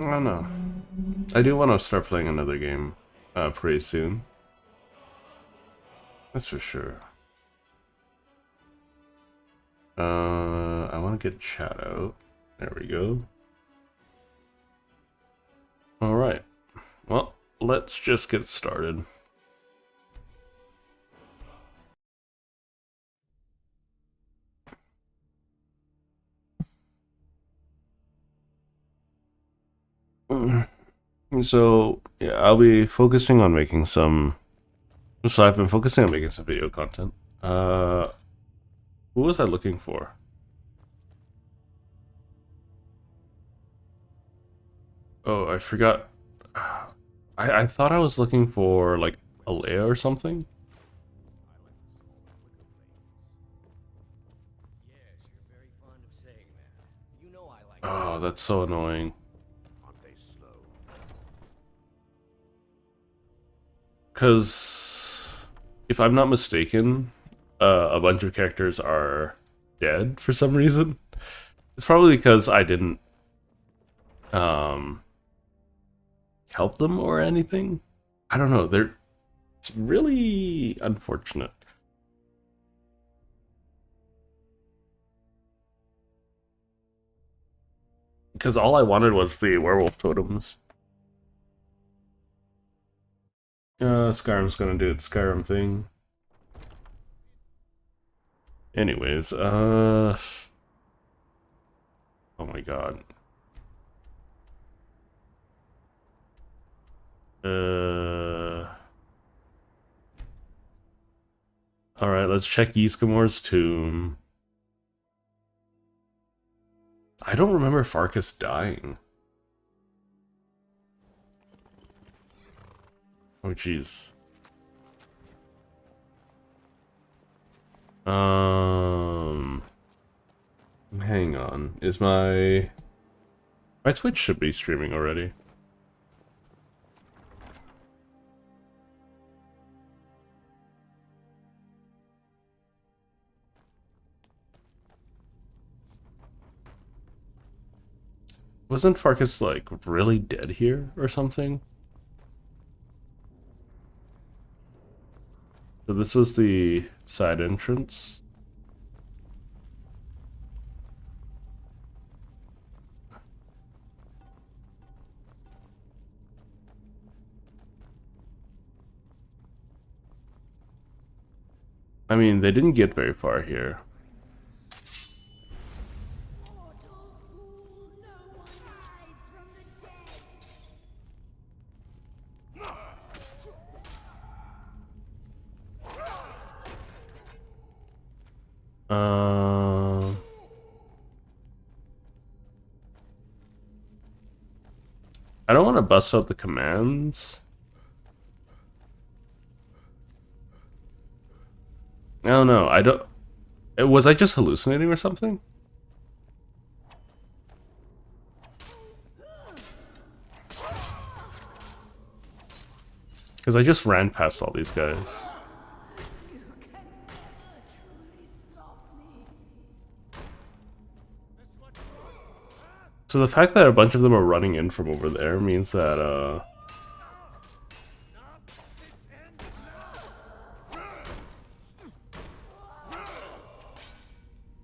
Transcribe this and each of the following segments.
I don't know. I do want to start playing another game pretty soon. That's for sure. I want to get chat out. There we go. Alright. Well, let's just get started. So, yeah, I'll be focusing on making some... So I've been focusing on making some video content. Who was I looking for? Oh, I forgot. I thought I was looking for, like, Alea or something? Yes, you're very fond of saying that. You know I like Oh, cats. that's so annoying. Aren't they slow? Because, if I'm not mistaken, a bunch of characters are dead for some reason. It's probably because I didn't um, help them or anything. I don't know. It's really unfortunate. Because all I wanted was the werewolf totems. Skyrim's gonna do its Skyrim thing. Anyways, oh my god. Uh, Alright, let's check Yskamor's tomb. I don't remember Farkas dying. Oh jeez. Um, Hang on. Is my Twitch should be streaming already. Wasn't Farkas like really dead here or something? So this was the side entrance. I mean, they didn't get very far here. Uh, I don't want to bust out the commands. I don't know. I don't. Was I just hallucinating or something? Because I just ran past all these guys. So the fact that a bunch of them are running in from over there means that,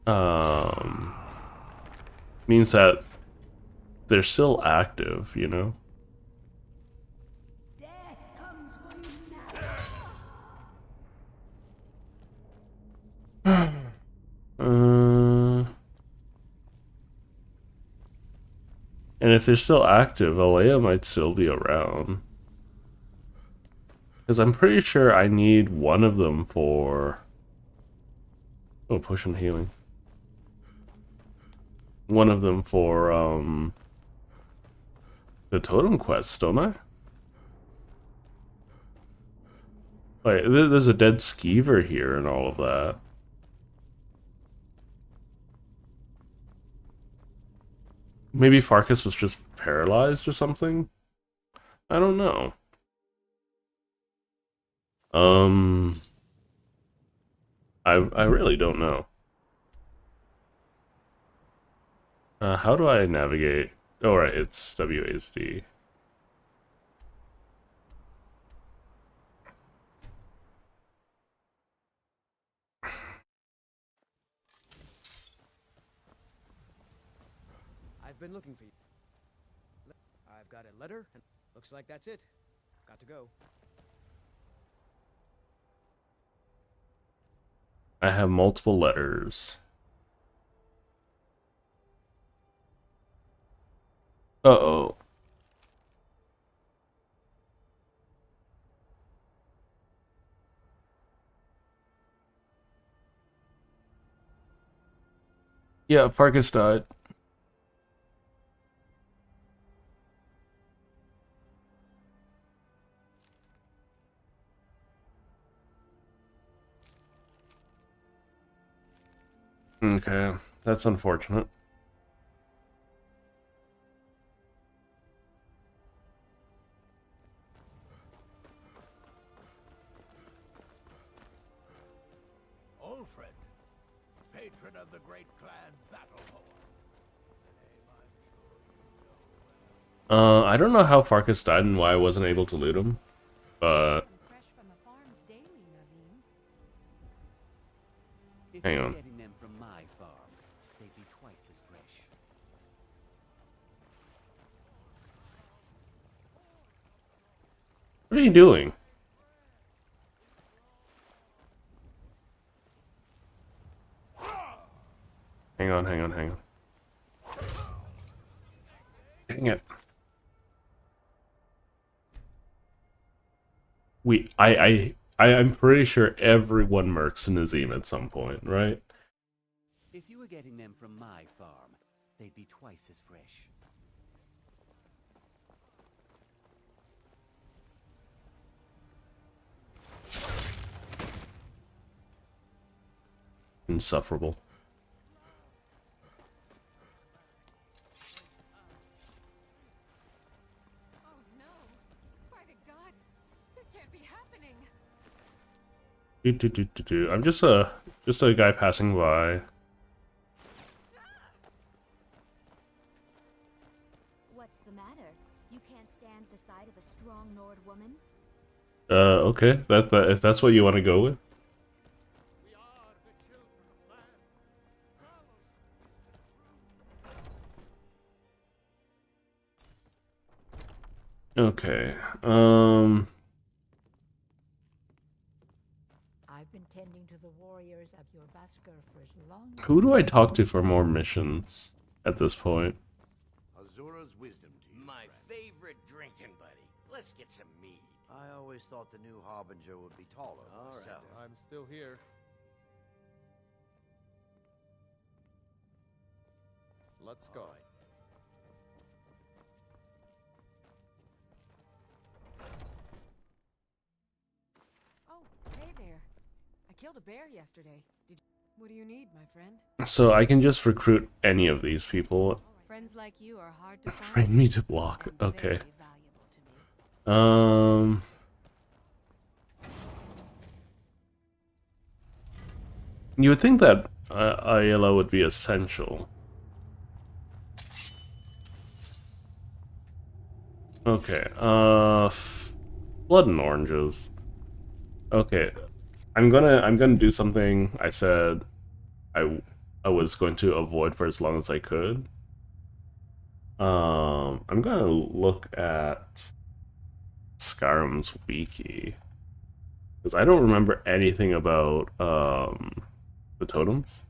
um, means that they're still active, you know? Uh, and if they're still active, Alea might still be around. Because I'm pretty sure I need one of them for... Oh, potion healing. One of them for, the totem quest, don't I? Like, there's a dead skeever here and all of that. Maybe Farkas was just paralyzed or something? I don't know. Um, I really don't know. How do I navigate? Oh, right, it's WASD. I've been looking for you. I've got a letter, and looks like that's it. Got to go. I have multiple letters. Uh-oh. Yeah, Farkas died. Okay, that's unfortunate. Old friend, patron of the great clan Battlehold. I don't know how Farkas died and why I wasn't able to loot him, but Fresh from the farms daily, Nazim. If hang you're on. getting them from my farm, they'd be twice as fresh. What are you doing? Hang on, hang on, hang on. Dang it. I'm pretty sure everyone mercs in Nazim at some point, right? If you were getting them from my farm, they'd be twice as fresh. Insufferable. Oh no! By the gods, this can't be happening. I'm just a guy passing by. What's the matter? You can't stand the sight of a strong Nord woman? Okay, that if that's what you want to go with. Okay. I've been tending to the warriors of your Basker for as long as Who do I talk to for more missions at this point? Azura's wisdom to you, My friend. favorite drinking buddy. Let's get some mead. I always thought the new Harbinger would be taller. All right, myself. then. I'm still here. Let's go. All right. Oh, hey there. I killed a bear yesterday. What do you need, my friend? So I can just recruit any of these people. Friends like you are hard to find. Train me to block. and Okay. very valuable to me. You would think that Ayala would be essential. Okay. Blood and oranges. Okay. I'm gonna do something I said I was going to avoid for as long as I could. I'm gonna look at Skyrim's wiki because I don't remember anything about the totems.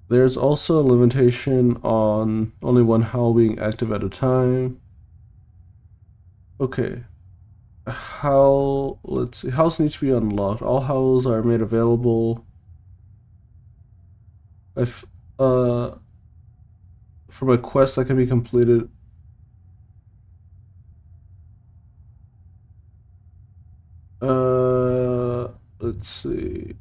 There's also a limitation on only one howl being active at a time. Okay. Let's see. Howls need to be unlocked. All howls are made available. If, from a quest that can be completed. Let's see.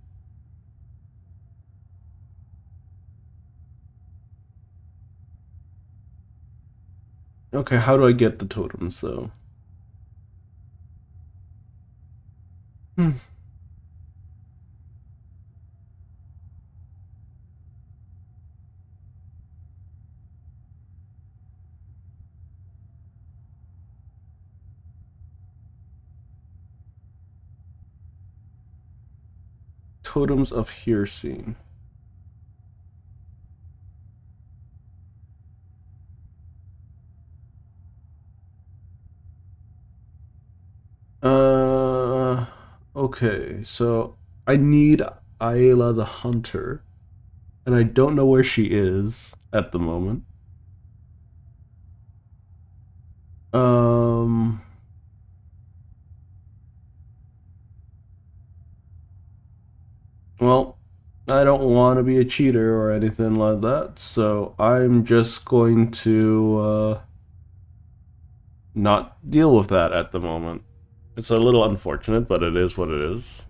Okay, how do I get the totems though? Hmm. Totems of Hearsay. Okay, so I need Ayla the Hunter, and I don't know where she is at the moment. Um, well, I don't want to be a cheater or anything like that, so I'm just going to not deal with that at the moment. It's a little unfortunate, but it is what it is.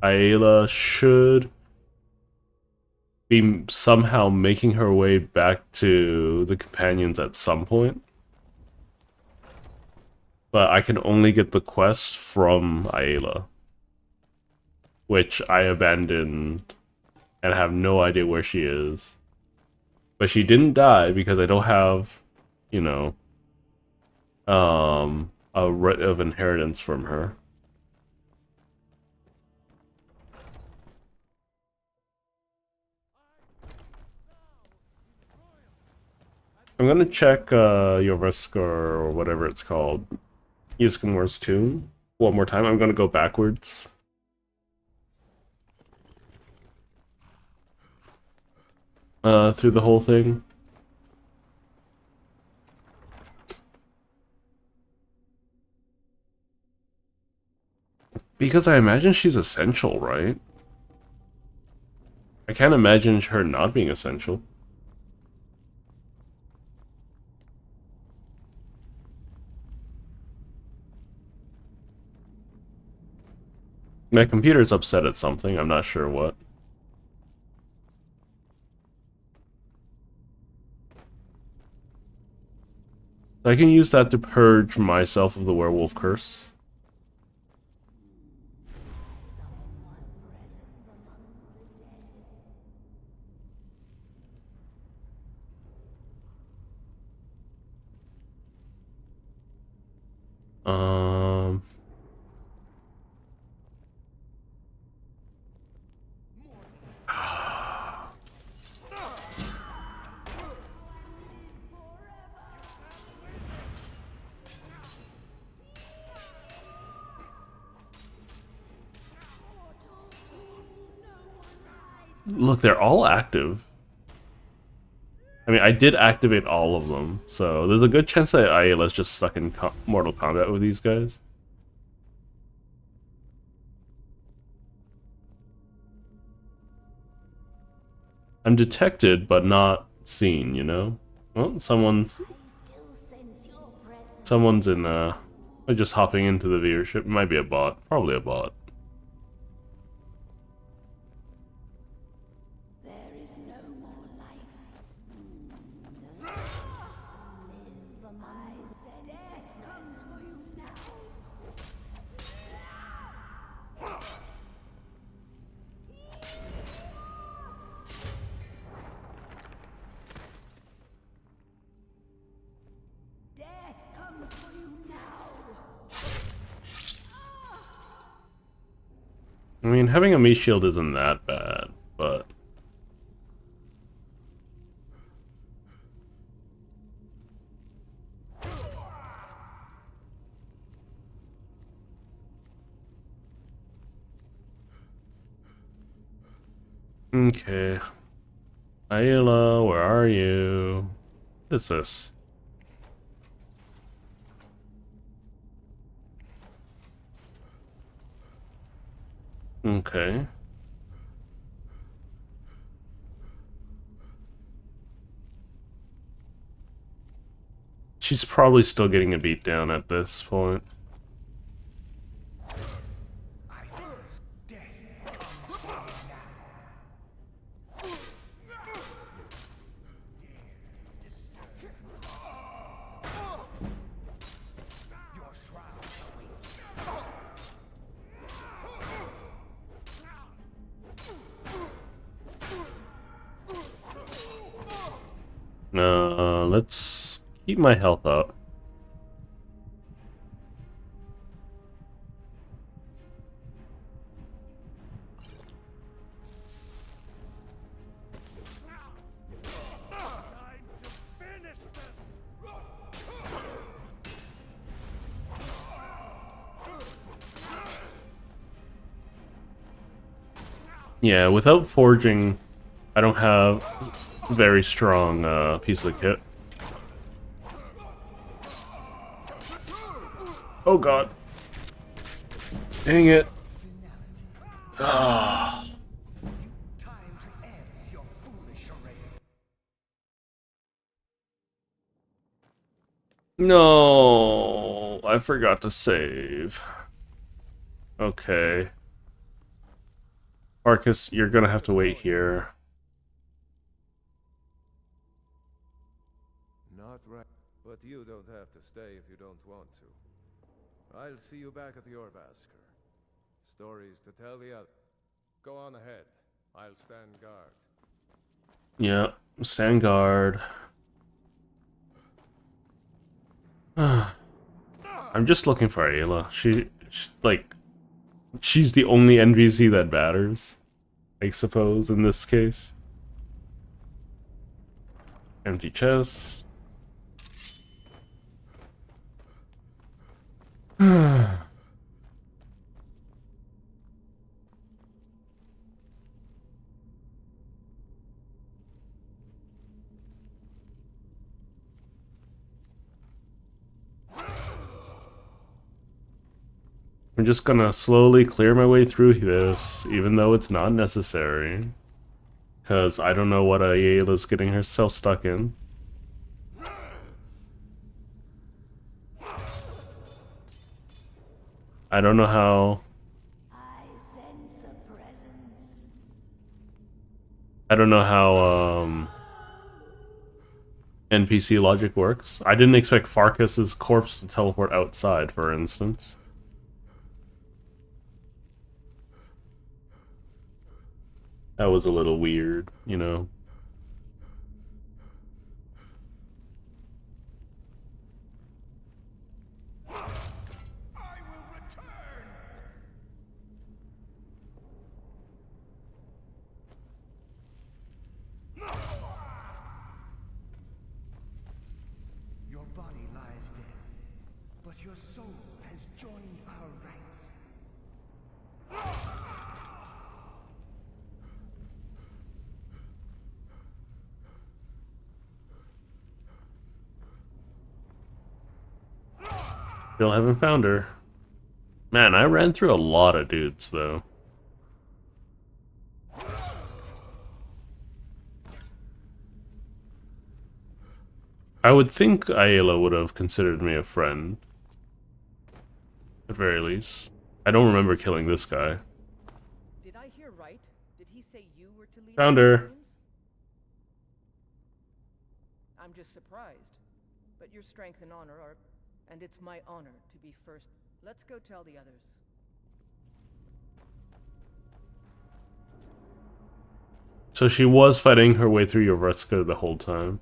Ayla should be somehow making her way back to the companions at some point. But I can only get the quest from Ayla, which I abandoned and have no idea where she is. But she didn't die because I don't have, you know, a writ of inheritance from her. I'm gonna check Yorviska or whatever it's called, Yskimor's tomb one more time. I'm gonna go backwards. Through the whole thing. Because I imagine she's essential, right? I can't imagine her not being essential. My computer's upset at something, I'm not sure what. I can use that to purge myself of the werewolf curse. Um... Look, they're all active. I mean, I did activate all of them, so there's a good chance that Ayla's just stuck in Mortal Kombat with these guys. I'm detected, but not seen, you know? Well, someone's in, just hopping into the viewership. It might be a bot. Probably a bot. I mean, having a Mii shield isn't that bad, but... Okay. Ayla, where are you? What is this? Okay. She's probably still getting a beat down at this point. Let's keep my health up. Time to finish this! Yeah, without forging, I don't have very strong piece of kit. Oh god. Dang it. Ah. Time to end your foolish charade. No, I forgot to save. Okay. Marcus, you're gonna have to wait here. Not right. But you don't have to stay if you don't want to. I'll see you back at the Orvasker. Stories to tell the others. Go on ahead. I'll stand guard. Yeah, stand guard. I'm just looking for Ayla. She's the only NPC that matters, I suppose, in this case. Empty chest. I'm just gonna slowly clear my way through this, even though it's not necessary. Because I don't know what Ayla's getting herself stuck in. I don't know how... I sense a presence. I don't know how, NPC logic works. I didn't expect Farkas's corpse to teleport outside, for instance. That was a little weird, you know. I will return! Your body lies dead, but your soul has joined our ranks. Still haven't found her. Man, I ran through a lot of dudes, though. I would think Ayla would have considered me a friend. At very least. I don't remember killing this guy. Did I hear right? Did he say you were to lead Found the her. Totems? I'm just surprised. But your strength and honor are... And it's my honor to be first. Let's go tell the others. So she was fighting her way through Yorveska the whole time.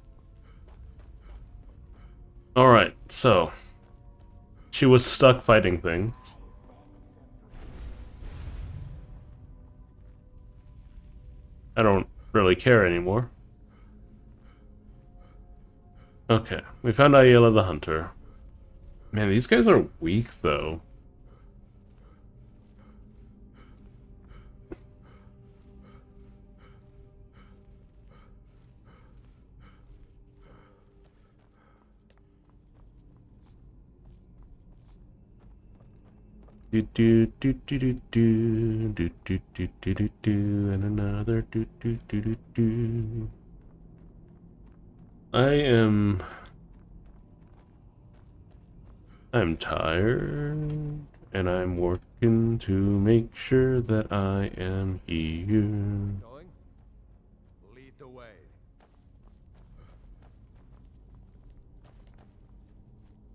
Alright, so... She was stuck fighting things. I don't really care anymore. Okay, we found Ayla the Hunter. Man, these guys are weak, though. Do do do do do do do do do do do do and another do do do do do. I'm tired, and I'm working to make sure that I am here. Going? Lead the way.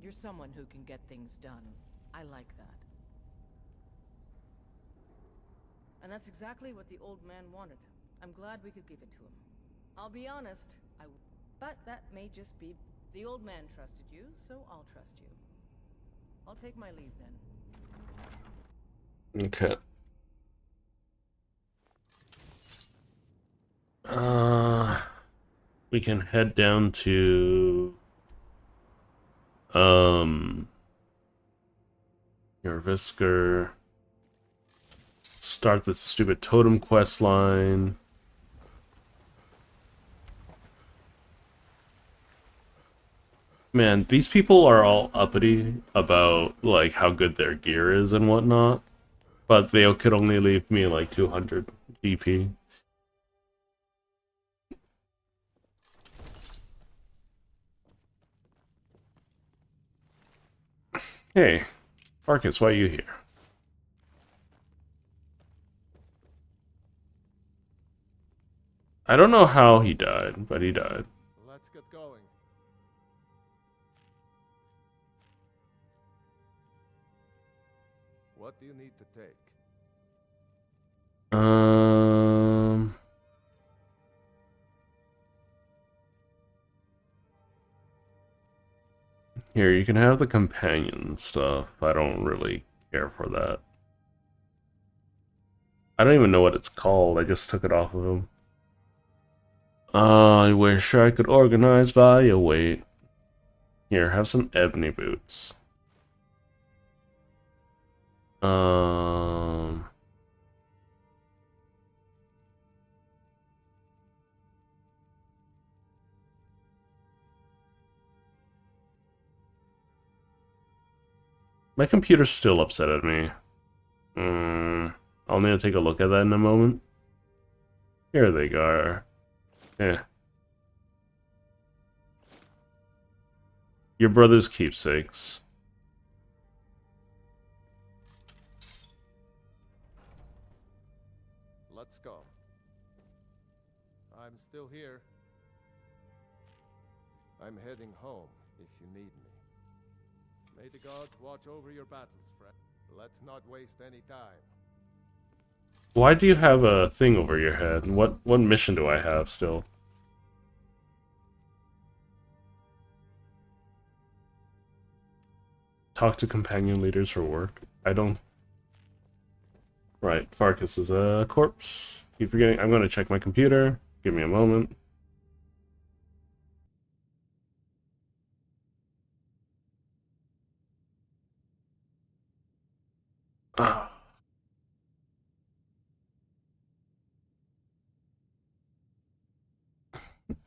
You're someone who can get things done. I like that. And that's exactly what the old man wanted. I'm glad we could give it to him. I'll be honest, But that may just be... The old man trusted you, so I'll trust you. I'll take my leave then. Okay. We can head down to your Visker. Start the stupid totem quest line. Man, these people are all uppity about like how good their gear is and whatnot, but they could only leave me like 200 GP. Hey, Marcus, why are you here? I don't know how he died, but he died. Let's get going. What do you need to take? Here, you can have the companion stuff. I don't really care for that. I don't even know what it's called. I just took it off of him. I wish I could organize via weight. Here, have some ebony boots. My computer's still upset at me. I'll need to take a look at that in a moment. Here they go. Your brother's keepsakes. Let's go. I'm still here. I'm heading home if you need me. May the gods watch over your battles, friend. Let's not waste any time. Why do you have a thing over your head? What mission do I have still? Talk to companion leaders for work. I don't... Right, Farkas is a corpse. Keep forgetting. I'm gonna check my computer. Give me a moment. Ah.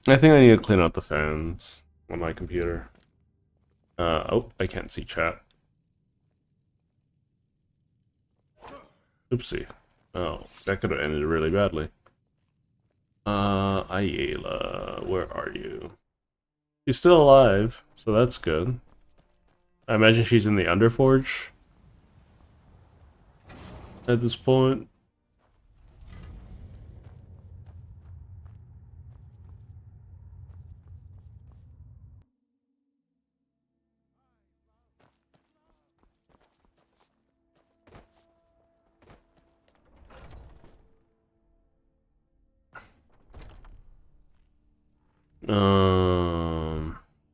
I think I need to clean out the fans on my computer. Oh, I can't see chat. Oopsie. Oh, that could have ended really badly. Ayala, where are you? She's still alive, so that's good. I imagine she's in the Underforge at this point.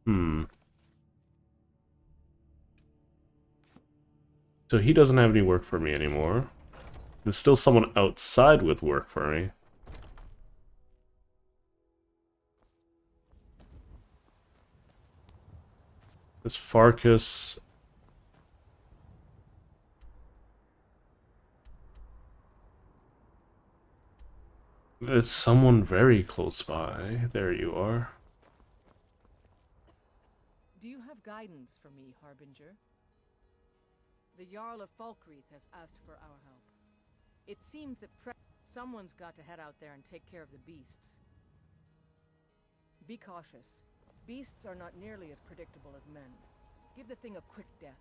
Hmm. So he doesn't have any work for me anymore. There's still someone outside with work for me. There's Farkas. There's someone very close by. There you are. Do you have guidance for me, Harbinger? The Jarl of Falkreath has asked for our help. It seems that someone's got to head out there and take care of the beasts. Be cautious. Beasts are not nearly as predictable as men. Give the thing a quick death.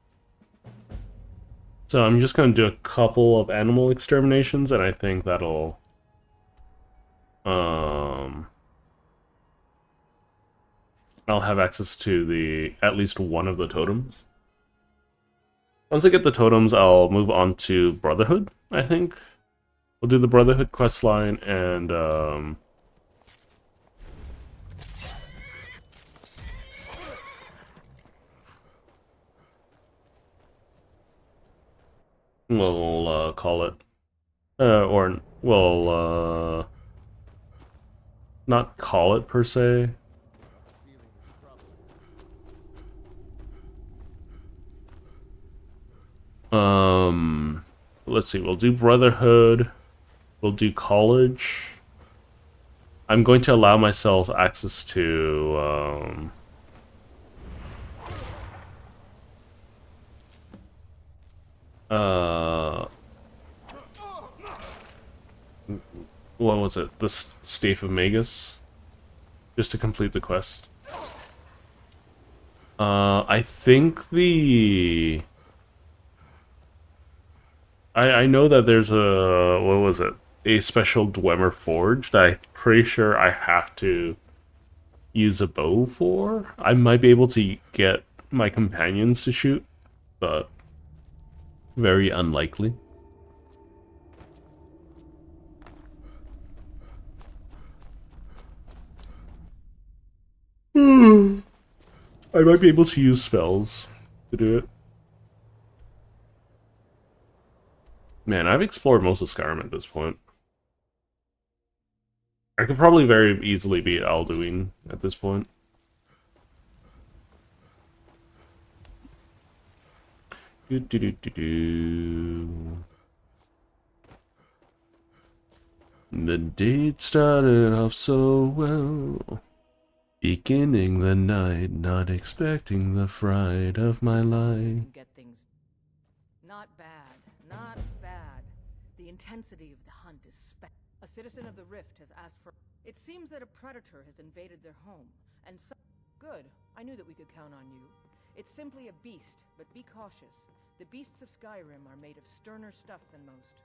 So I'm just gonna do a couple of animal exterminations, and I think that'll... I'll have access to at least one of the totems. Once I get the totems, I'll move on to Brotherhood, I think. We'll do the Brotherhood questline, and we'll call it, or we'll not call it per se. Let's see. We'll do Brotherhood. We'll do college. I'm going to allow myself access to what was it? The Staff of Magus, just to complete the quest. I think the I know that there's a, what was it? A special Dwemer Forge that I'm pretty sure I have to use a bow for. I might be able to get my companions to shoot, but very unlikely. I might be able to use spells to do it. Man, I've explored most of Skyrim at this point. I could probably very easily beat Alduin at this point. Do do do do do. The date started off so well. Beginning the night, not expecting the fright of my life. Get things not bad, not bad. The intensity of the hunt is a citizen of the Rift has asked for. It seems that a predator has invaded their home, and so good. I knew that we could count on you. It's simply a beast, but be cautious. The beasts of Skyrim are made of sterner stuff than most.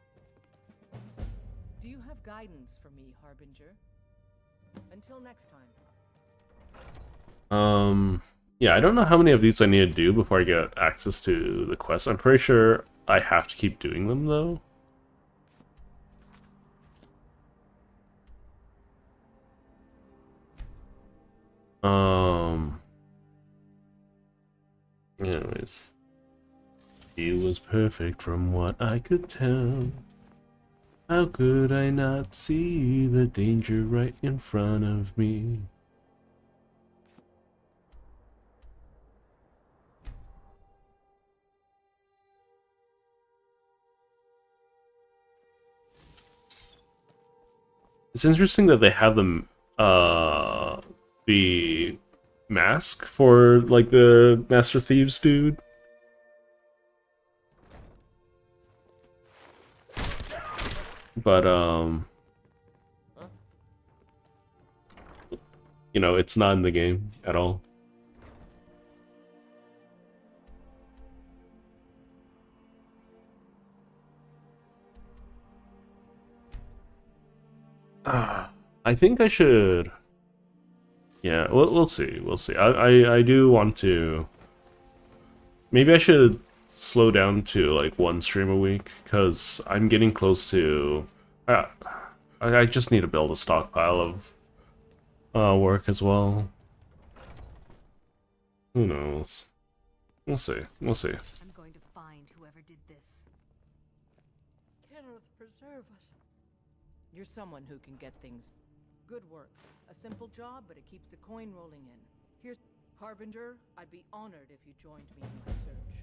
Do you have guidance for me, Harbinger? Until next time. Yeah, I don't know how many of these I need to do before I get access to the quest. I'm pretty sure I have to keep doing them, though. Anyways. He was perfect from what I could tell. How could I not see the danger right in front of me? It's interesting that they have the mask for, like, the Master Thieves dude. But, you know, it's not in the game at all. I think I should. Yeah, we'll see. We'll see. I do want to. Maybe I should slow down to like one stream a week, because I'm getting close to. I just need to build a stockpile of work as well. Who knows? We'll see. We'll see. I'm going to find whoever did this. Kenneth, preserve us. You're someone who can get things. Good work. A simple job, but it keeps the coin rolling in. Here's Harbinger. I'd be honored if you joined me in my search.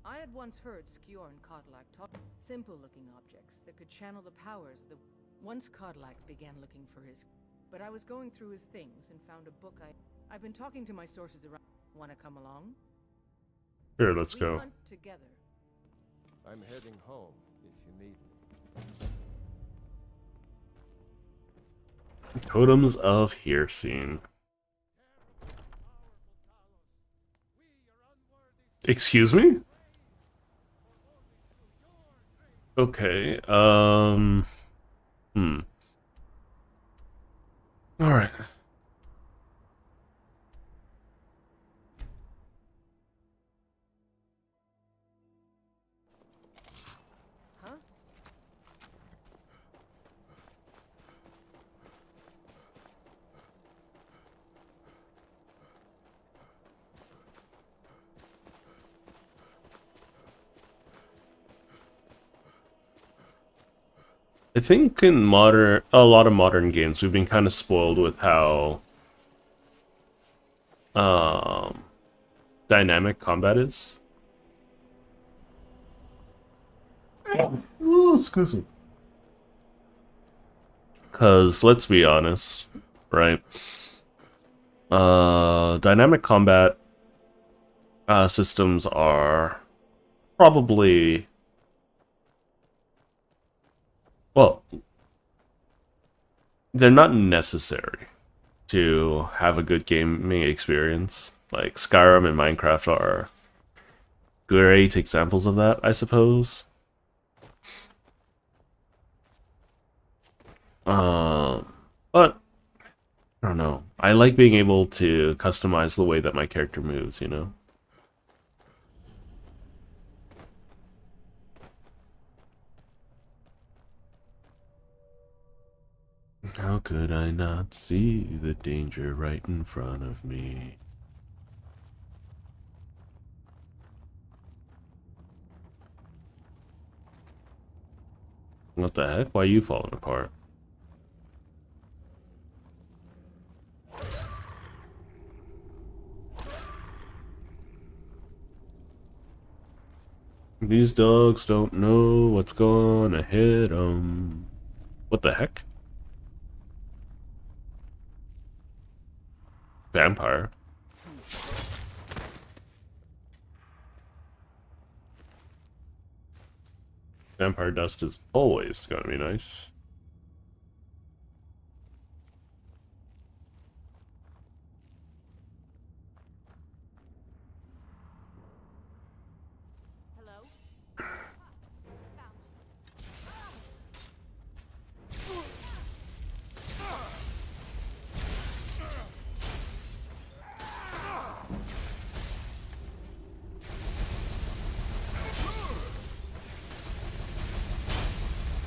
I had once heard Skjorn Kodlak talk simple-looking objects that could channel the powers of the. Once Kodlak began looking for his, but I was going through his things and found a book. I've been talking to my sources around. Want to come along? Sure, let's We go. hunt together. I'm heading home if you need me. Totems of Hearseen. Excuse me? Okay, Alright. Huh? I think in a lot of modern games, we've been kind of spoiled with how um, dynamic combat is. Ooh, excuse me. Because let's be honest, right? Dynamic combat systems are probably, well, they're not necessary to have a good gaming experience. Like Skyrim and Minecraft are great examples of that, I suppose. But I don't know. I like being able to customize the way that my character moves, you know? How could I not see the danger right in front of me? What the heck? Why are you falling apart? These dogs don't know what's gonna hit them. What the heck? Vampire. Vampire dust is always gonna be nice. Hello?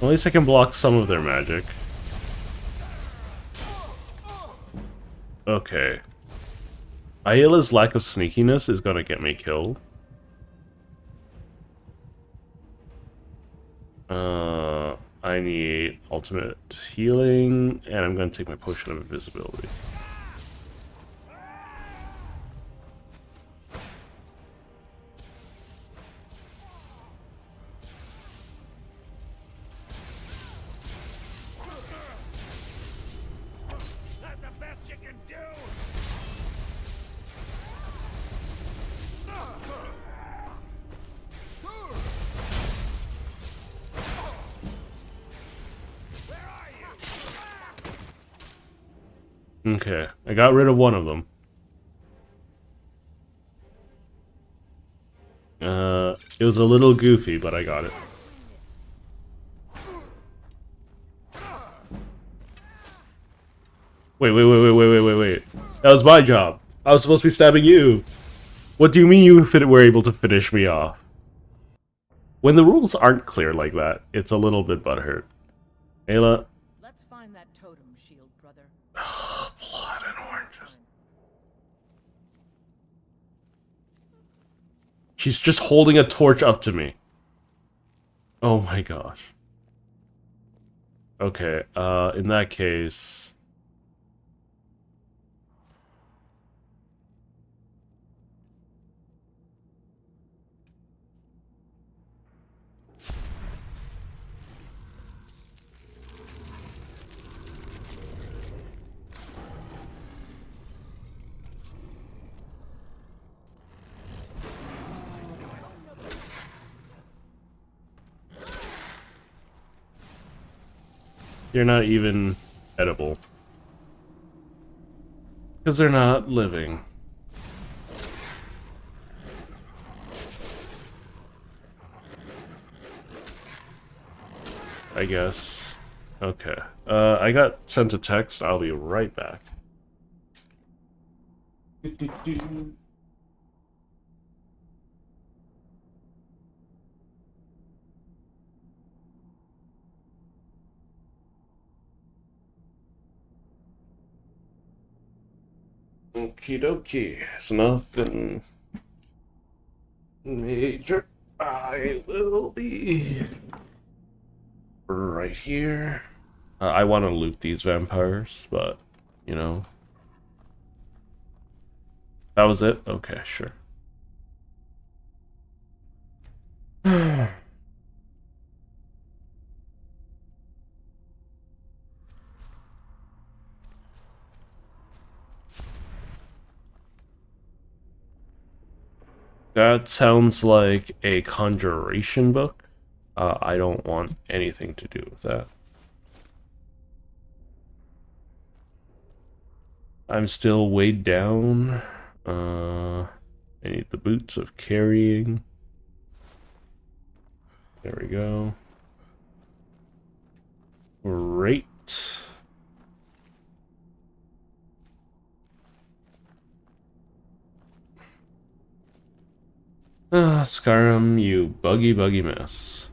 At least I can block some of their magic. Okay. Ayla's lack of sneakiness is gonna get me killed. I need ultimate healing, and I'm gonna take my potion of invisibility. Okay, I got rid of one of them. It was a little goofy, but I got it. Wait. That was my job. I was supposed to be stabbing you. What do you mean you were able to finish me off? When the rules aren't clear like that, it's a little bit butthurt. Ayla. Let's find that totem shield, brother. Blood and oranges. She's just holding a torch up to me. Oh my gosh. Okay, in that case... You're not even edible. Because they're not living. I guess. Okay. I got sent a text. I'll be right back. Okie dokie. It's nothing major. I will be right here. I want to loot these vampires, but, you know. That was it? Okay, sure. That sounds like a conjuration book. I don't want anything to do with that. I'm still weighed down. I need the boots of carrying. There we go. Great. Skyrim, you buggy mess.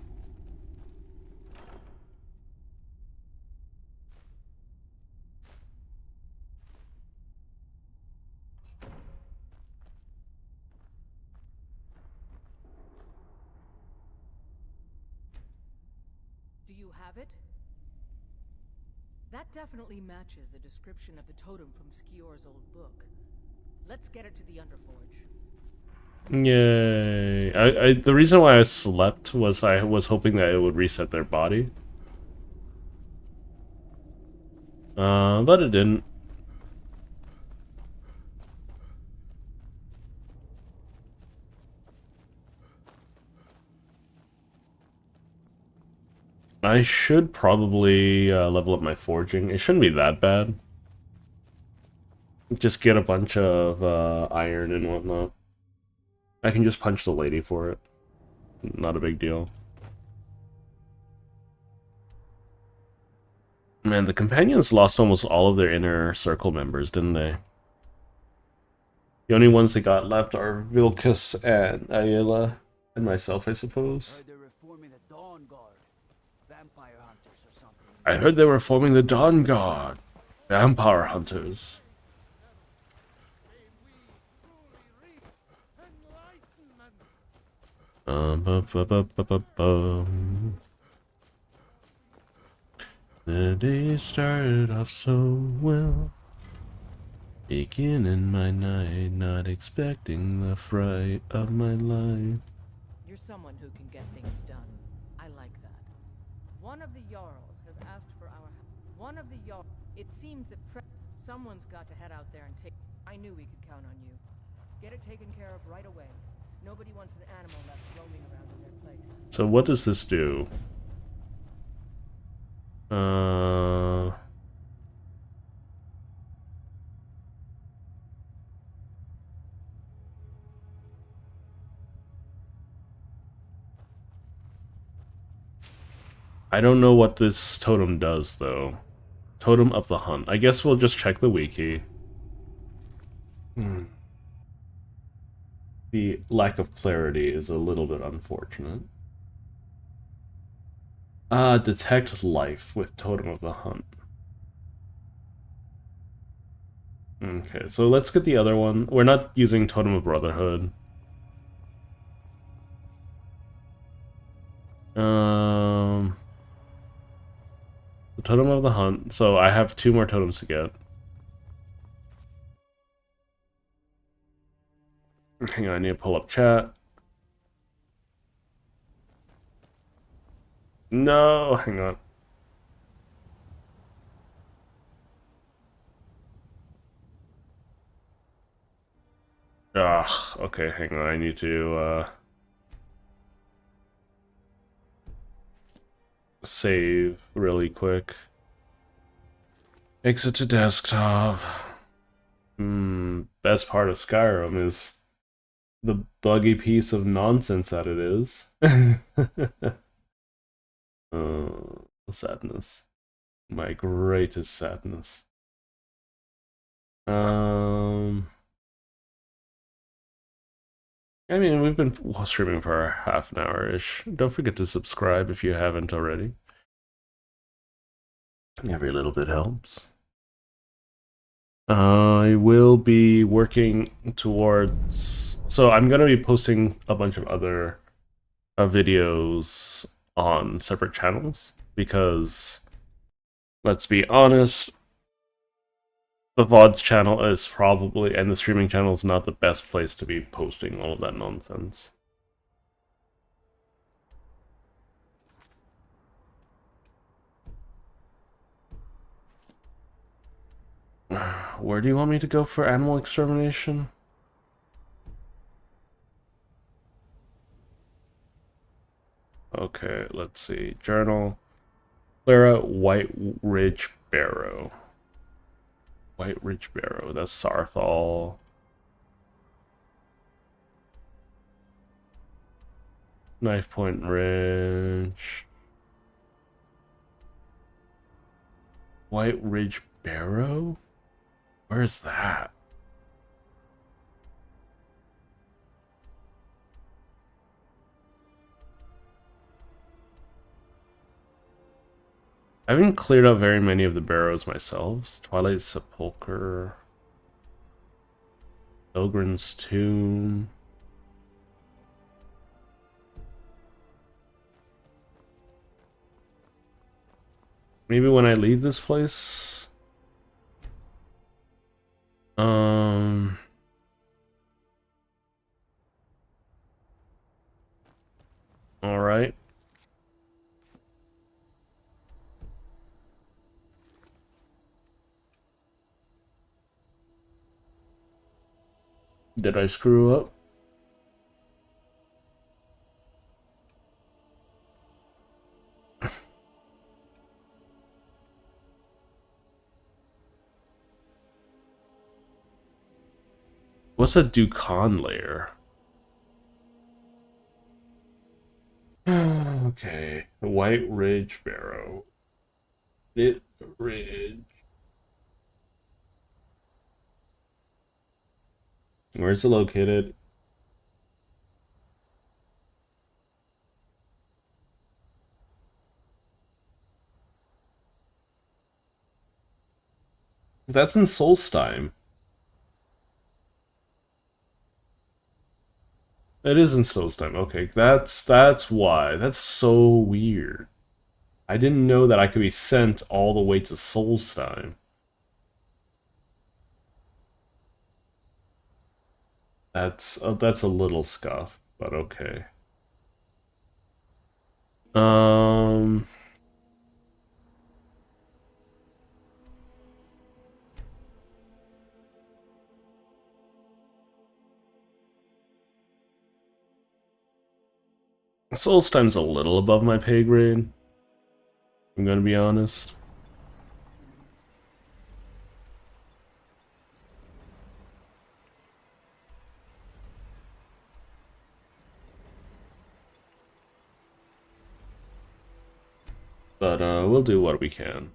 Do you have it? That definitely matches the description of the totem from Skior's old book. Let's get it to the Underforge. Yay. The reason why I slept was I was hoping that it would reset their body. But it didn't. I should probably level up my forging. It shouldn't be that bad. Just get a bunch of iron and whatnot. I can just punch the lady for it. Not a big deal. Man, the companions lost almost all of their inner circle members, didn't they? The only ones they got left are Vilkas and Ayla, and myself, I suppose. I heard they were forming the Dawn Guard. Vampire hunters. The day started off so well. Beginning my night, not expecting the fright of my life. You're someone who can get things done. I like that. One of the Jarls has asked for our help. One of the Jarls. It seems that someone's got to head out there and take. I knew we could count on you. Get it taken care of right away. Nobody wants an animal left roaming around in their place. So what does this do? I don't know what this totem does, though. Totem of the Hunt. I guess we'll just check the wiki. The lack of clarity is a little bit unfortunate. Detect life with Totem of the Hunt. Okay, so let's get the other one. We're not using Totem of Brotherhood. The Totem of the Hunt. So I have 2 more totems to get. Hang on, I need to pull up chat. No, hang on. Okay, hang on, I need to, save really quick. Exit to desktop. Best part of Skyrim is the buggy piece of nonsense that it is. Sadness. My greatest sadness. I mean, we've been streaming for half an hour-ish. Don't forget to subscribe if you haven't already. Every little bit helps. I will be working towards... So I'm going to be posting a bunch of other videos on separate channels. because, let's be honest, the VODs channel is probably, and the streaming channel is not the best place to be posting all of that nonsense. Where do you want me to go for animal extermination? Okay, let's see. Journal. Clara White Ridge Barrow. White Ridge Barrow. That's Sarthal. Knife Point Ridge. White Ridge Barrow? Where's that? I haven't cleared out very many of the barrows myself. Twilight Sepulchre. Pilgrim's Tomb. Maybe when I leave this place? Alright. Did I screw up? What's a Dukan layer? Okay. White Ridge Barrow. It Ridge. Where's it located? That's in Solstheim. It is in Solstheim. Okay, that's why. That's so weird. I didn't know that I could be sent all the way to Solstheim. That's a little scuff, but okay. Um. Solstheim's a little above my pay grade. I'm gonna be honest. But we'll do what we can.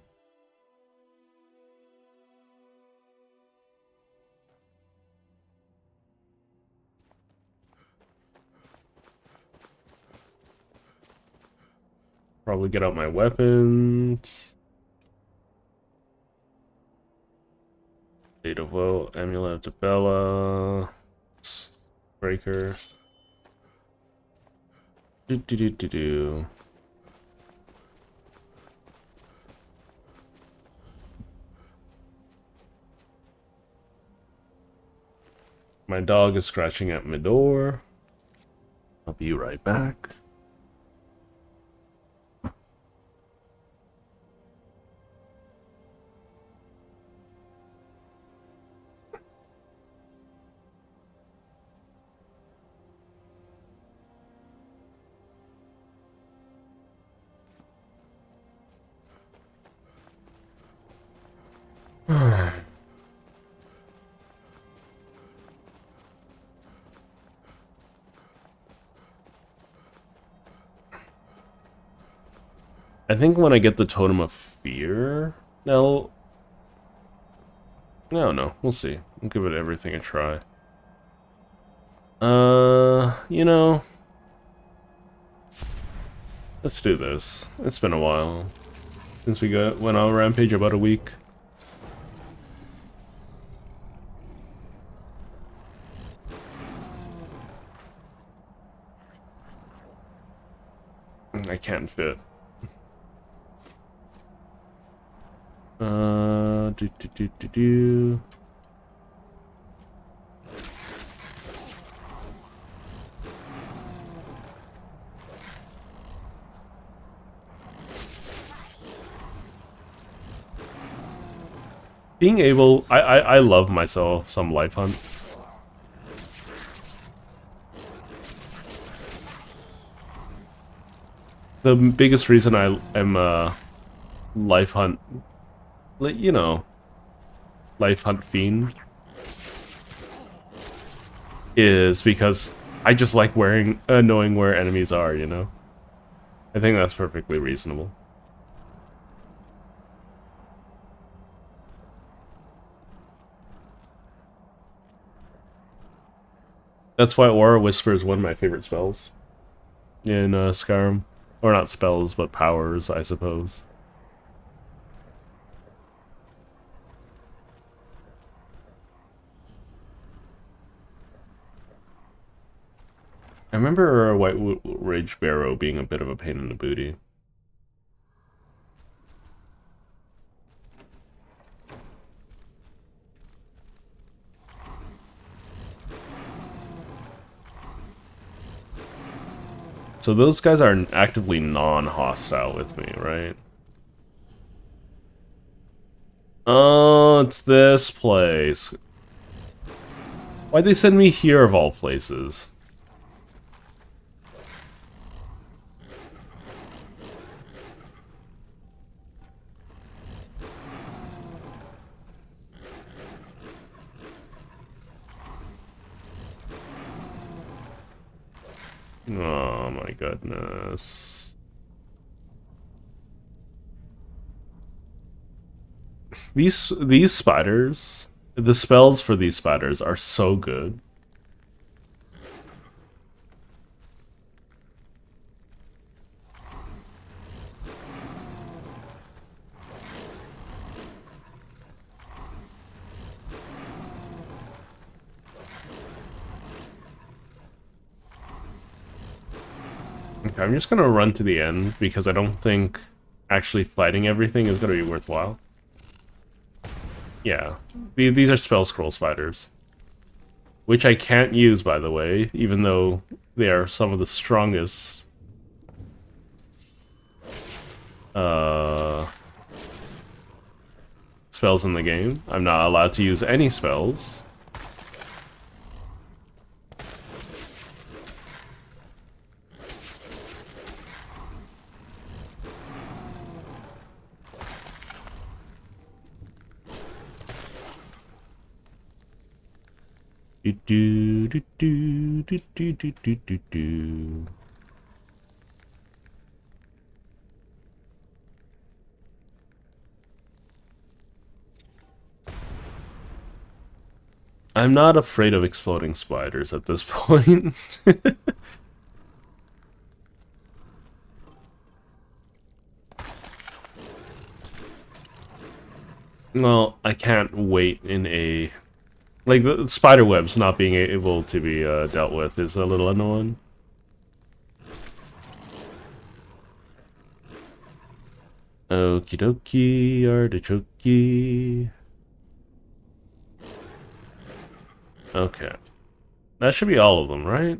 Probably get out my weapons. Date of Woe, Amulet of Bella, Breaker. Do. My dog is scratching at my door. I'll be right back. I think when I get the Totem of Fear, no, no, we'll see. We'll give it everything a try. You know, let's do this. It's been a while since we went on Rampage, about a week. I can't fit. Do. Being able, I love myself some life hunt. The biggest reason I am life hunt, you know, life hunt fiend is because I just like knowing where enemies are, you know? I think that's perfectly reasonable. That's why Aura Whisper is one of my favorite spells in Skyrim. Or not spells, but powers, I suppose. I remember White Rage Barrow being a bit of a pain in the booty. So those guys are actively non-hostile with me, right? Oh, it's this place. Why'd they send me here of all places? Oh my goodness. These spiders, the spells for these spiders are so good. Okay, I'm just gonna run to the end because I don't think actually fighting everything is gonna be worthwhile. Yeah, these are spell scroll spiders, which I can't use, by the way, even though they are some of the strongest spells in the game. I'm not allowed to use any spells. Do do do do do do do do do do. I'm not afraid of exploding spiders at this point. Well, I can't wait in a... Like, the spider webs not being able to be dealt with is a little annoying. Okie dokie, artichoke. Okay. That should be all of them, right?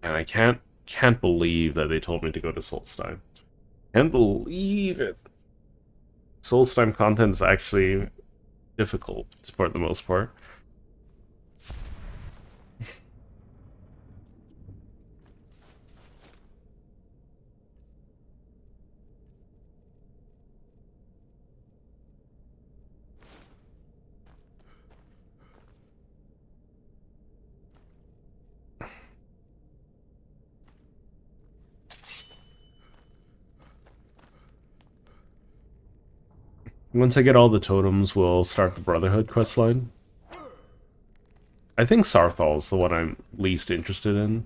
And I can't believe that they told me to go to Solstein. Can't believe it. Solstein content is actually difficult for the most part. Once I get all the totems, we'll start the Brotherhood questline. I think Sarthal is the one I'm least interested in.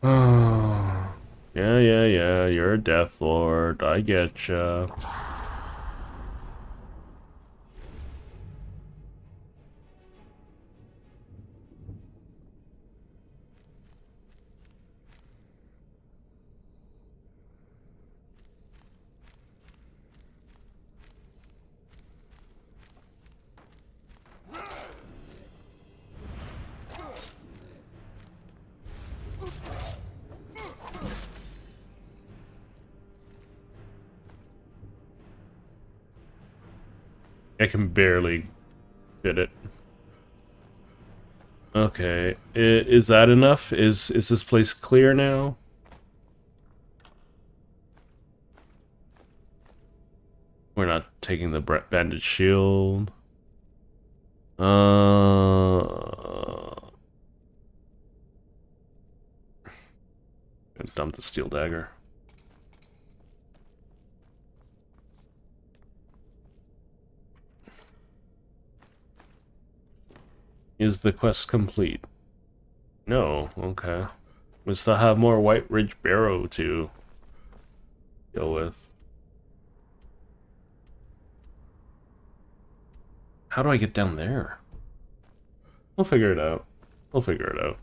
Oh, Yeah, you're a Death Lord. I getcha. I can barely get it. Okay, is that enough? Is this place clear now? We're not taking the bandage shield. Dump the steel dagger. Is the quest complete? No, okay. We still have more White Ridge Barrow to deal with. How do I get down there? We'll figure it out. We'll figure it out.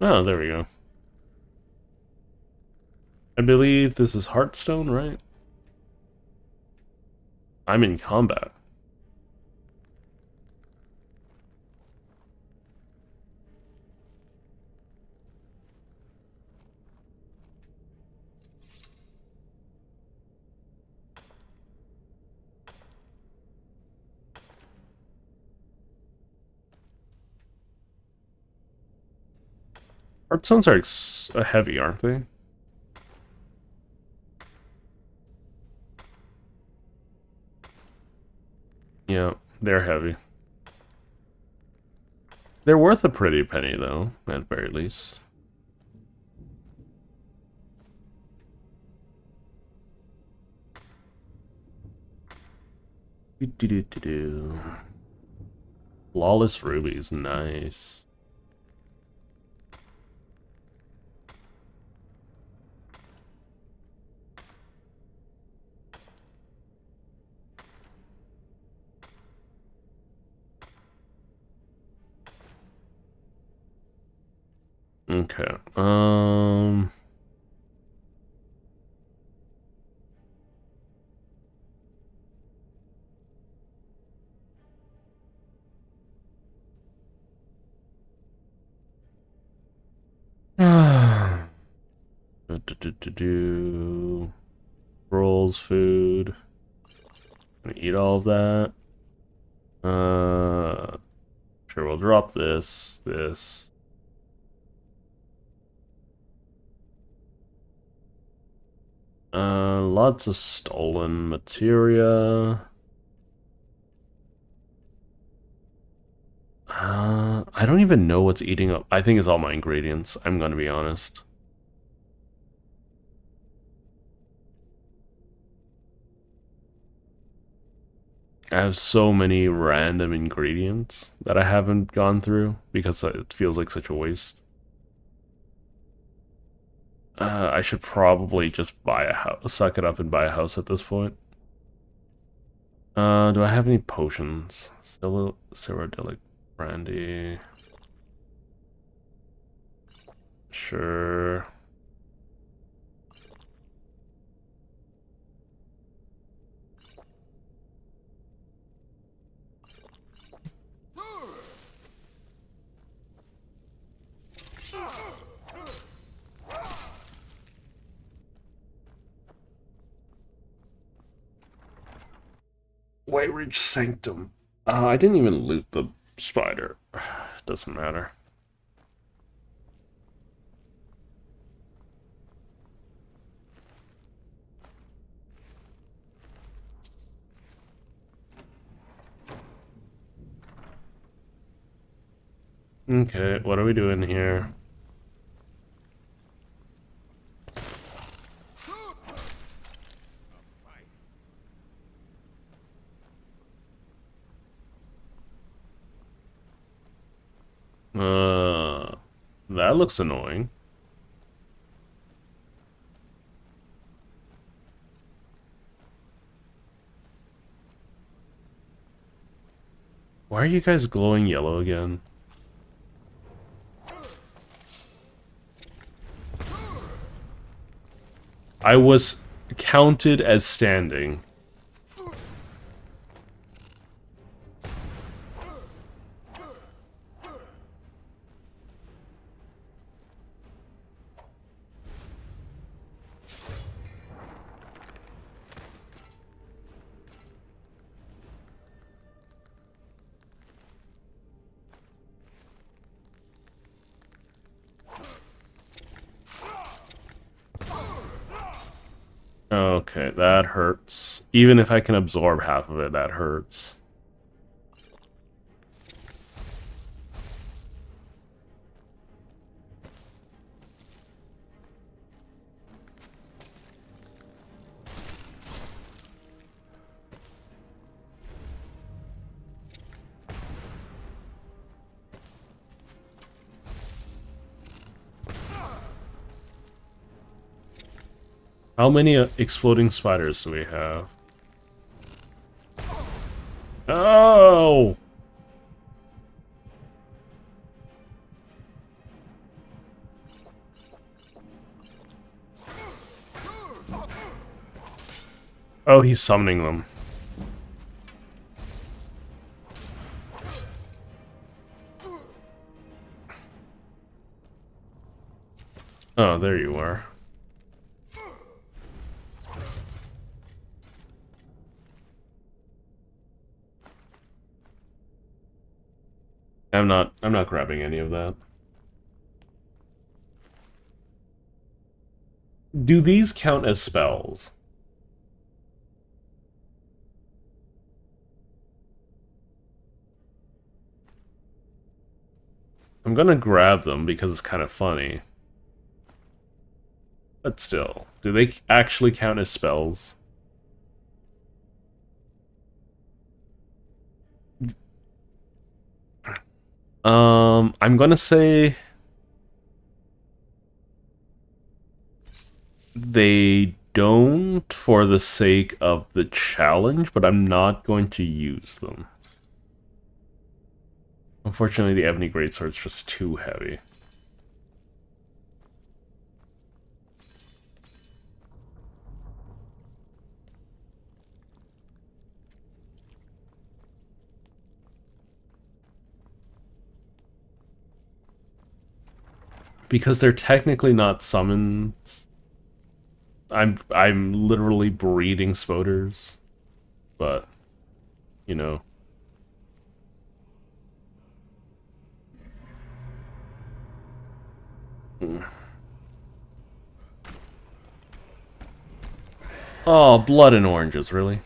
Oh, there we go. I believe this is Hearthstone, right? I'm in combat. Hearthstones are heavy, aren't they? Yeah, they're heavy. They're worth a pretty penny, though, at very least. Flawless rubies, nice. Okay. Rolls, food. Gonna eat all of that. Sure, we'll drop this. Lots of stolen materia. I don't even know what's eating up. I think it's all my ingredients, I'm gonna be honest. I have so many random ingredients that I haven't gone through because it feels like such a waste. I should probably just buy a house, suck it up and buy a house at this point. Do I have any potions? Cyrodiilic brandy. Sure. White Ridge Sanctum. I didn't even loot the spider. Doesn't matter. Okay, what are we doing here? That looks annoying. Why are you guys glowing yellow again? I was counted as standing. Okay, that hurts. Even if I can absorb half of it, that hurts. How many exploding spiders do we have? Oh! Oh, he's summoning them. Oh, there you are. I'm not grabbing any of that. Do these count as spells? I'm gonna grab them because it's kind of funny. But still, do they actually count as spells? I'm gonna say they don't for the sake of the challenge, but I'm not going to use them. Unfortunately, the Ebony Greatsword's just too heavy. Because they're technically not summons. I'm literally breeding spoders. But, you know. Oh, blood and oranges, really?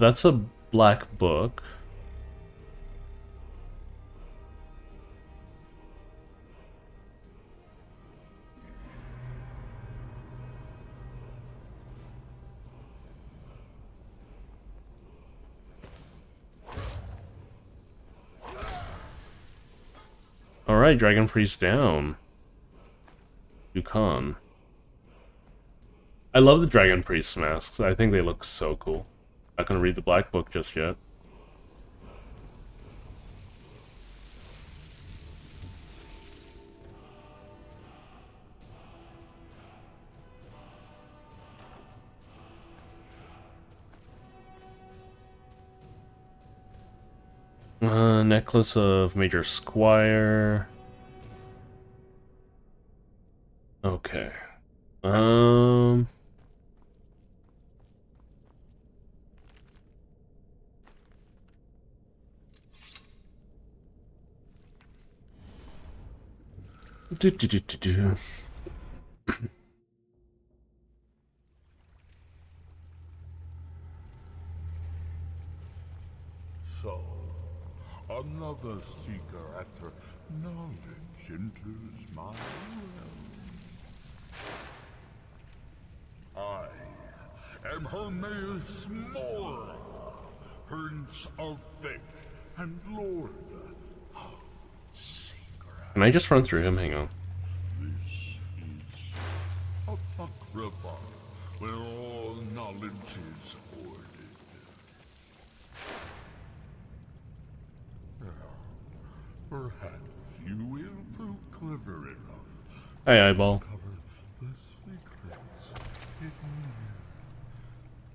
That's a black book. Alright, Dragon Priest down. Yukon. I love the Dragon Priest masks. I think they look so cool. Not gonna read the black book just yet. Necklace of Major Squire. Okay. Do, do, do, do, do. So, another seeker after knowledge enters my realm. I am Hermaeus Mora, Prince of Fate and Lord of Secret. Can I just run through him? Hang on. This is Apocrypha, where all knowledge is hoarded. Perhaps you will prove clever enough Hey, eyeball. to cover the secrets hidden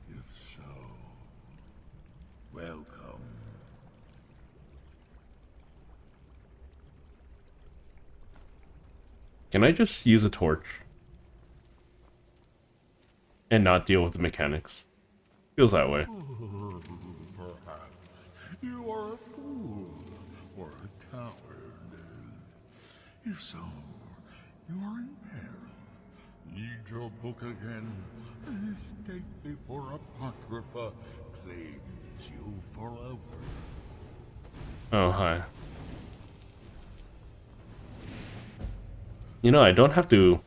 here. If so, welcome. Can I just use a torch? And not deal with the mechanics? Feels that way. Perhaps you are a fool or a coward. If so, you are in peril. Read your book again and escape before Apocrypha claims you forever. Oh, hi. You know, I don't have to,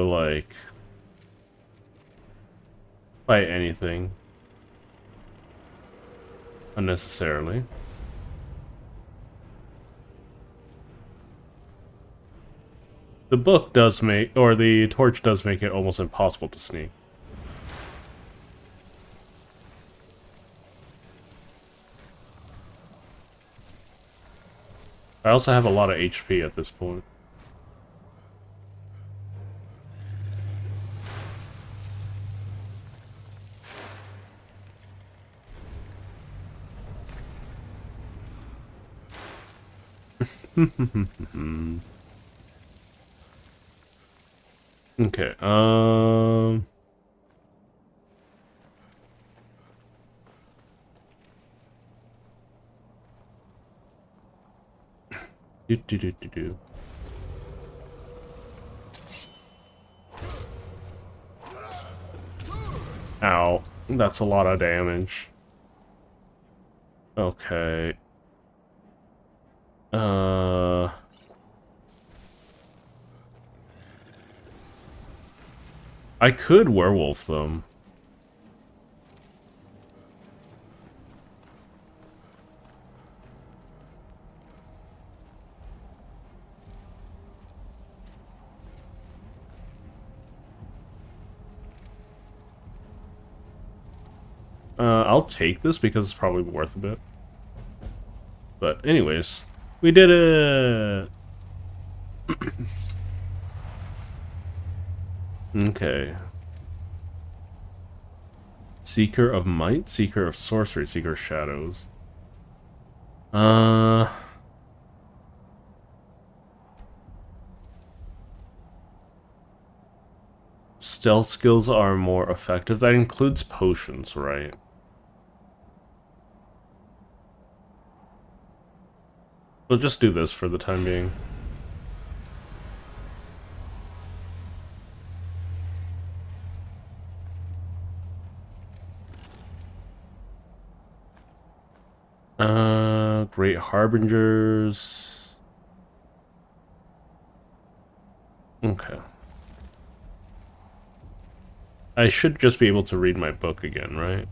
like, fight anything unnecessarily. The book does make, or the torch does make it almost impossible to sneak. I also have a lot of HP at this point. Okay, do. Ow, that's a lot of damage. Okay. I could werewolf them. I'll take this because it's probably worth a bit. But anyways, we did it! Okay. Seeker of Might, Seeker of Sorcery, Seeker of Shadows. Stealth skills are more effective. That includes potions, right? We'll just do this for the time being. Great Harbingers. Okay. I should just be able to read my book again, right?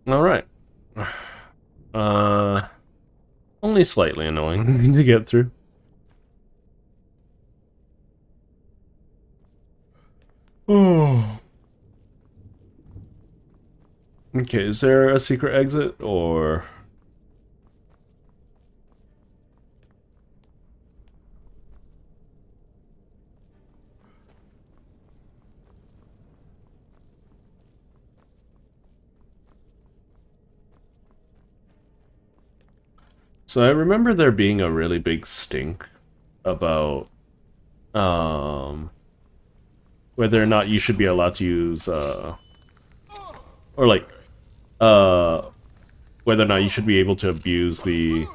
Alright. Only slightly annoying to get through. Oh. Okay, is there a secret exit, or... So I remember there being a really big stink about whether or not you should be allowed to use or like whether or not you should be able to abuse the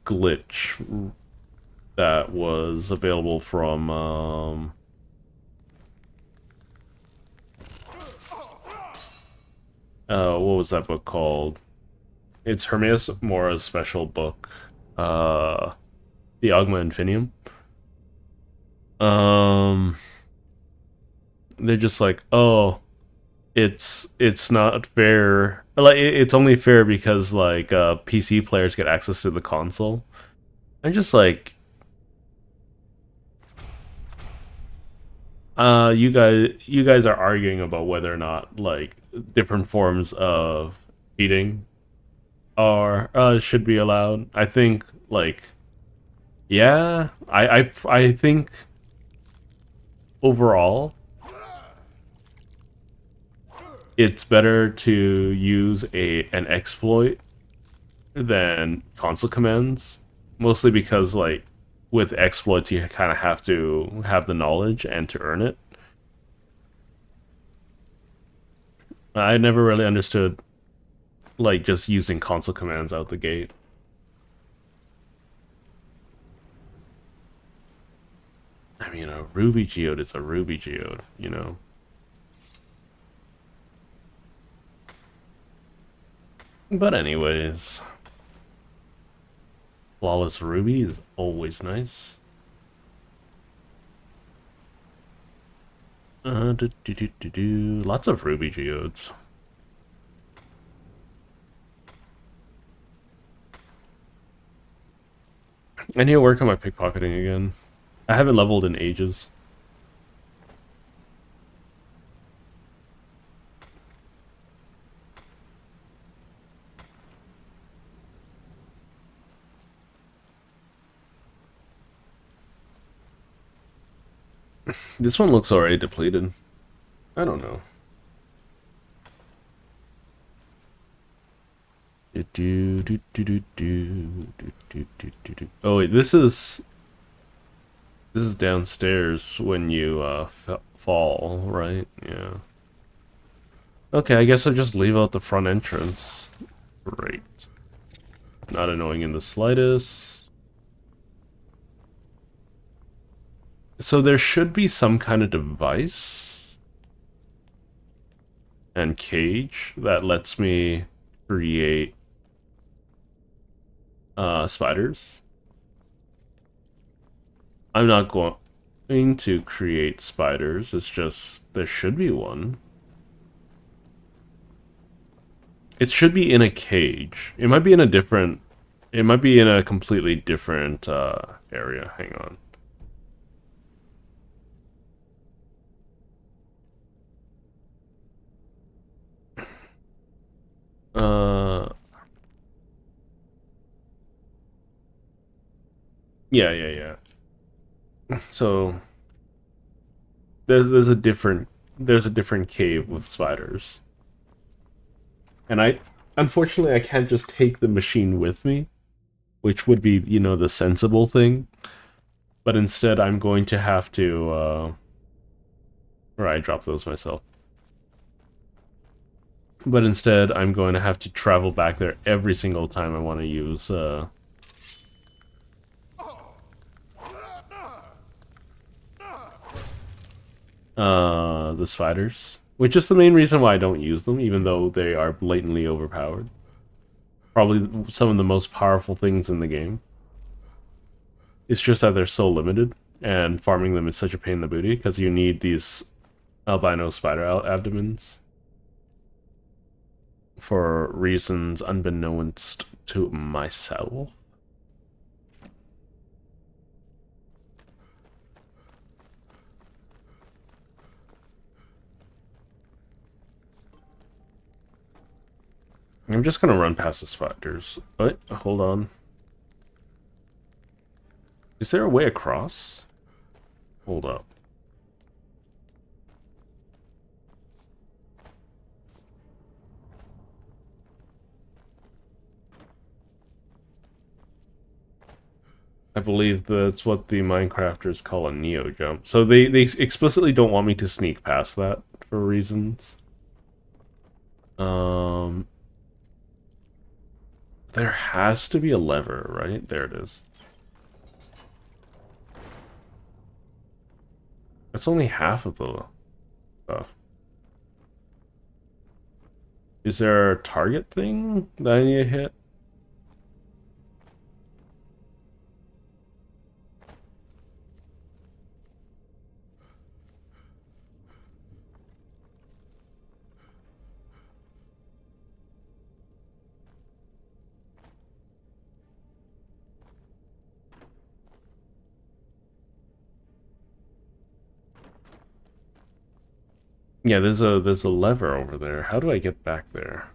glitch that was available from what was that book called? It's Hermes Mora's special book, The Ogma Infinium. They're just like, oh, it's not fair. Like it's only fair because like PC players get access to the console. I'm just like, you guys are arguing about whether or not like different forms of cheating are should be allowed. I think like, yeah, I think overall it's better to use an exploit than console commands, mostly because like with exploits you kind of have to have the knowledge and to earn it. I never really understood like just using console commands out the gate. I mean, a Ruby geode is a Ruby geode, you know? But anyways, flawless Ruby is always nice. Lots of Ruby geodes. I need to work on my pickpocketing again. I haven't leveled in ages. This one looks already depleted. I don't know. Oh wait, this is downstairs when you fall, right? Yeah. Okay, I guess I'll just leave out the front entrance. Great. Not annoying in the slightest. So there should be some kind of device and cage that lets me create spiders. I'm not going to create spiders, it's just there should be one. It should be in a cage. It might be in a different, it might be in a completely different area. Hang on. Yeah. So there's a different cave with spiders. And unfortunately I can't just take the machine with me, which would be, you know, the sensible thing. But instead I'm going to have to or I dropped those myself. But instead I'm going to have to travel back there every single time I want to use the spiders, which is the main reason why I don't use them, even though they are blatantly overpowered. Probably some of the most powerful things in the game. It's just that they're so limited, and farming them is such a pain in the booty, because you need these albino spider abdomens for reasons unbeknownst to myself. I'm just gonna run past the spiders. But hold on. Is there a way across? Hold up. I believe that's what the Minecrafters call a neo jump. So they explicitly don't want me to sneak past that for reasons. Um, there has to be a lever, right? There it is. That's only half of the stuff. Is there a target thing that I need to hit? Yeah, there's a lever over there. How do I get back there?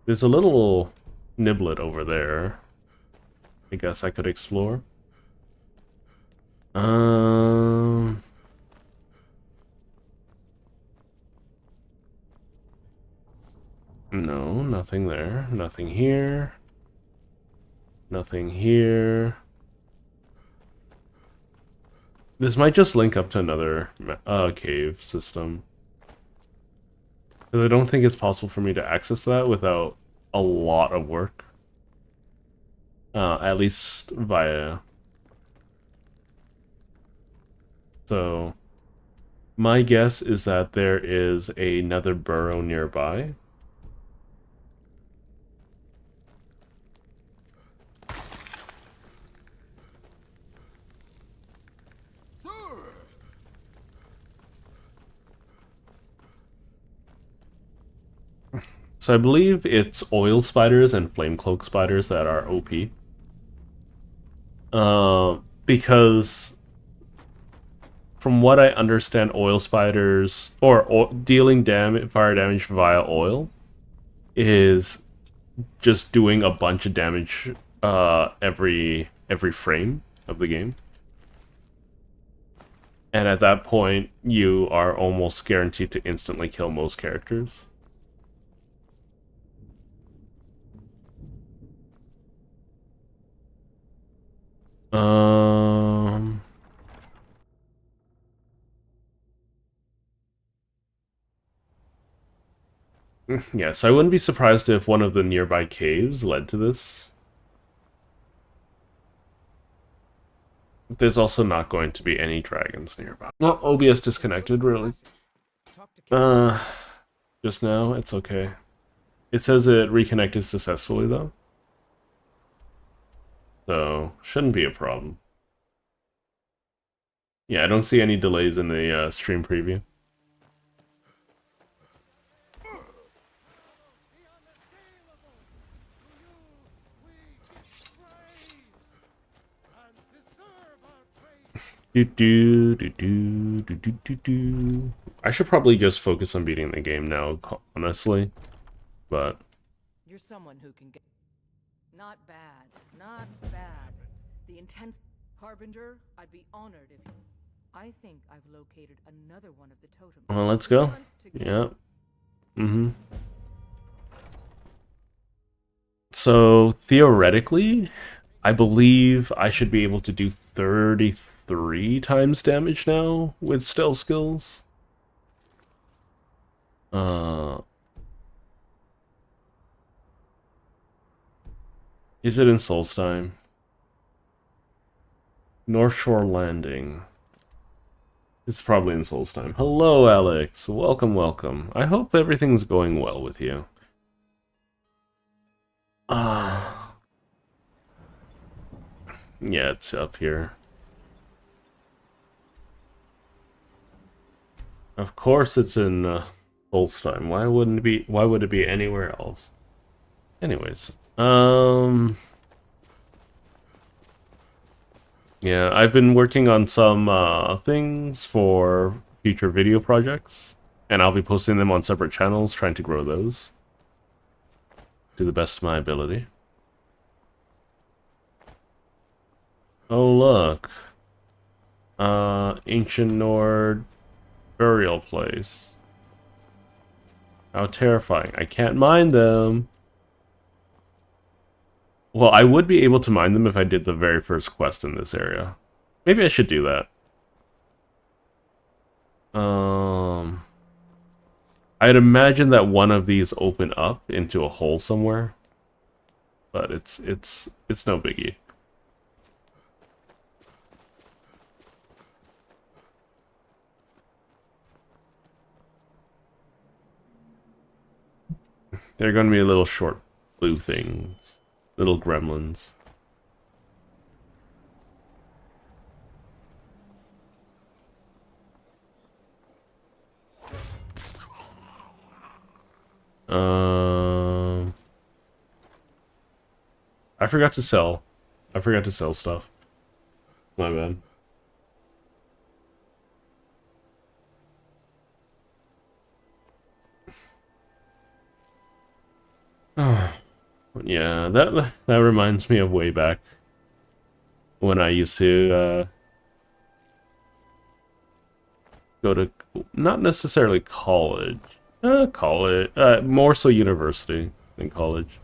There's a little niblet over there. I guess I could explore. Um, no, nothing there. Nothing here. Nothing here. This might just link up to another cave system. Because I don't think it's possible for me to access that without a lot of work. At least via... So, my guess is that there is another burrow nearby. So I believe it's oil spiders and flame cloak spiders that are OP. Because from what I understand, oil spiders or dealing fire damage via oil is just doing a bunch of damage every frame of the game. And at that point, you are almost guaranteed to instantly kill most characters. Yeah, so I wouldn't be surprised if one of the nearby caves led to this. There's also not going to be any dragons nearby. Well, OBS disconnected, really. Just now, it's okay. It says it reconnected successfully, though. So, shouldn't be a problem. Yeah, I don't see any delays in the stream preview. I should probably just focus on beating the game now, honestly. But You're someone who can get... Not bad. Not bad. The intense... Harbinger, I'd be honored if... I think I've located another one of the totems. well, let's go. Yeah. So, theoretically, I believe I should be able to do 33 times damage now with stealth skills. Is it in Solstheim? North Shore Landing. It's probably in Solstheim. Hello, Alex. Welcome, welcome. I hope everything's going well with you. Yeah, it's up here. Of course it's in Solstheim. Why would it be anywhere else? Anyways, yeah, I've been working on some things for future video projects, and I'll be posting them on separate channels, trying to grow those to the best of my ability. Oh, look. Ancient Nord burial place. How terrifying. I can't mine them. Well, I would be able to mine them if I did the very first quest in this area. Maybe I should do that. I'd imagine that one of these open up into a hole somewhere, but it's no biggie. They're going to be little short blue things, little gremlins. I forgot to sell. I forgot to sell stuff. My bad. Yeah, that reminds me of way back when I used to go to not necessarily college, more so university than college.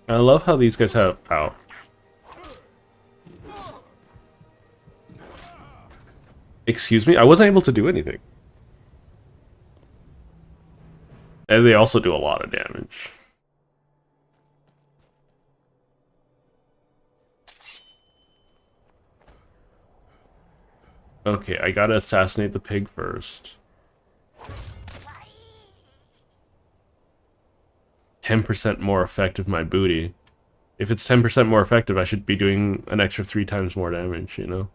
I love how these guys have ow. Excuse me, I wasn't able to do anything. And they also do a lot of damage. Okay, I gotta assassinate the pig first. 10% more effective, my booty. If it's 10% more effective, I should be doing an extra 3 times more damage, you know?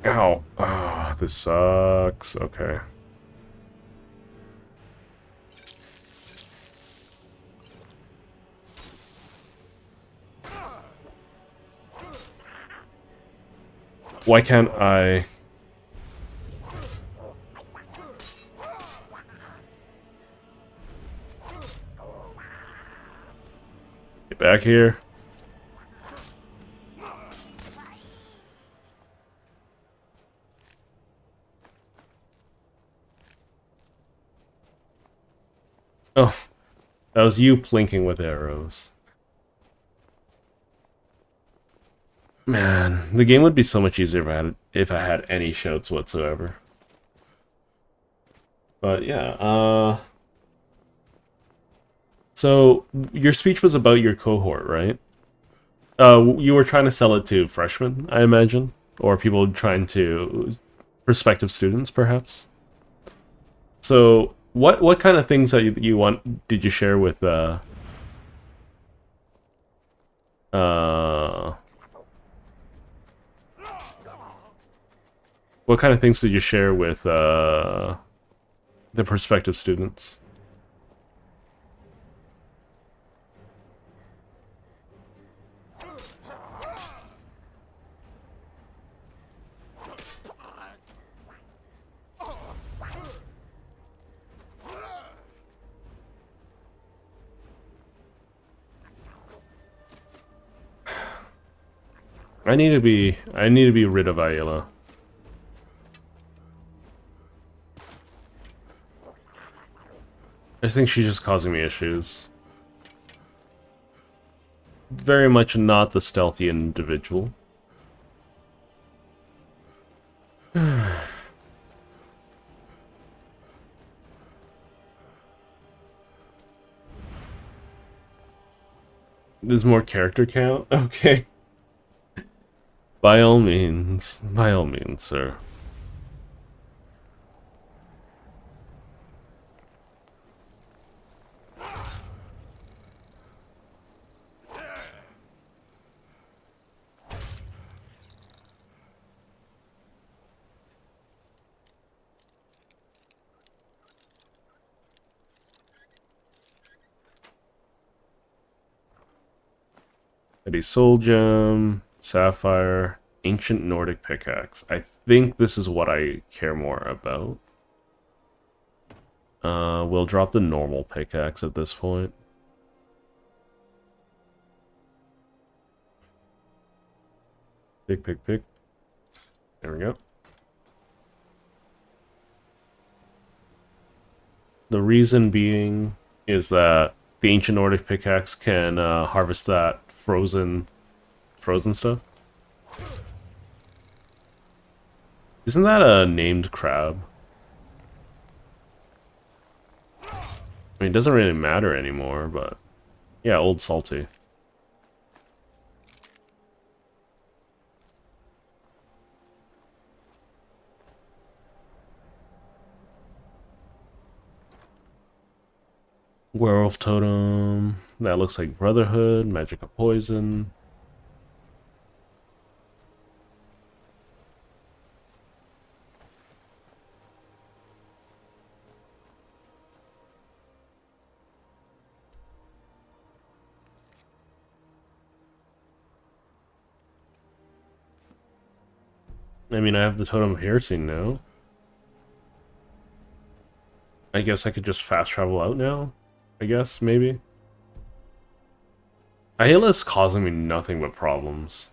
Ow. Oh, this sucks. Okay. Why can't I... Get back here. Oh, that was you plinking with arrows. Man, the game would be so much easier if I had any shouts whatsoever. But yeah, so your speech was about your cohort, right? You were trying to sell it to freshmen, I imagine, or people trying to prospective students, perhaps. So, what kind of things that you want did you share with what kind of things did you share with the prospective students? I need to be rid of Ayla. I think she's just causing me issues. Very much not the stealthy individual. There's more character count? Okay. By all means, sir. Eddie Soul Gem, Sapphire, Ancient Nordic Pickaxe. I think this is what I care more about. We'll drop the normal pickaxe at this point. Pick. There we go. The reason being is that the Ancient Nordic Pickaxe can harvest that frozen stuff. Isn't that a named crab? I mean, it doesn't really matter anymore, but yeah, Old Salty. Werewolf Totem. That looks like Brotherhood, Magic of Poison. I mean, I have the Totem of Heresy now. I guess I could just fast travel out now? I guess, maybe? Ayla is causing me nothing but problems.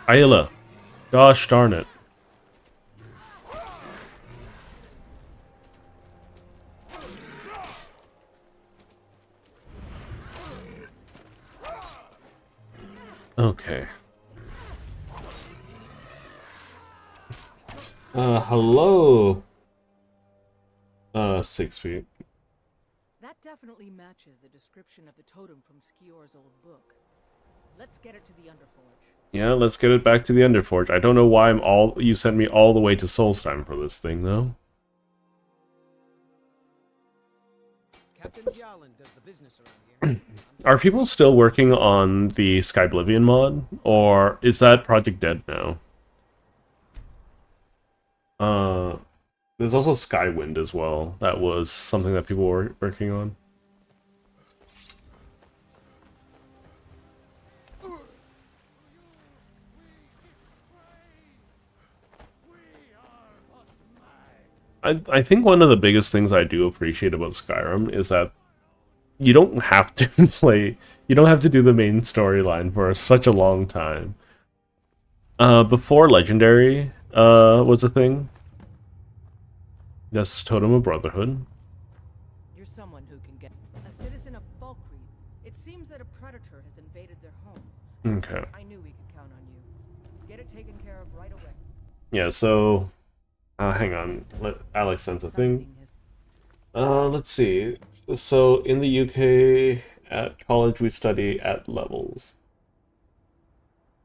Ayla. Gosh darn it. Okay. Hello. 6 feet. That definitely matches the description of the totem from Skior's old book. Let's get it to the Underforge. Yeah, let's get it back to the Underforge. I don't know why you sent me all the way to Solstheim for this thing, though. Captain Bjaaland does the business around here. Are people still working on the Skyblivion mod, or is that project dead now? There's also Skywind as well. That was something that people were working on. I think one of the biggest things I do appreciate about Skyrim is that you don't have to you don't have to do the main storyline for such a long time. Before Legendary was a thing. That's Totem of Brotherhood. You're someone who can get a citizen of Falkreath. It seems that a predator has invaded their home. Okay. I knew we could count on you. Get it taken care of right away. Yeah, so hang on. Let Alex send a thing. Let's see. So in the UK at college we study at levels.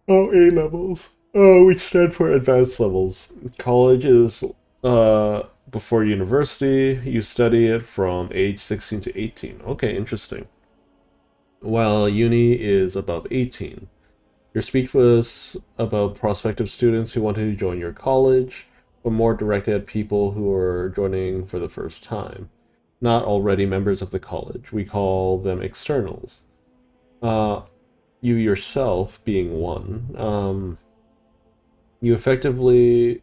Oh, A levels. Oh, we stand for advanced levels. College is before university. You study it from age 16 to 18. Okay, interesting. While uni is above 18. Your speech was about prospective students who wanted to join your college, but more directed at people who are joining for the first time, not already members of the college. We call them externals. You yourself being one. You effectively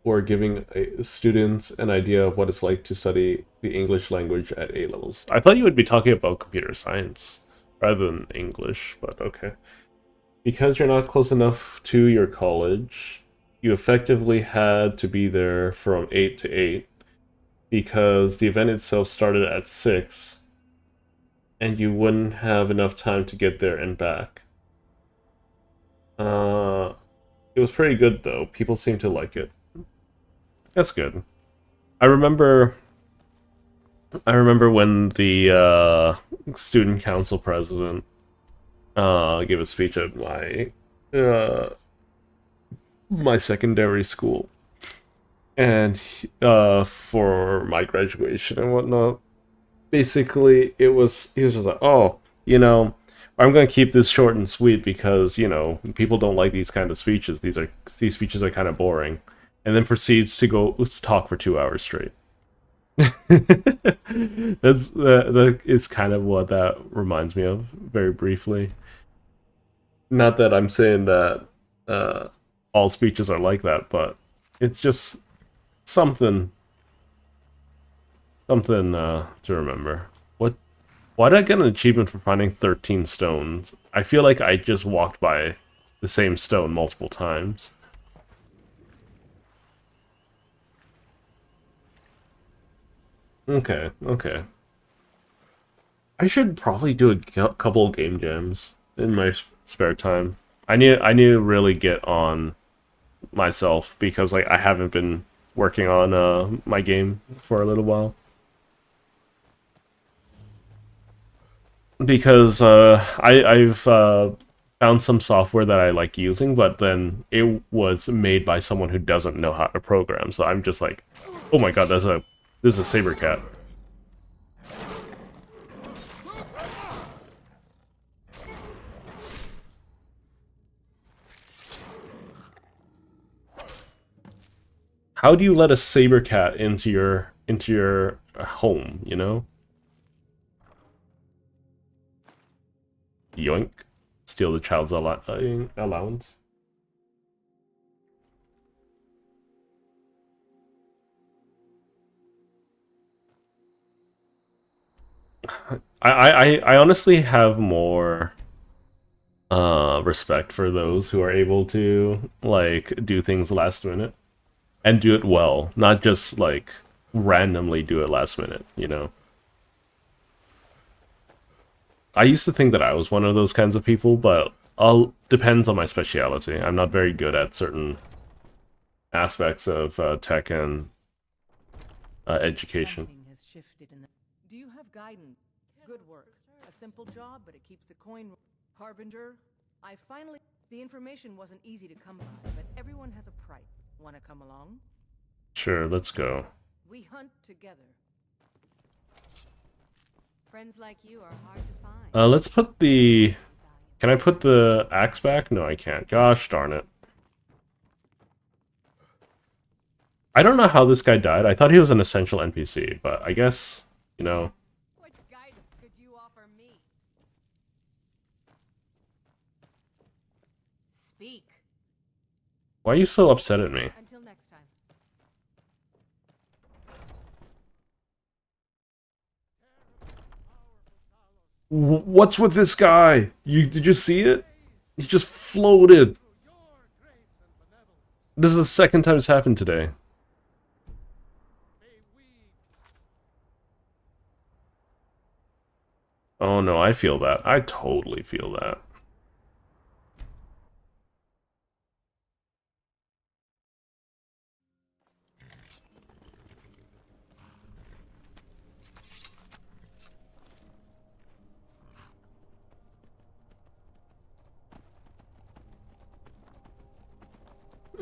were giving students an idea of what it's like to study the English language at A levels. I thought you would be talking about computer science rather than English, but okay. Because you're not close enough to your college, you effectively had to be there from 8 to 8, because the event itself started at 6, and you wouldn't have enough time to get there and back. It was pretty good, though. People seem to like it. That's good. I remember when the student council president gave a speech at my secondary school, and for my graduation and whatnot. Basically, he was just like, "Oh, you know, I'm going to keep this short and sweet because, you know, people don't like these kind of speeches. These speeches are kind of boring. And then proceeds to go talk for 2 hours straight. That is kind of what that reminds me of, very briefly. Not that I'm saying that all speeches are like that, but it's just something to remember. Why did I get an achievement for finding 13 stones? I feel like I just walked by the same stone multiple times. Okay, okay. I should probably do a couple of game jams in my spare time. I need to really get on myself because like I haven't been working on my game for a little while. Because I've found some software that I like using, but then it was made by someone who doesn't know how to program. So I'm just like, oh my god, this is a saber cat. How do you let a saber cat into your home, you know? Yoink. Steal the child's allowance. I honestly have more respect for those who are able to like do things last minute and do it well, not just like randomly do it last minute, you know. I used to think that I was one of those kinds of people, but depends on my speciality. I'm not very good at certain aspects of tech and education. Something has shifted in the... Do you have guidance? Good work. A simple job, but it keeps the coin... Harbinger, I finally... The information wasn't easy to come by, but everyone has a price. Want to come along? Sure, let's go. We hunt together. Friends like you are hard to find. Let's put the... Can I put the axe back? No, I can't. Gosh darn it. I don't know how this guy died. I thought he was an essential NPC, but I guess, you know... What guidance could you offer me? Speak. Why are you so upset at me? Until next time. What's with this guy? Did you see it? He just floated. This is the second time it's happened today. Oh no, I feel that. I totally feel that.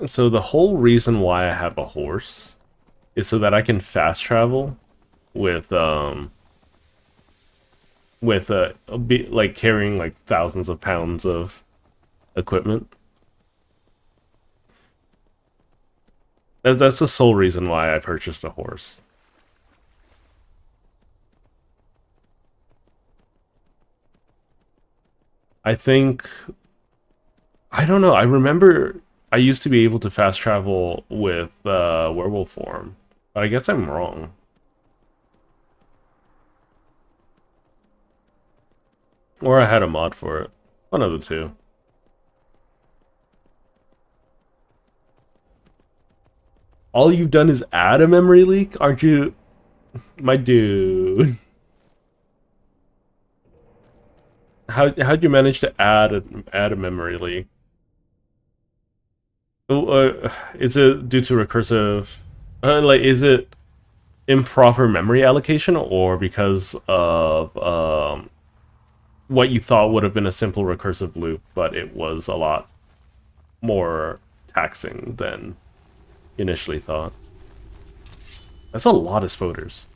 So the whole reason why I have a horse is so that I can fast travel with like carrying like thousands of pounds of equipment. That's the sole reason why I purchased a horse. I think... I don't know, I remember I used to be able to fast travel with werewolf form, but I guess I'm wrong. Or I had a mod for it. One of the two. All you've done is add a memory leak? Aren't you... My dude. How'd you manage to add a memory leak? Is it due to recursive... like, is it improper memory allocation, or because of what you thought would have been a simple recursive loop, but it was a lot more taxing than initially thought? That's a lot of spoders.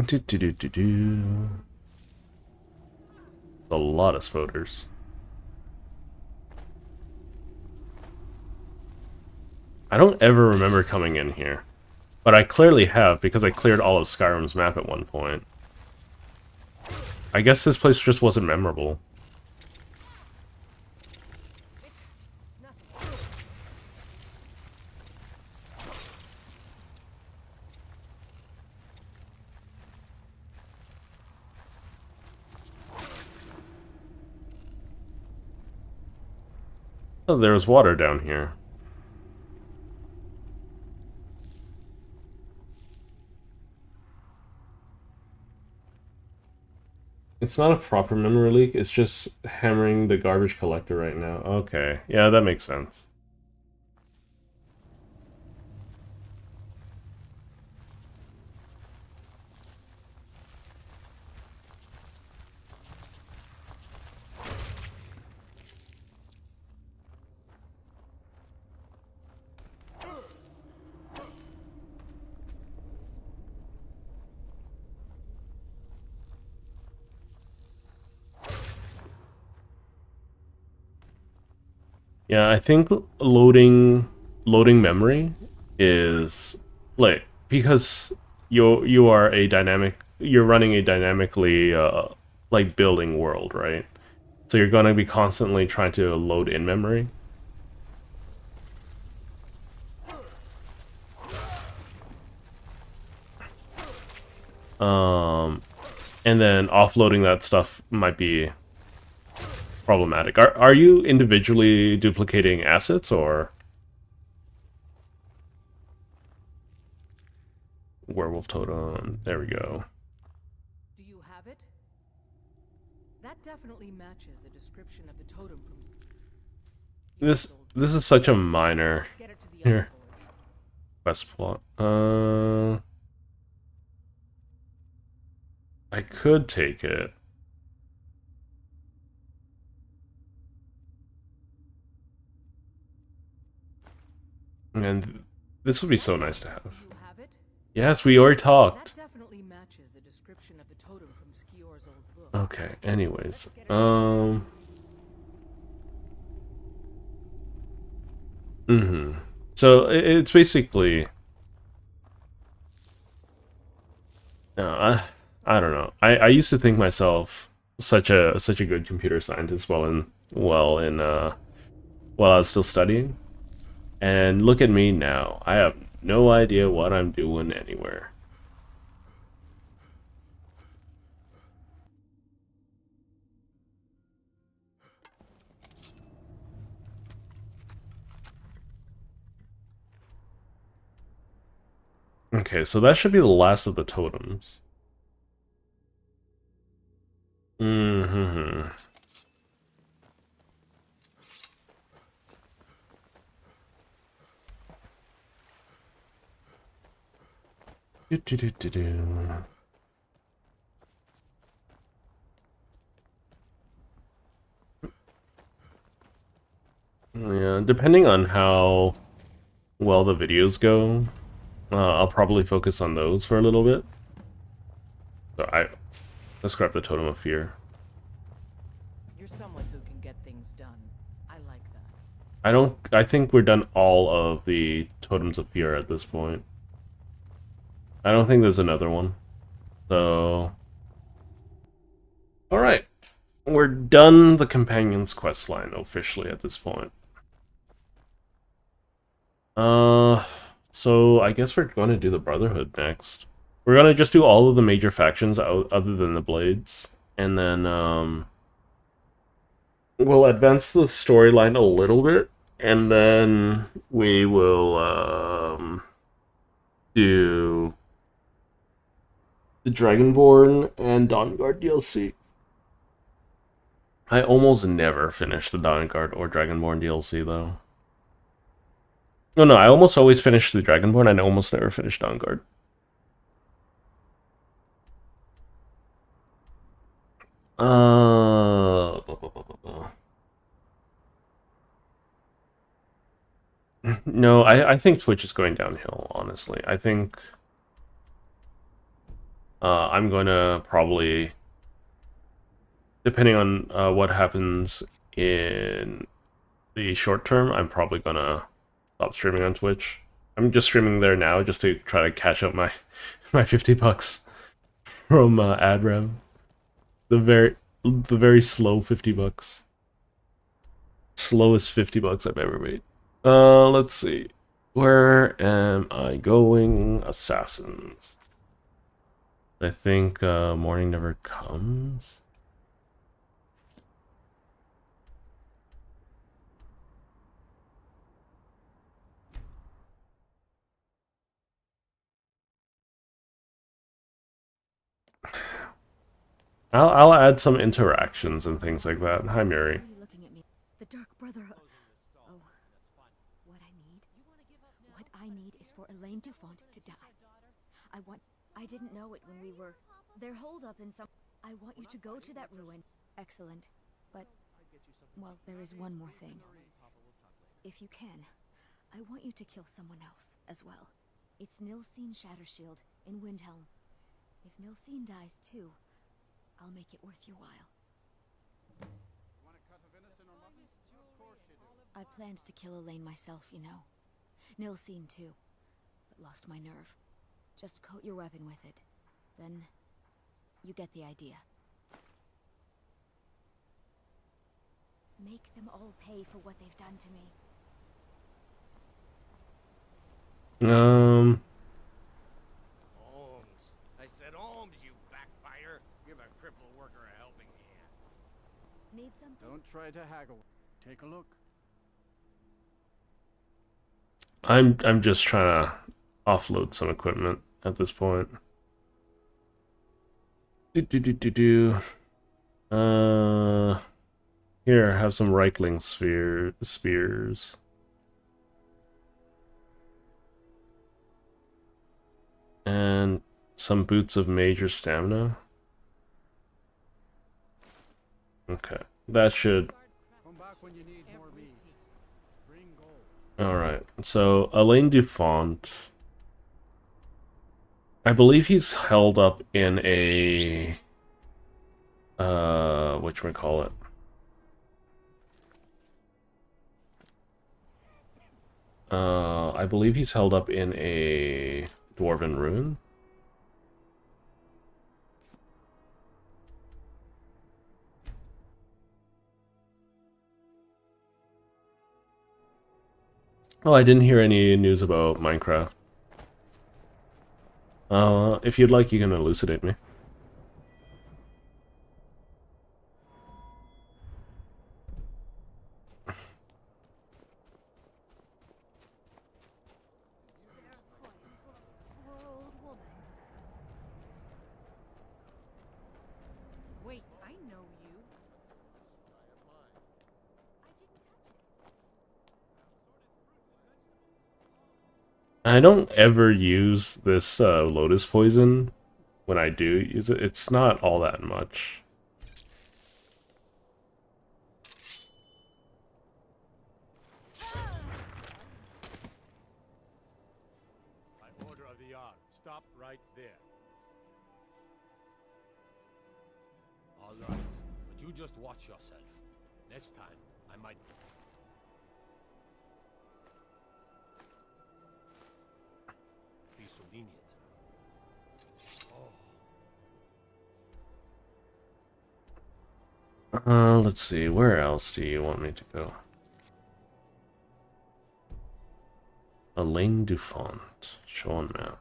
Do, do, do, do, do. A lot of spoders. I don't ever remember coming in here, but I clearly have because I cleared all of Skyrim's map at one point. I guess this place just wasn't memorable. Oh, there's water down here. It's not a proper memory leak, it's just hammering the garbage collector right now. Okay, yeah, that makes sense. Yeah, I think loading memory is like because you are a dynamic you're running a dynamically like building world, right? So you're going to be constantly trying to load in memory. And then offloading that stuff might be problematic. Are you individually duplicating assets or werewolf totem? There we go. Do you have it? That definitely matches the description of the totem from This is such a minor Get it to the here forge. quest plot. I could take it. And this would be so nice to have. You have it? Yes, we already talked. That definitely matches the description of the totem from Skior's old book. Okay, anyways. So it's basically I don't know. I used to think myself such a good computer scientist while I was still studying. And look at me now. I have no idea what I'm doing anywhere. Okay, so that should be the last of the totems. Mm-hmm. Yeah, depending on how well the videos go, I'll probably focus on those for a little bit. So let's grab the Totem of Fear. You're someone who can get things done. I like that. I think we're done all of the Totems of Fear at this point. I don't think there's another one. So alright. We're done the Companion's quest line officially at this point. So I guess we're going to do the Brotherhood next. We're going to just do all of the major factions other than the Blades. And then, we'll advance the storyline a little bit. And then we will, do the Dragonborn and Dawnguard DLC. I almost never finish the Dawnguard or Dragonborn DLC, though. No, I almost always finish the Dragonborn, and I almost never finish Dawnguard. No, I think Twitch is going downhill, honestly. I think I'm going to probably, depending on what happens in the short term, I'm probably going to stop streaming on Twitch. I'm just streaming there now just to try to catch up my my $50 from ad rev. The very slow $50. Slowest $50 I've ever made. Let's see. Where am I going? Assassins. I think morning never comes. I'll add some interactions and things like that. Hi, Mary. Why are you looking at me? The Dark Brotherhood. Oh, what I need? What I need is for Elaine Dufont to die. I didn't know it when we were. They're holed up in some. I want you to go to that ruin. Excellent. But, well, there is one more thing. If you can, I want you to kill someone else as well. It's Nilsine Shattershield in Windhelm. If Nilsine dies too, I'll make it worth your while. I planned to kill Elaine myself, you know. Nilsine too, but lost my nerve. Just coat your weapon with it. Then, you get the idea. Make them all pay for what they've done to me. Holmes. I said Holmes, you backbiter. Give a crippled worker a helping hand. Need something? Don't try to haggle. Take a look. I'm just trying to offload some equipment at this point. Here, have some Reichling spears. And some boots of major stamina. Okay, that should. Come back when you need more meat. Bring gold. Alright, so Elaine Dufont. I believe he's held up in a whatchamacallit. I believe he's held up in a dwarven ruin. Oh, I didn't hear any news about Minecraft. If you'd like, you can elucidate me. Wait, I know you. I don't ever use this lotus poison. When I do use it, it's not all that much. By order of the Yard, stop right there. All right, but you just watch yourself. Next time, I might. Be so lenient. Let's see, where else do you want me to go? Elaine Dufont, show on map.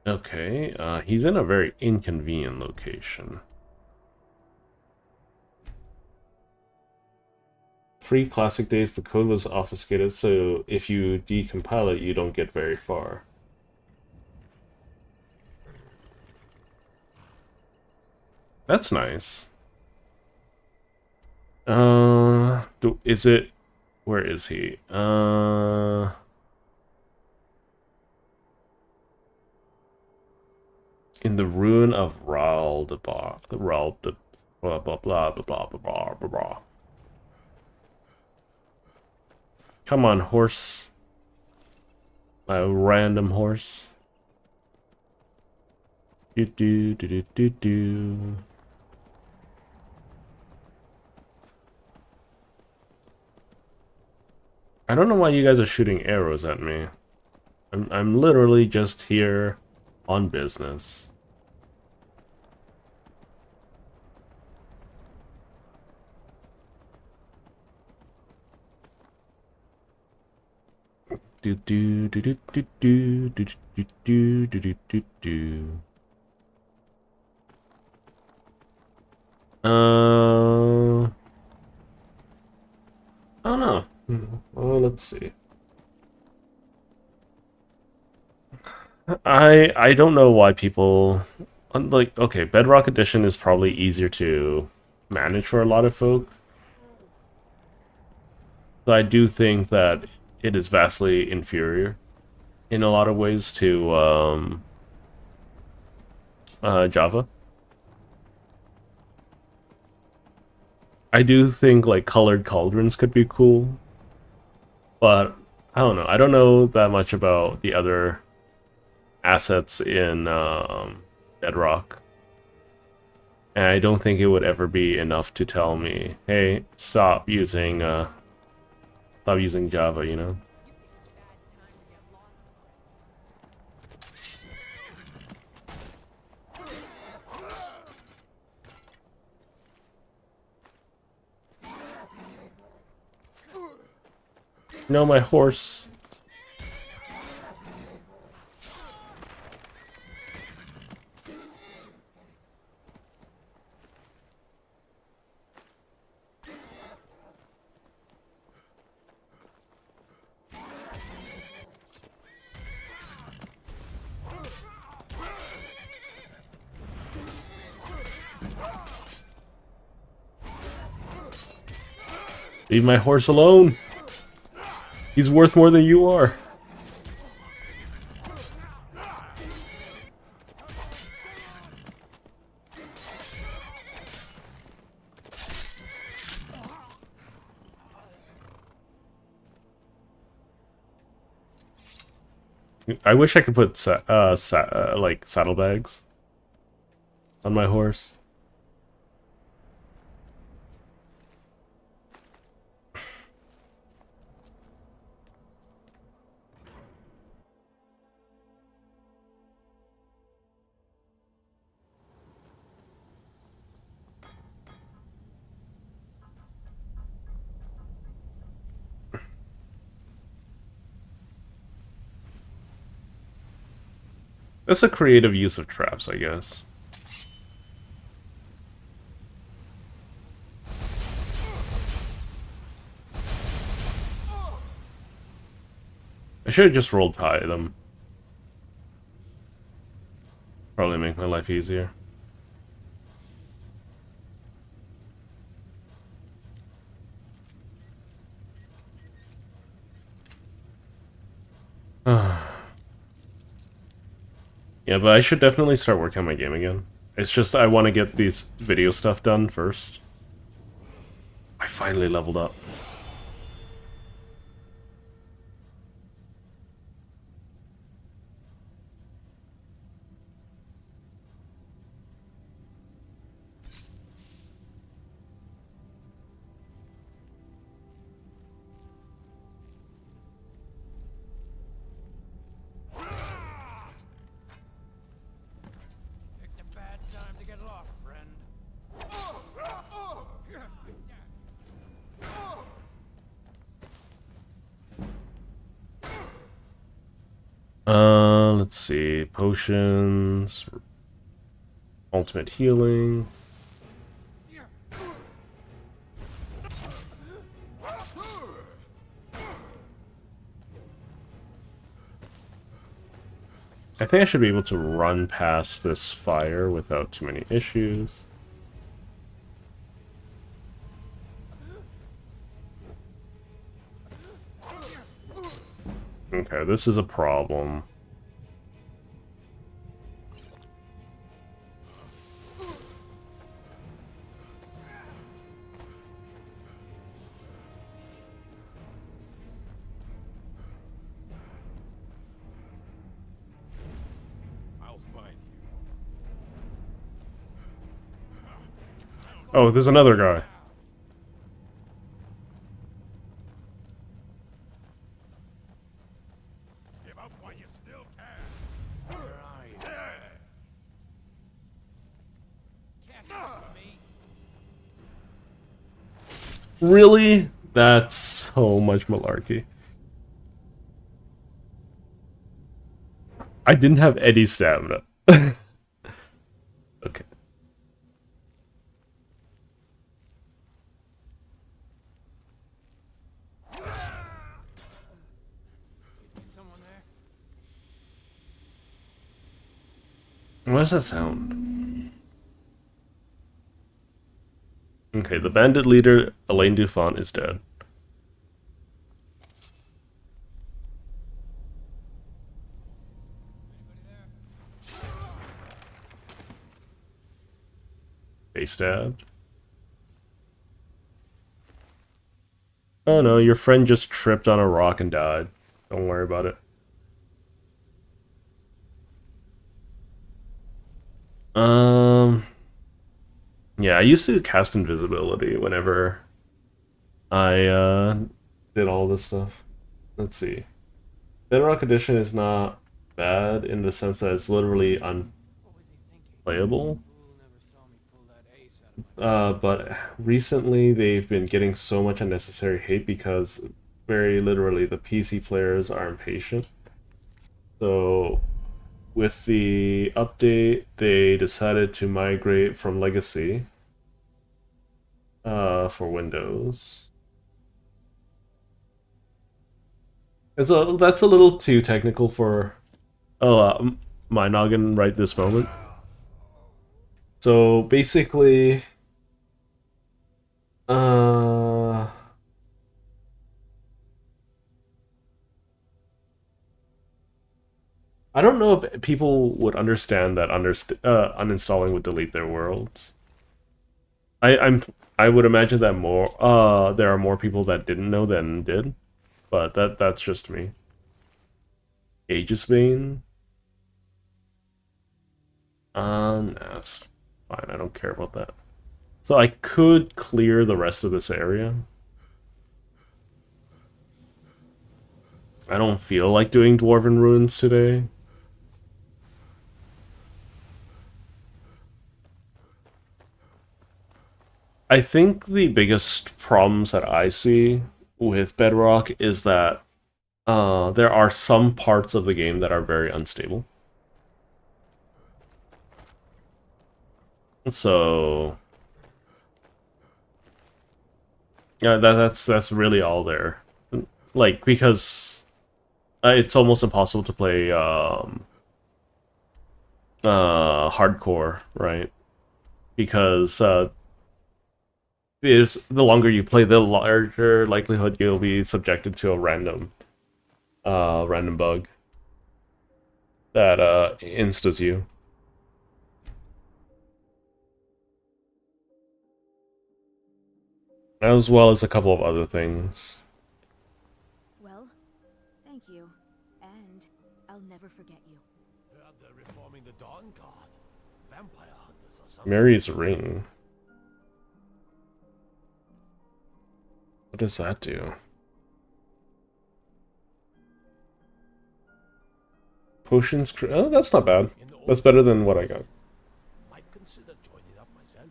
Okay, he's in a very inconvenient location. Free classic days, the code was obfuscated, so if you decompile it, you don't get very far. That's nice. Is it? Where is he? In the ruin of blah blah blah blah blah blah blah blah blah. Come on, horse. A random horse. Do do do do do do. I don't know why you guys are shooting arrows at me. I'm literally just here on business. Do do do do do do do do do do do do do. I don't know. Well, let's see. I don't know why people like. Okay, Bedrock Edition is probably easier to manage for a lot of folk. So I do think that it is vastly inferior in a lot of ways to Java. I do think like colored cauldrons could be cool, but I don't know. I don't know that much about the other assets in Bedrock. And I don't think it would ever be enough to tell me, hey, stop using Java, you know? No, my horse. Leave my horse alone. He's worth more than you are. I wish I could put like saddlebags on my horse. That's a creative use of traps, I guess. I should have just rolled pie them. Probably make my life easier. Yeah, but I should definitely start working on my game again. It's just I want to get these video stuff done first. I finally leveled up. Picked a bad time to get lost, friend. Let's see. Potions. Ultimate healing. I think I should be able to run past this fire without too many issues. Okay, this is a problem. Oh, there's another guy. Give up while you still can. Really? That's so much malarkey. I didn't have any stamina. Okay. What does that sound? Okay, the bandit leader, Elaine Dufont, is dead. They stabbed. Oh no, your friend just tripped on a rock and died. Don't worry about it. Yeah, I used to cast invisibility whenever I did all this stuff. Let's see. Bedrock Edition is not bad in the sense that it's literally unplayable. But recently they've been getting so much unnecessary hate because very literally the PC players are impatient. So with the update, they decided to migrate from Legacy for Windows. That's a little too technical for my noggin right this moment. So basically, I don't know if people would understand that uninstalling would delete their worlds. I would imagine that there are more people that didn't know than did, but that's just me. Aegisbane? Nah, that's fine. I don't care about that. So I could clear the rest of this area. I don't feel like doing Dwarven Ruins today. I think the biggest problems that I see with Bedrock is that there are some parts of the game that are very unstable. So yeah, that's really all there. Like because it's almost impossible to play hardcore, right? Because is the longer you play, the larger likelihood you'll be subjected to a random bug that instas you. As well as a couple of other things. Well, thank you. And I'll never forget you. Heard they're reforming the Dawn Guard. Vampire hunters or something. Mary's ring. What does that do? Potions. Oh, that's not bad. That's better than what I got. Might consider joining up myself.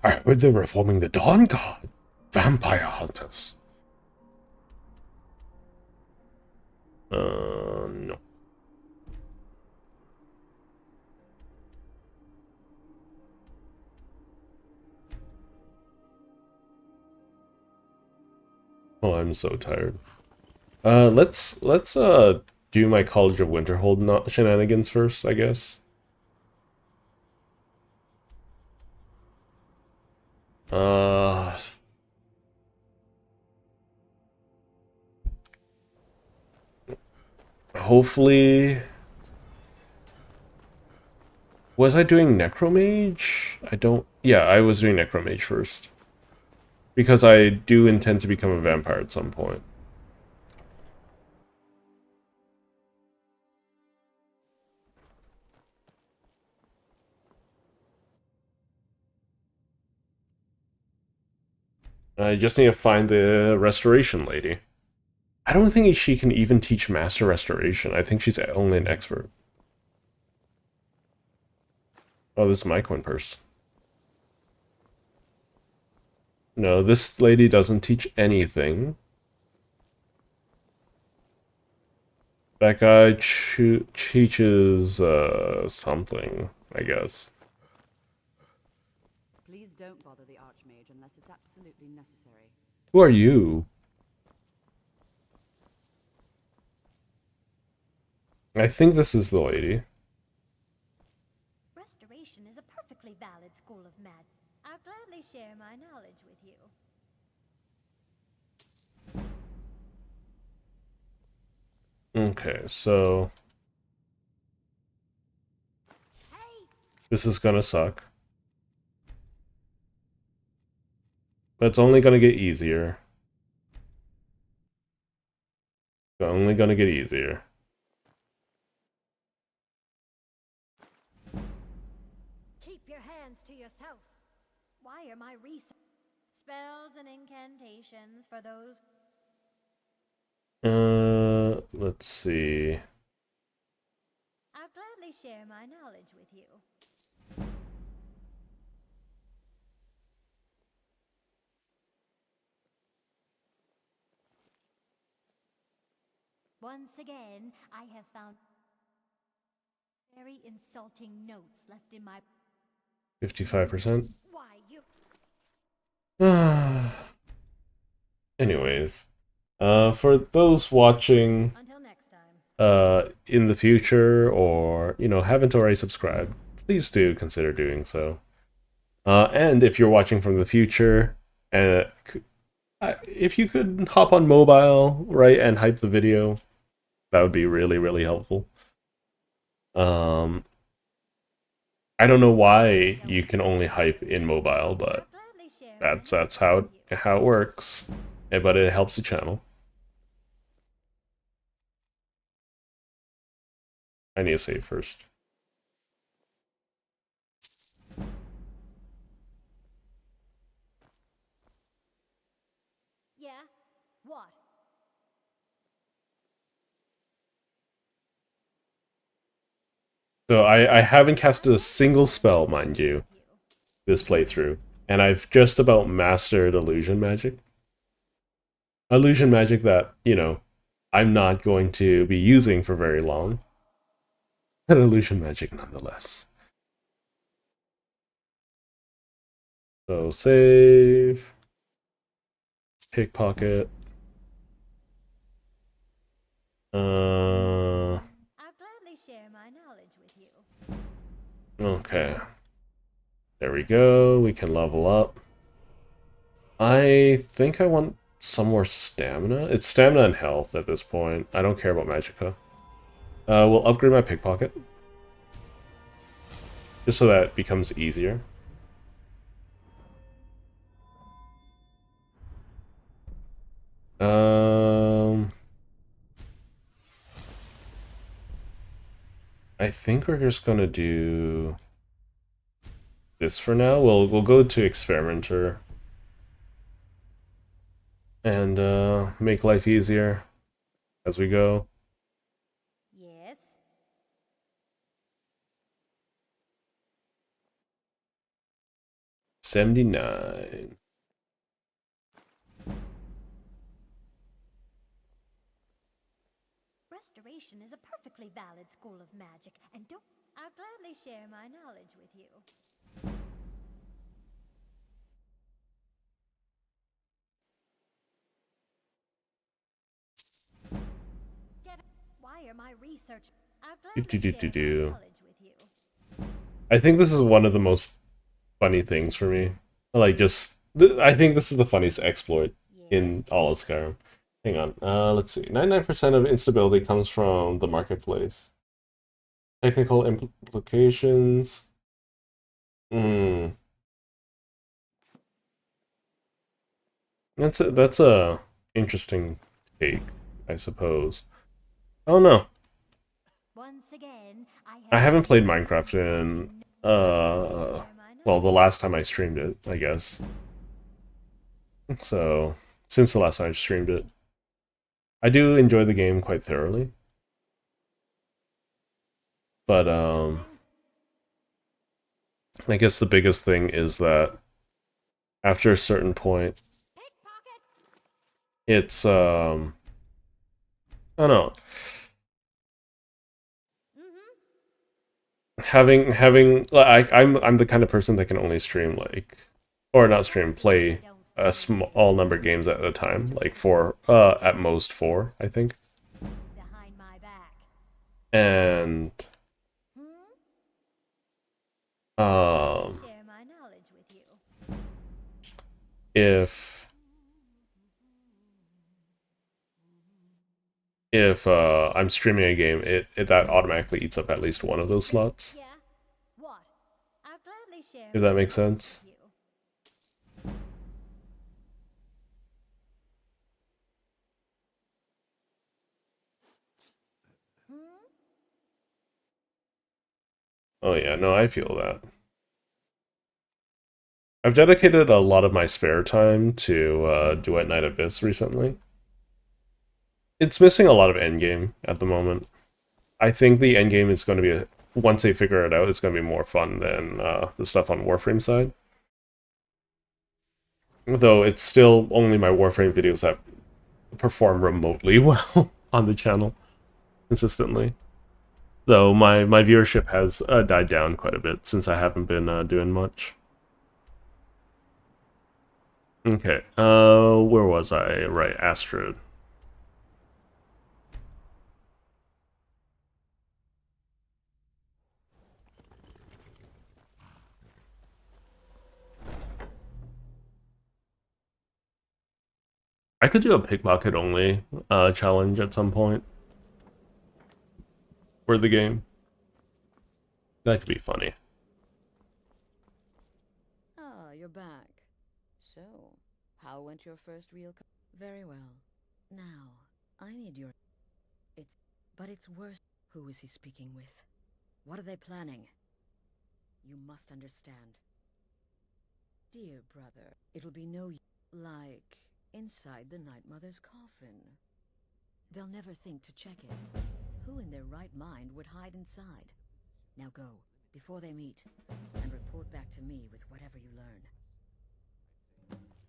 I heard they're reforming the Dawn Guard. Vampire hunters. No. Oh, I'm so tired. Let's do my College of Winterhold shenanigans first, I guess. Hopefully. Was I doing Necromage? I don't. Yeah, I was doing Necromage first. Because I do intend to become a vampire at some point. I just need to find the restoration lady. I don't think she can even teach master restoration. I think she's only an expert. Oh, this is my coin purse. No, this lady doesn't teach anything. That guy teaches something, I guess. Please don't bother the Archmage unless it's absolutely necessary. Who are you? I think this is the lady. Restoration is a perfectly valid school of magic. I'll gladly share my knowledge with you. Okay, so this is gonna suck. But it's only gonna get easier. It's only gonna get easier. Keep your hands to yourself. Why are my spells and incantations for those? Let's see. I'll gladly share my knowledge with you. Once again, I have found very insulting notes left in my 55%. Why you Anyways, for those watching until next time. in the future, or haven't already subscribed, please do consider doing so. And if you're watching from the future, if you could hop on mobile, right, and hype the video, that would be really, really helpful. I don't know why you can only hype in mobile, but that's how it works. But it helps the channel. I need to save first. Yeah? What? So I haven't casted a single spell, mind you, this playthrough. And I've just about mastered illusion magic. Illusion magic that, I'm not going to be using for very long. But illusion magic nonetheless. So save. Pickpocket. I'll gladly share my knowledge with you. Okay. There we go. We can level up. I think I want some more stamina. It's stamina and health at this point. I don't care about magicka. We'll upgrade my pickpocket. Just so that it becomes easier. I think we're just gonna do this for now. We'll go to experimenter and make life easier as we go. Yes. 79. Restoration is a perfectly valid school of magic, and I'll gladly share my knowledge with you. Why are my research? I'll gladly share my knowledge with you. I think this is one of the most funny things for me. Like, I think this is the funniest exploit in all of Skyrim. Hang on, let's see. 99% of instability comes from the marketplace. Technical implications. That's a interesting take, I suppose. Oh no. Once again, I haven't played Minecraft in well, the last time I streamed it, I guess. So, since the last time I streamed it, I do enjoy the game quite thoroughly. But, I guess the biggest thing is that after a certain point, it's, I don't know. Having like I'm the kind of person that can only stream like, or not stream, play a small number of games at a time, like four, at most four, I think. And if I'm streaming a game, it that automatically eats up at least one of those slots. If that makes sense. Oh yeah, no, I feel that. I've dedicated a lot of my spare time to Duet Night Abyss recently. It's missing a lot of endgame at the moment. I think the endgame is going to be, once they figure it out, it's going to be more fun than the stuff on Warframe side. Though it's still only my Warframe videos that perform remotely well on the channel consistently. Though my viewership has died down quite a bit since I haven't been doing much. Okay, where was I? Right, Astrid. I could do a pickpocket only challenge at some point for the game. That could be funny. Ah, you're back. So, how went your first real Very well. Now, I need your... But it's worse. Who is he speaking with? What are they planning? You must understand. Dear brother, it'll be no... Like, inside the Night Mother's coffin. They'll never think to check it. Who in their right mind would hide inside? Now go, before they meet, and report back to me with whatever you learn.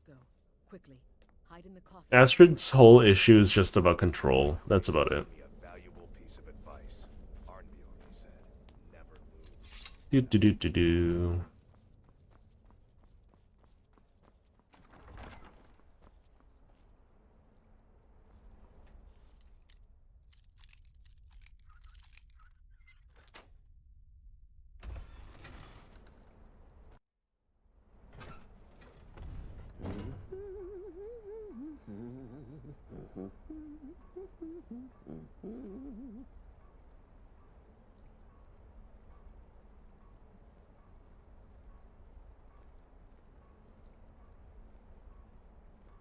Go, quickly. Hide in the coffin. Astrid's whole issue is just about control. That's about it. Do do do do do.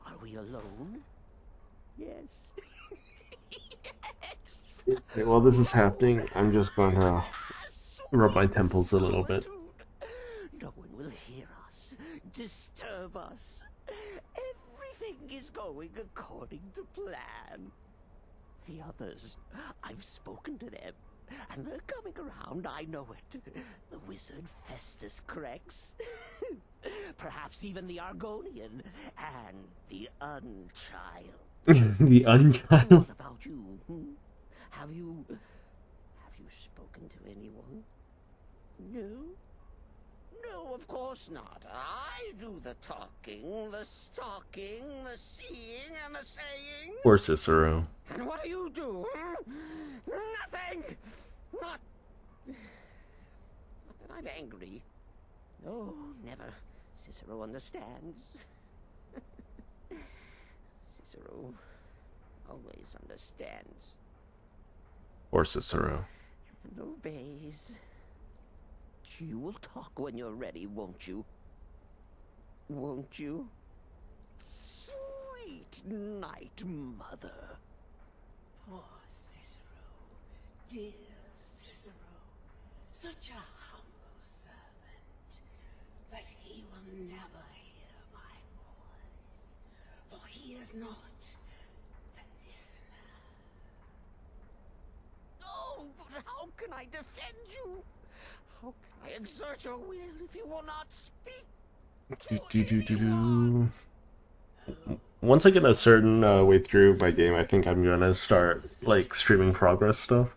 Are we alone? Yes. Yes. Okay, while this is happening, I'm just going to rub my temples a little bit. No one will hear us, disturb us. Everything is going according to plan. The others, I've spoken to them, and they're coming around, I know it. The wizard Festus Crex. Perhaps even the Argonian, and the Unchild. The Unchild? What about you? Have you spoken to anyone? No? No, of course not. I do the talking, the stalking, the seeing, and the saying. Poor Cicero. And what do you do? Nothing! Not that I'm angry. No, never. Cicero understands. Cicero always understands. Poor Cicero. And obeys. You will talk when you're ready, won't you? Won't you? Sweet Night Mother. Poor Cicero. Dear Cicero. Such a humble servant. But he will never hear my voice. is not the listener. Oh, but how can I defend you? How can I exert your will if you will not speak? Once I get a certain way through my game, I think I'm gonna start like streaming progress stuff.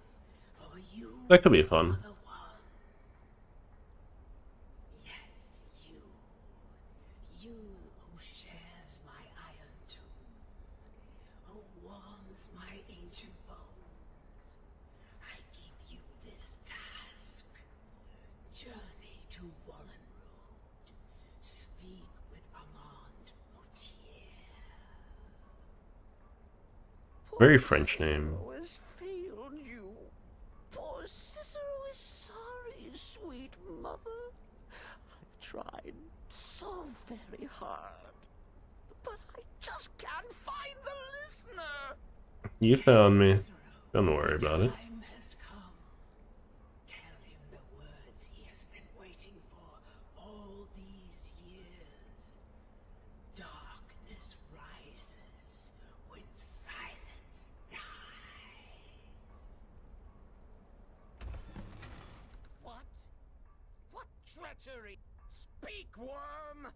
That could be fun. You who shares my iron tomb, who warms my ancient bones. I give you this task. Journey to Wallen Road. Speak with Armand Moutier. Very French name. Cicero has failed you. Poor Cicero is sorry, sweet mother. I've tried so very hard, but I just can't find the listener. You found me. Don't worry about it. Time has come. Tell him the words he has been waiting for all these years. Darkness rises when silence dies. What? What treachery? Speak, worm!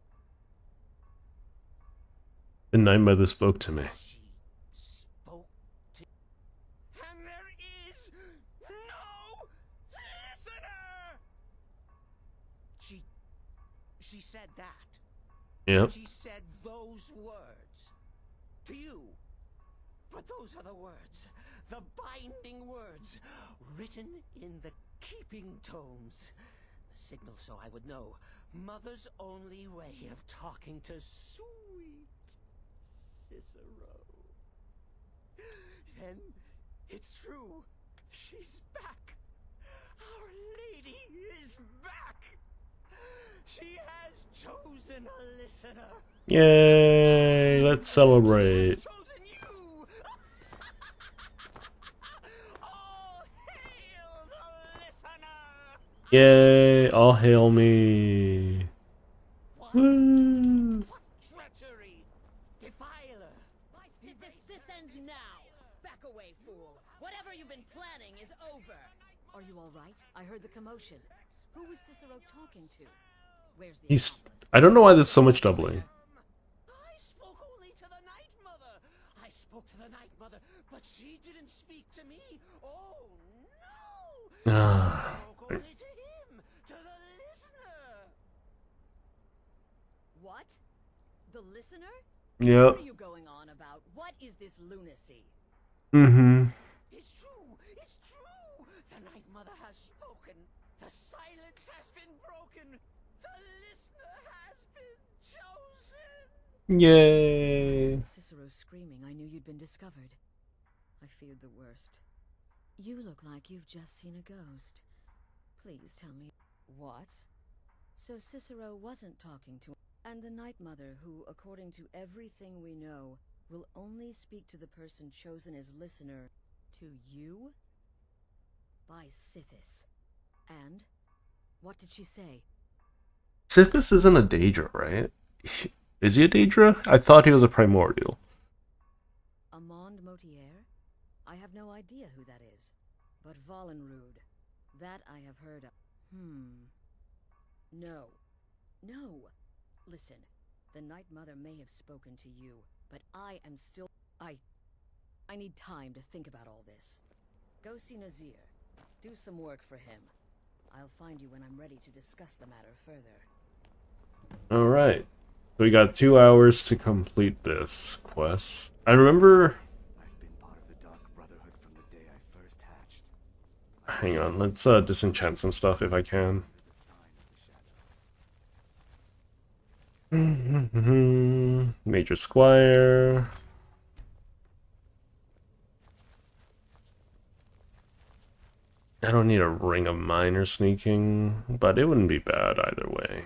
The Night Mother spoke to me. Spoke to... And there is no listener! She said that. Yep. She said those words. To you. But those are the words. The binding words. Written in the keeping tomes. The signal so I would know. Mother's only way of talking to sweet Cicero. Then it's true. She's back. Our Lady is back. She has chosen a listener. Yay! Let's celebrate. Chosen you. All hail the listener. Yay! All hail me. Woo! What treachery! Defiler! By Sithis, this ends now! Back away, fool! Whatever you've been planning is over! Are you alright? I heard the commotion. Who was Cicero talking to? Where's the I don't know why there's so much doubling. I spoke only to the Night Mother! I spoke to the Night Mother, but she didn't speak to me! Oh, no! I spoke only to him! To the listener! What? The listener? Yep. What are you going on about? What is this lunacy? Mm-hmm. It's true! It's true! The Night Mother has spoken! The silence has been broken! The listener has been chosen! Yay! Cicero's screaming, I knew you'd been discovered. I feared the worst. You look like you've just seen a ghost. Please tell me. What? So Cicero wasn't talking to... And the Night Mother, who, according to everything we know, will only speak to the person chosen as listener, to you? By Sithis. And? What did she say? Sithis isn't a Daedra, right? Is he a Daedra? I thought he was a Primordial. Armand Moutier? I have no idea who that is. But Wallenrud, that I have heard of. No. No! Listen, the Night Mother may have spoken to you, but I am still... I need time to think about all this. Go see Nazir. Do some work for him. I'll find you when I'm ready to discuss the matter further. Alright. So we got 2 hours to complete this quest. I remember... I've been part of the Dark Brotherhood from the day I first hatched. Hang on, let's disenchant some stuff if I can. Major Squire. I don't need a Ring of Minor Sneaking, but it wouldn't be bad either way.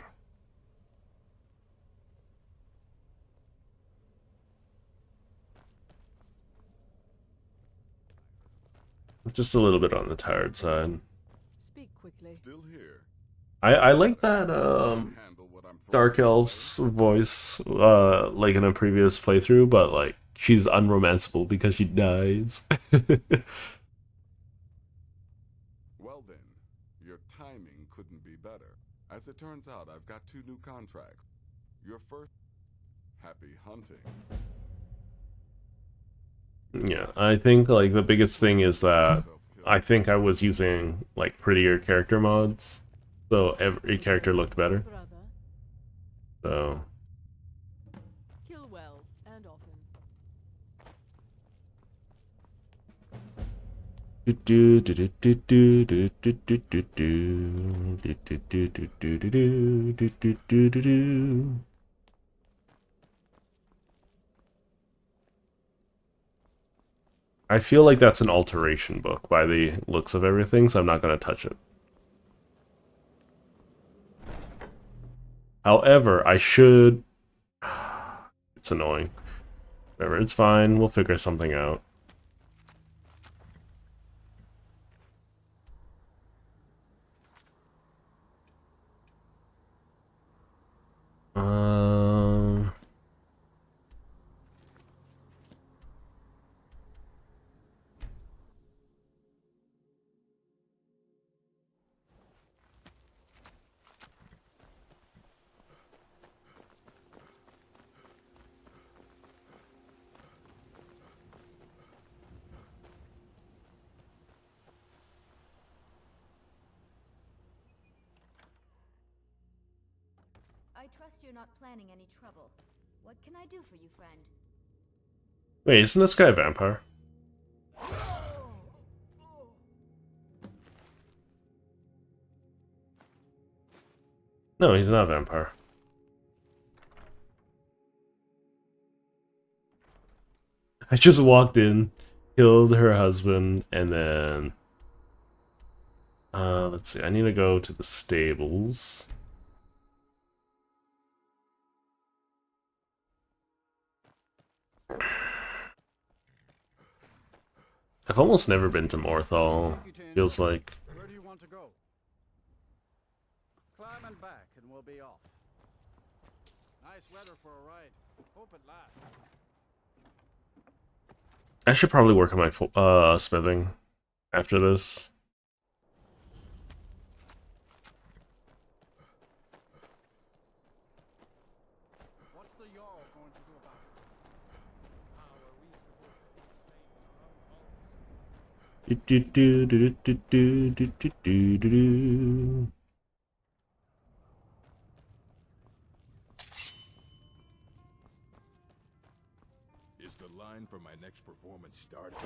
Just a little bit on the tired side. Speak quickly. Still here. I like that Dark Elf's voice, like in a previous playthrough, but like she's unromanceable because she dies. Well then, your timing couldn't be better. As it turns out, I've got 2 new contracts. Your first... Happy hunting. Yeah, I think like the biggest thing is that I think I was using like prettier character mods, so every character looked better. So Kill well and often. I feel like that's an alteration book by the looks of everything, so I'm not going to touch it. However, I should... It's annoying. Whatever, it's fine. We'll figure something out. I trust you're not planning any trouble. What can I do for you, friend? Wait, isn't this guy a vampire? No, he's not a vampire. I just walked in, killed her husband, and then... let's see, I need to go to the stables. I've almost never been to Morthal, feels like. Where do you want to go? Climb and back, and we'll be off. Nice weather for a ride. Hope it lasts. I should probably work on my smithing after this. What's the Jarl going to do about it? How are we supposed to Do. Is the line for my next performance started?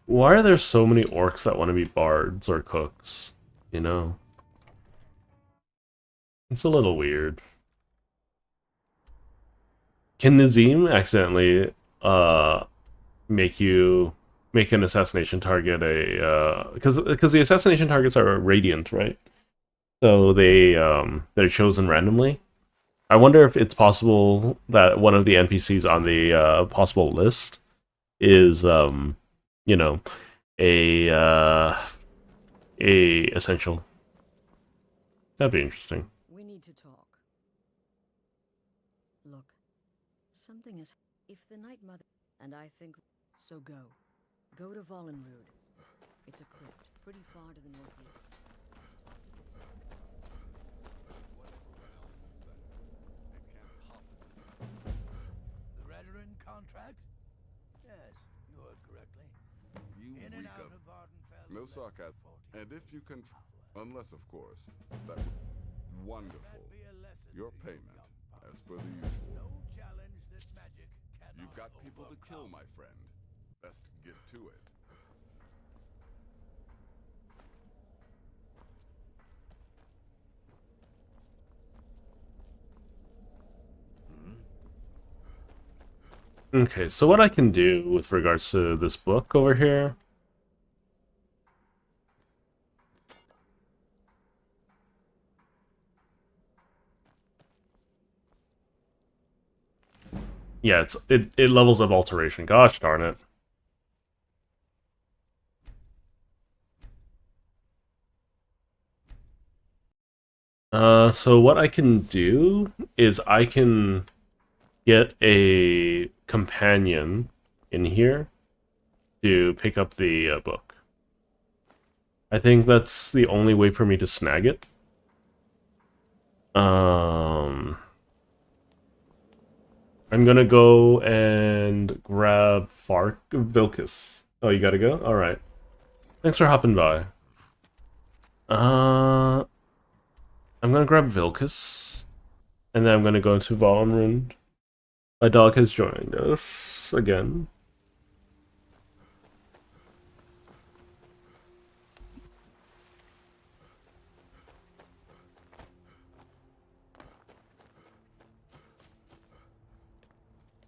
Why are there so many orcs that want to be bards or cooks? You know? It's a little weird. Can Nazim accidentally make an assassination target a because the assassination targets are radiant, right? So they're chosen randomly. I wonder if it's possible that one of the NPCs on the possible list is you know, a essential. That'd be interesting. We need to talk. Look, something is... If the Night Mother... And I think... So go. Go to Vollenrood. It's a crypt, pretty far to the northeast. The Redoran contract? Yes, you heard correctly. You In and reek out of of Vardenfell. Milsark, and if you can... Unless, of course, that would... Wonderful. Your payment, as per the usual. No challenge that magic cannot You've got people to kill, my friend. Best get to it. Okay, so what I can do with regards to this book over here... Yeah, it levels up alteration. Gosh darn it. So what I can do is I can get a companion in here to pick up the book. I think that's the only way for me to snag it. I'm gonna go and grab Vilkis. Oh, you gotta go? Alright. Thanks for hopping by. I'm gonna grab Vilkis. And then I'm gonna go into Volunrund. My dog has joined us again.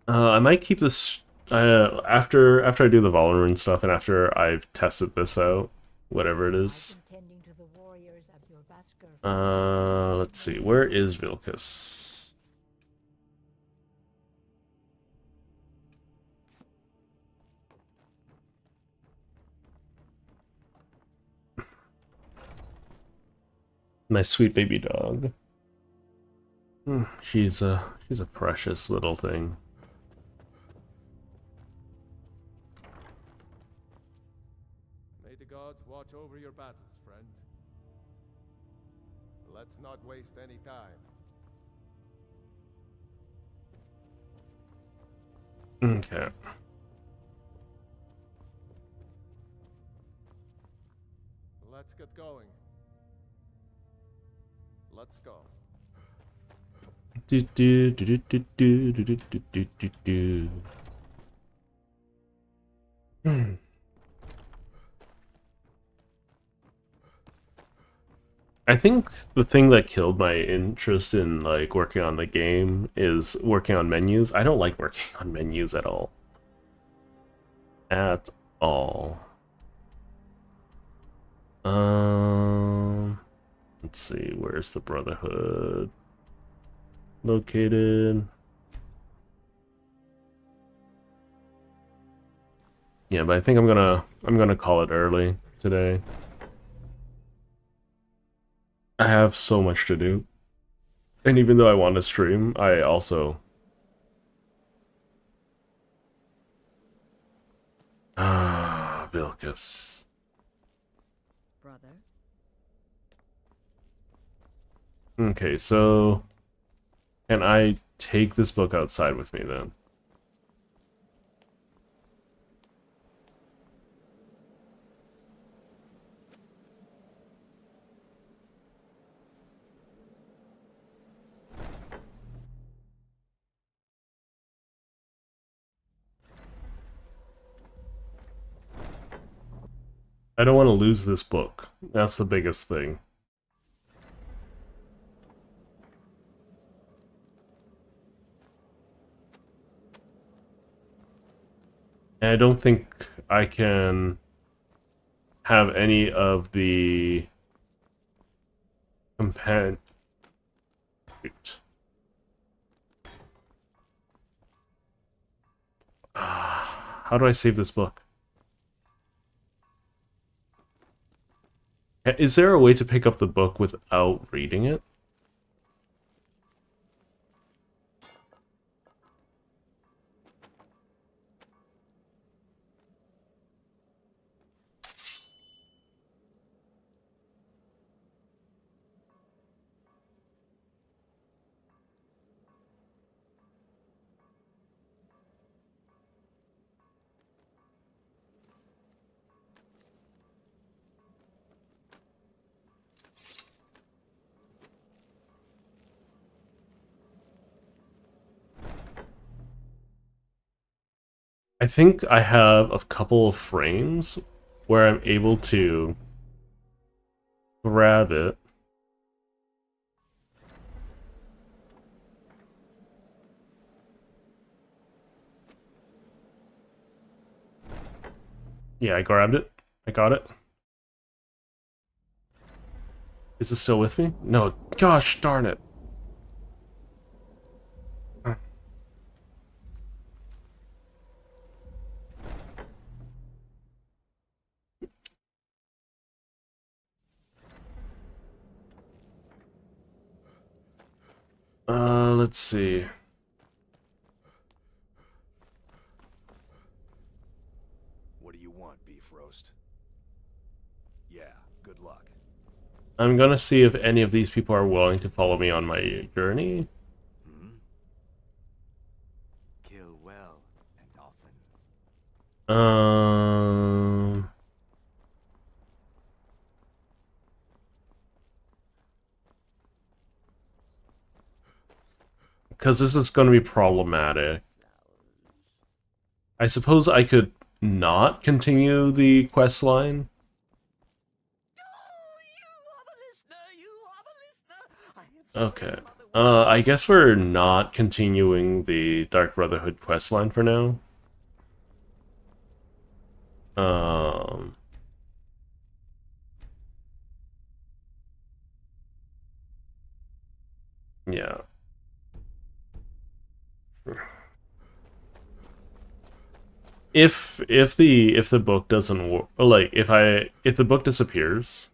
I might keep this after I do the Valorant stuff and after I've tested this out, whatever it is. Let's see, where is Vilkis? My sweet baby dog. She's a precious little thing. May the gods watch over your battles, friend. Let's not waste any time. Okay. Let's get going. Let's go. Do do do do do do do do do do do. I think the thing that killed my interest in like working on the game is working on menus. I don't like working on menus at all. At all. Let's see, where's the Brotherhood located? Yeah, but I think I'm gonna call it early today. I have so much to do. And even though I want to stream, I also... Vilkis. Brother? Okay, so... Can I take this book outside with me then? I don't want to lose this book. That's the biggest thing. And I don't think I can have any of the compan... How do I save this book? Is there a way to pick up the book without reading it? I think I have a couple of frames where I'm able to grab it. Yeah, I grabbed it. I got it. Is it still with me? No. Gosh darn it. Let's see. What do you want, beef roast? Yeah, good luck. I'm gonna see if any of these people are willing to follow me on my journey. Kill well and often. Because this is going to be problematic. I suppose I could not continue the quest line. Okay. I guess we're not continuing the Dark Brotherhood quest line for now. Yeah. If the book doesn't work, like if the book disappears,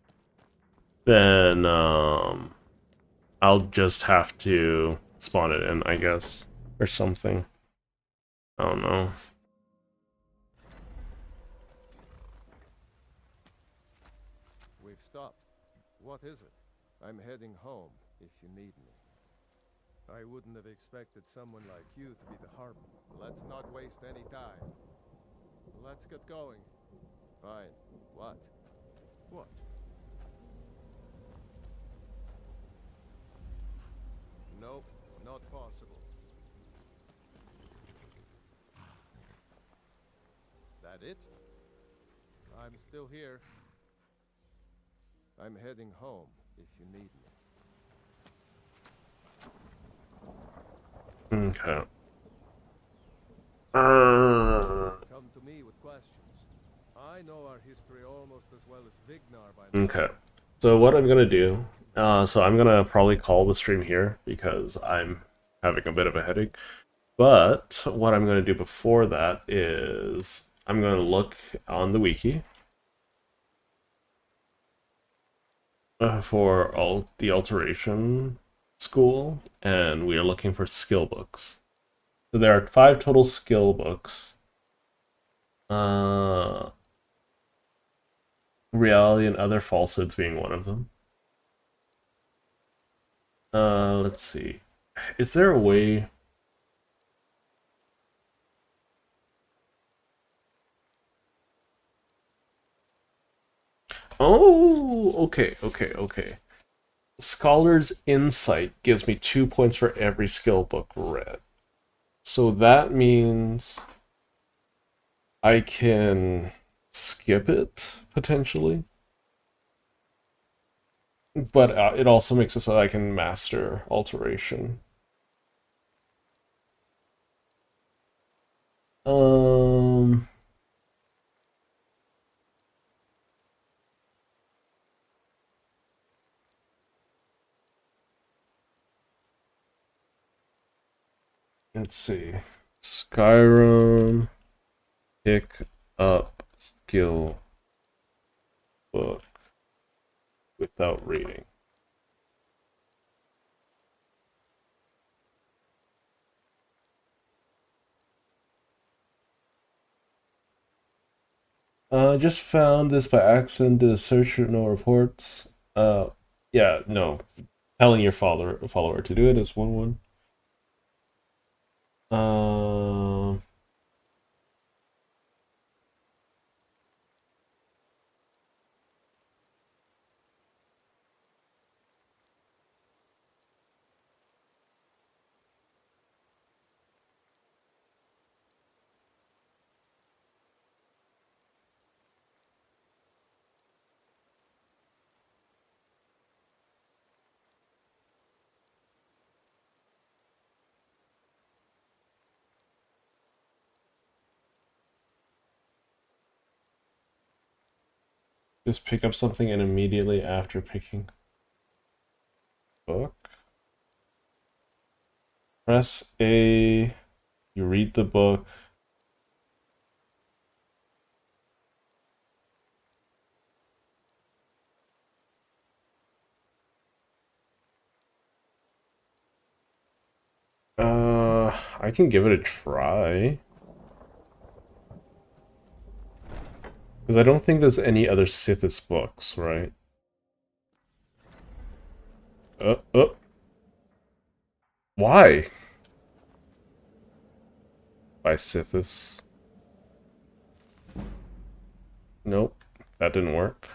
then I'll just have to spawn it in, I guess, or something. I don't know. We've stopped. What is it? I'm heading home, if you need me. I wouldn't have expected someone like you to be the harbor. Let's not waste any time. Let's get going. Fine. What? What? Nope, not possible. That it? I'm still here. I'm heading home, if you need me. Okay. Come to me with questions. I know our history almost as well as Vignar by now. Okay. So what I'm gonna do, so I'm gonna probably call the stream here because I'm having a bit of a headache. But what I'm gonna do before that is I'm gonna look on the wiki for the alteration school, and we are looking for skill books. So there are 5 total skill books. Reality and Other Falsehoods being one of them. Let's see. Is there a way... Oh, okay. Scholar's Insight gives me 2 points for every skill book read. So that means I can skip it, potentially. But it also makes it so that I can master alteration. Let's see. Skyrim, pick up skill book without reading. Just found this by accident, did a search, no reports. Yeah, no. Telling your follower to do it is one. Just pick up something and immediately after picking book. Press A, you read the book. I can give it a try. Because I don't think there's any other Sithis books, right? Why? By Sithis. Nope, that didn't work.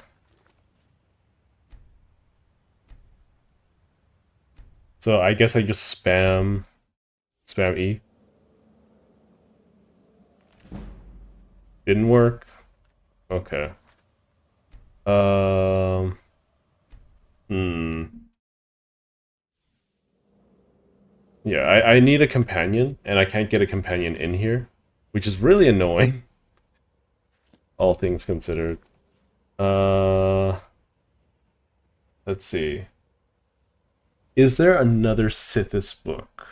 So I guess I just spam E. Didn't work. Okay. Hmm. Yeah, I need a companion, and I can't get a companion in here, which is really annoying. All things considered. Let's see. Is there another Sithis book?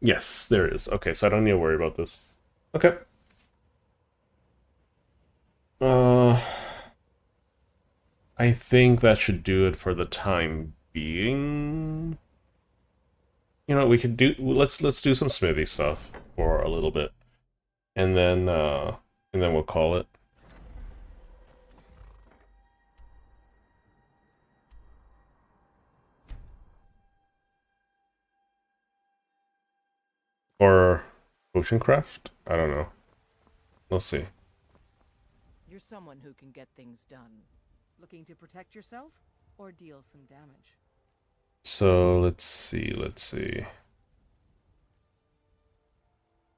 Yes, there is. Okay, so I don't need to worry about this. Okay. I think that should do it for the time being. You know, we could do let's do some smithy stuff for a little bit. And then we'll call it. Or Oceancraft? I don't know. We'll see. You're someone who can get things done. Looking to protect yourself or deal some damage? So let's see.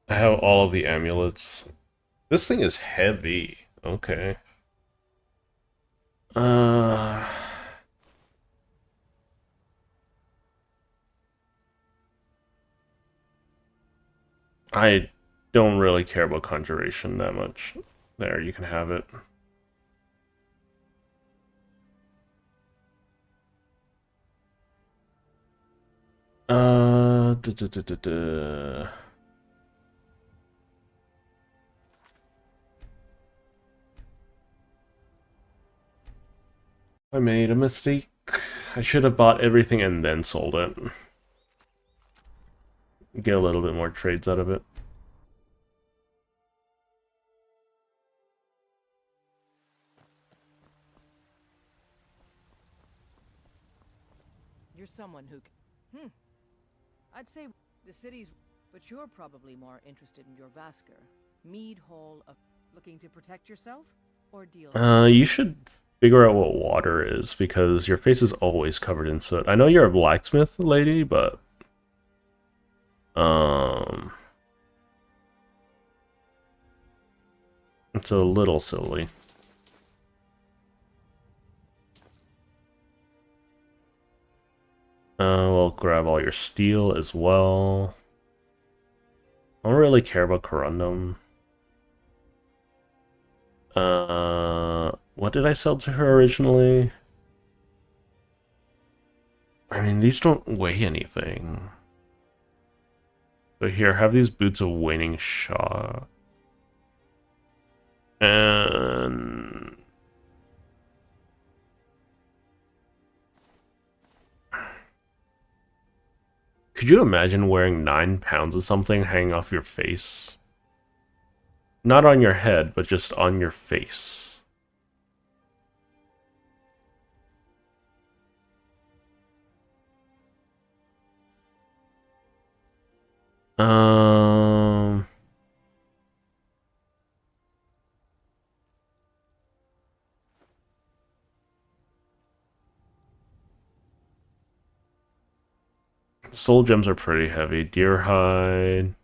I have all of the amulets. This thing is heavy. Okay. I don't really care about conjuration that much. There, you can have it. Duh, duh, duh, duh, duh. I made a mistake. I should have bought everything and then sold it. Get a little bit more trades out of it. You're someone who I'd say the city's, but you're probably more interested in your Vasker. Mead Hall of looking to protect yourself or deal. You should figure out what water is, because your face is always covered in soot. I know you're a blacksmith lady, but it's a little silly. We'll grab all your steel as well. I don't really care about corundum. What did I sell to her originally? I mean, these don't weigh anything. So here, have these boots of waning shot. And could you imagine wearing 9 pounds of something hanging off your face? Not on your head, but just on your face. Soul gems are pretty heavy. Deer hide.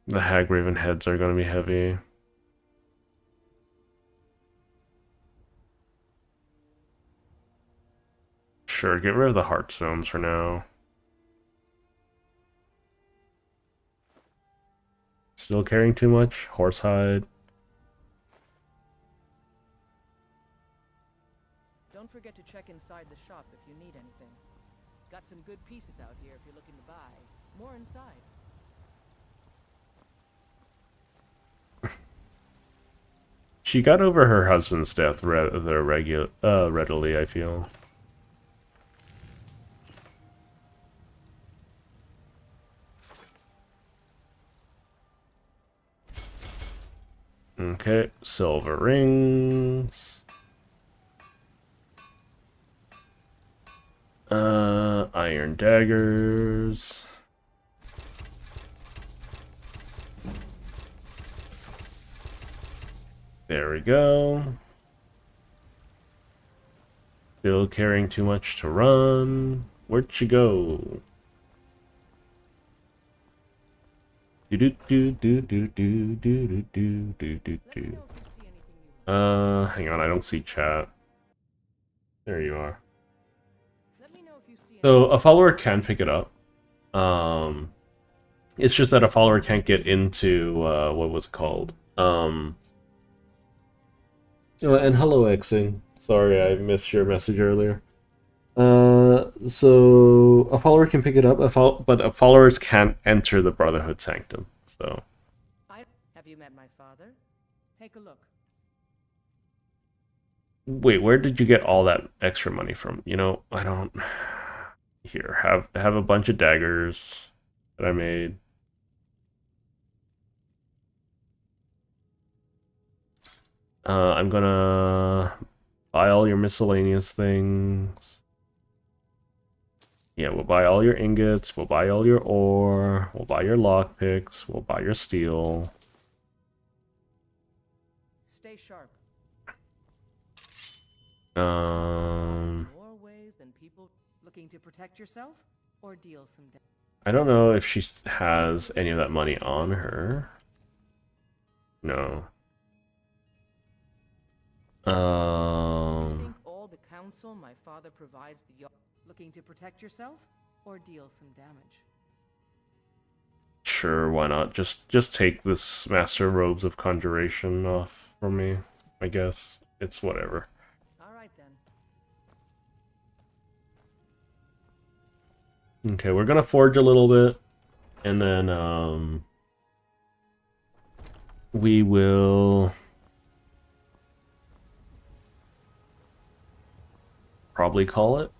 The Hagraven heads are going to be heavy. Sure, get rid of the heartstones for now. Still carrying too much? Horsehide. Don't forget to check inside the shop if you need anything. Got some good pieces out here if you're looking to buy. More inside. she got over her husband's death rather readily, I feel. Okay, silver rings. Iron daggers. There we go. Still carrying too much to run. Where'd she go? Do do do do do do do do do do do. Hang on, I don't see chat. There you are. So a follower can pick it up. It's just that a follower can't get into what was it called? And hello, Xing. Sorry, I missed your message earlier. So a follower can pick it up, but followers can't enter the Brotherhood Sanctum. So. Have you met my father? Take a look. Wait, where did you get all that extra money from? You know, I don't. Here, have a bunch of daggers that I made. I'm gonna buy all your miscellaneous things. Yeah, we'll buy all your ingots, we'll buy all your ore, we'll buy your lockpicks, we'll buy your steel. Stay sharp. More ways than people looking to protect yourself or deal some damage. I don't know if she has any of that money on her. No. Think all the counsel my father provides the looking to protect yourself or deal some damage. Sure, why not? Just take this Master Robes of Conjuration off from me, I guess. It's whatever. Alright then. Okay, we're gonna forge a little bit, and then, we will probably call it.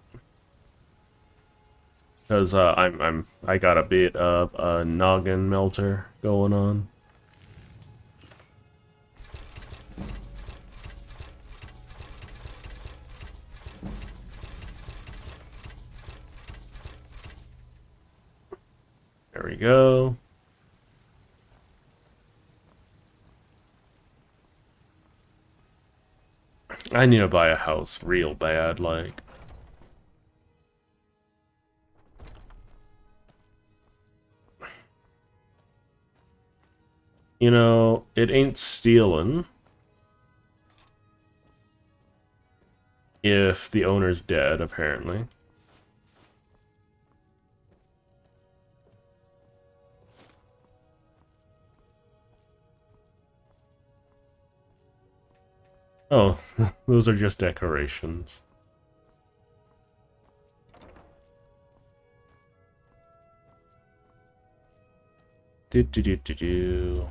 Because I got a bit of a noggin melter going on. There we go. I need to buy a house real bad, like. You know, it ain't stealing if the owner's dead, apparently. Oh, those are just decorations. Do do do do do.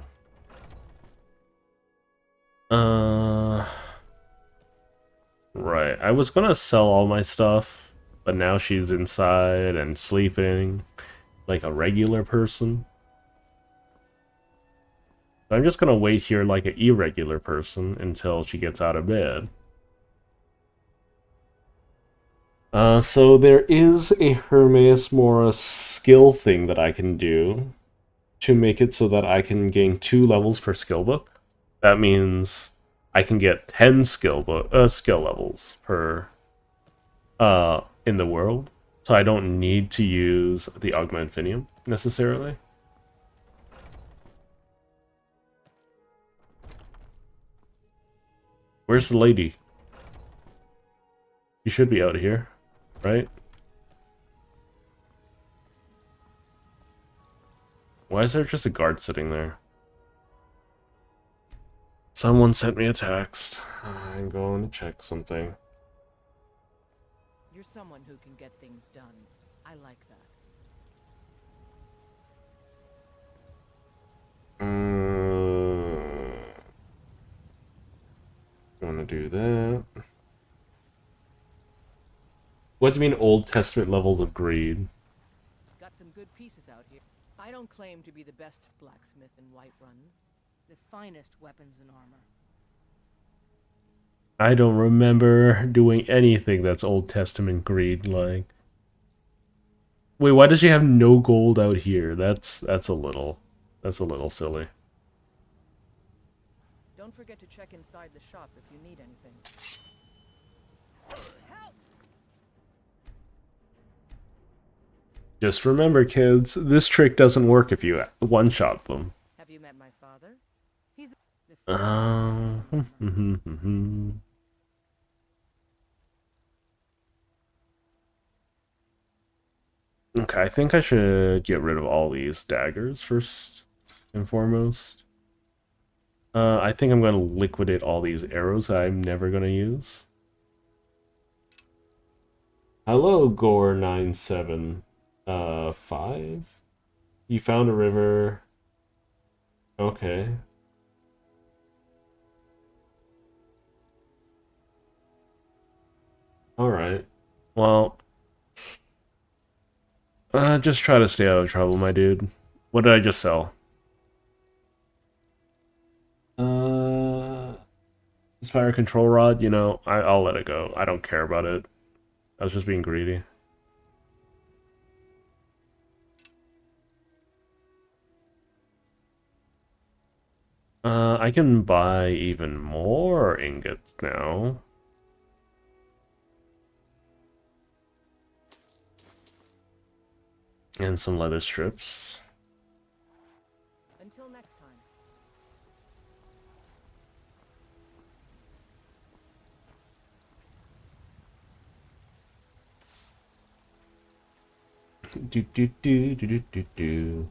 Right. I was gonna sell all my stuff, but now she's inside and sleeping like a regular person. So I'm just gonna wait here like an irregular person until she gets out of bed. So there is a Hermes Mora skill thing that I can do to make it so that I can gain 2 levels per skill book. That means I can get 10 skill levels per in the world. So I don't need to use the Augma Infinium necessarily. Where's the lady? She should be out here, right? Why is there just a guard sitting there? Someone sent me a text. I'm going to check something. You're someone who can get things done. I like that. do that. What do you mean Old Testament levels of greed? Got some good pieces out here. I don't claim to be the best blacksmith in Whiterun. The finest weapons and armor. I don't remember doing anything that's Old Testament greed like. Wait, why does she have no gold out here? That's a little silly. Don't forget to check inside the shop if you need anything. Help! Just remember, kids, this trick doesn't work if you one-shot them. Have you met my father? He's the Okay, I think I should get rid of all these daggers first and foremost. I think I'm going to liquidate all these arrows that I'm never going to use. Hello, Gore97. You found a river. Okay. Alright. Well, just try to stay out of trouble, my dude. What did I just sell? This fire control rod, you know, I'll let it go. I don't care about it. I was just being greedy. I can buy even more ingots now. And some leather strips. Until next time. Do do do do do do do.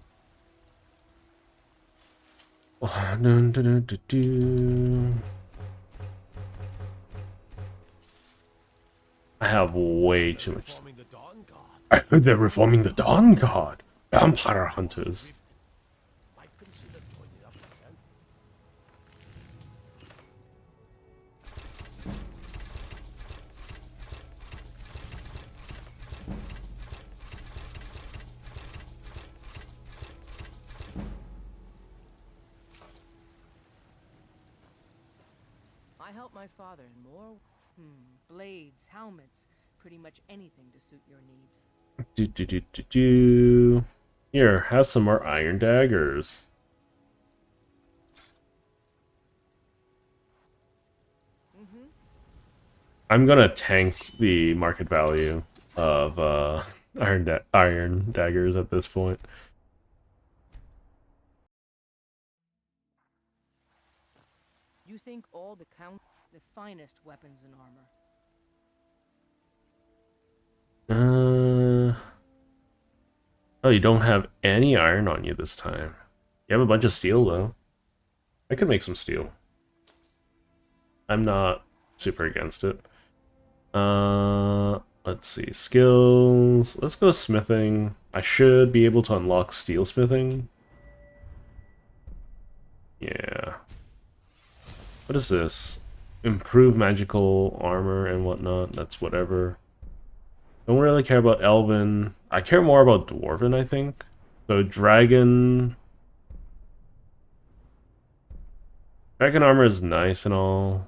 Oh, do, do, do, do, do. I have way too much. I heard they're reforming the Dawn God. Vampire hunters. I help my father in more blades, helmets, pretty much anything to suit your needs. Do do do do do. Here, have some more iron daggers. I'm gonna tank the market value of iron daggers at this point. You think all the finest weapons and armor. Oh, you don't have any iron on you this time. You have a bunch of steel, though. I could make some steel. I'm not super against it. Let's see. Skills. Let's go smithing. I should be able to unlock steel smithing. Yeah. What is this? Improve magical armor and whatnot. That's whatever. Don't really care about Elven. I care more about Dwarven, I think. So Dragon armor is nice and all,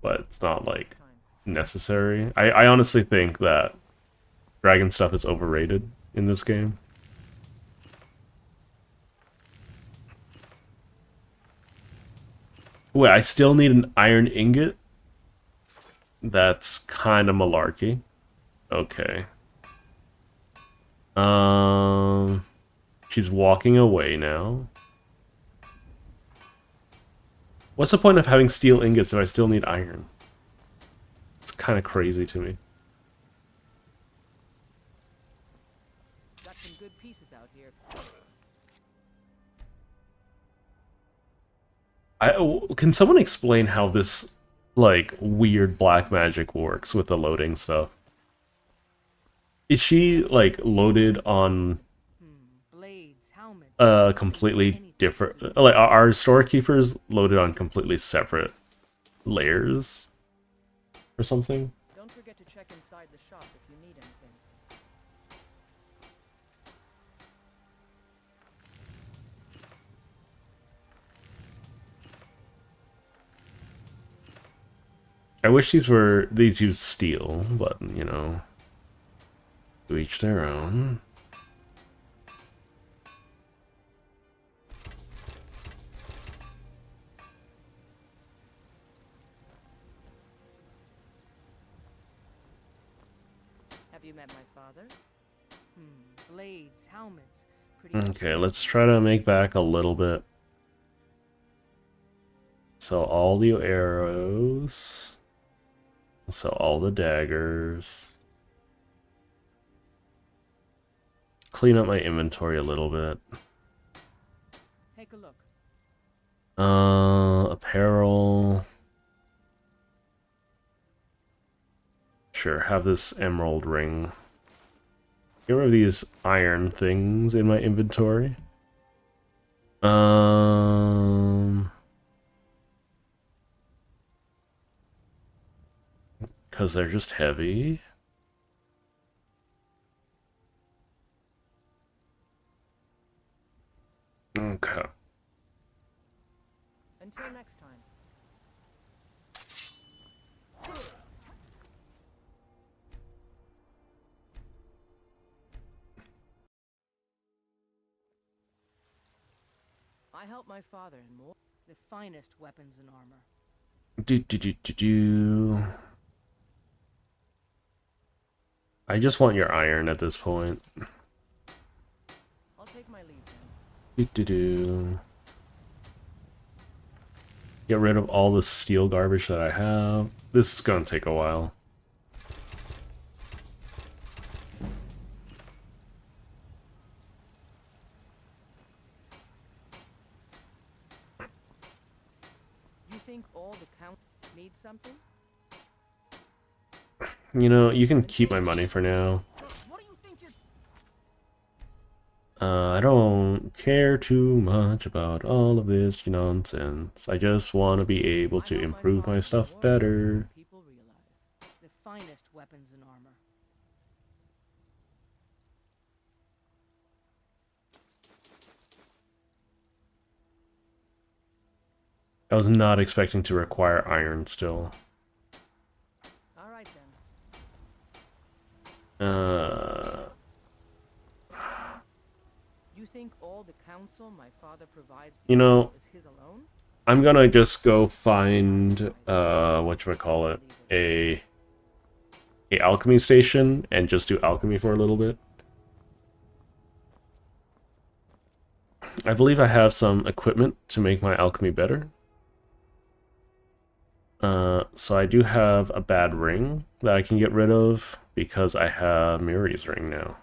but it's not, like, necessary. I honestly think that dragon stuff is overrated in this game. Wait, I still need an iron ingot? That's kind of malarkey. Okay. She's walking away now. What's the point of having steel ingots if I still need iron? It's kind of crazy to me. Got some good pieces out here. Can someone explain how this, like, weird black magic works with the loading stuff? Is she, like, loaded on completely different... Like, are storekeepers loaded on completely separate layers? or something. Don't forget to check inside the shop if you need anything. I wish these use steel, but you know, to each their own. Have you met my father? Blades, helmets. Okay, let's try to make back a little bit. Sell all the arrows. Sell all the daggers. Clean up my inventory a little bit. Take a look. Apparel. Sure, have this emerald ring. Get rid of these iron things in my inventory. Because they're just heavy. Okay. Until next time. I helped my father in more the finest weapons and armor. I just want your iron at this point. I'll take my leave then. Get rid of all the steel garbage that I have. This is gonna take a while. You think all the count need something? You know, you can keep my money for now. I don't care too much about all of this nonsense. I just want to be able to improve my stuff better. People realize the finest weapons and armor. I was not expecting to require iron still. All right then. You think all the counsel my father provides You know, is his alone? I'm gonna just go find whatchamacallit, a alchemy station and just do alchemy for a little bit. I believe I have some equipment to make my alchemy better. So I do have a bad ring that I can get rid of because I have Miri's ring now.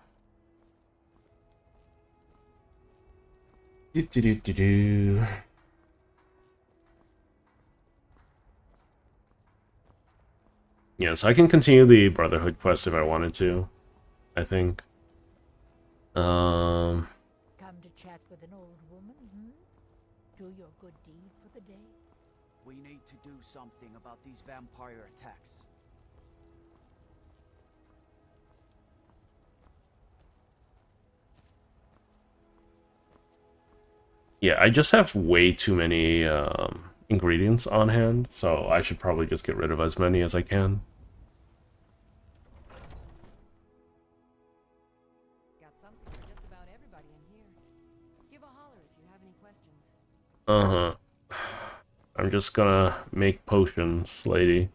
Yeah, so I can continue the Brotherhood quest if I wanted to, I think. Come to chat with an old woman, Do your good deed for the day? We need to do something about these vampire attacks. Yeah, I just have way too many ingredients on hand, so I should probably just get rid of as many as I can. Got something for just about everybody in here. Give a holler if you have any questions. Uh-huh. I'm just gonna make potions, lady.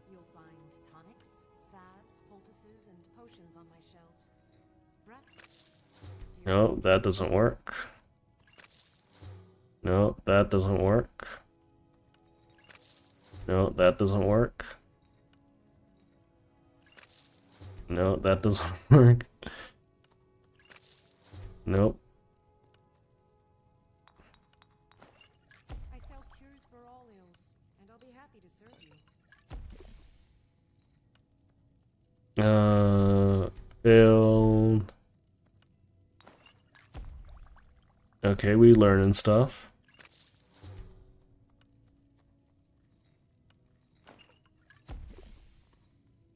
You'll find tonics, salves, poultices, and potions on my shelves. No, that doesn't work. No, that doesn't work. No, that doesn't work. No, that doesn't work. Nope. I sell cures for all ills, and I'll be happy to serve you. Build. Okay, we learning stuff.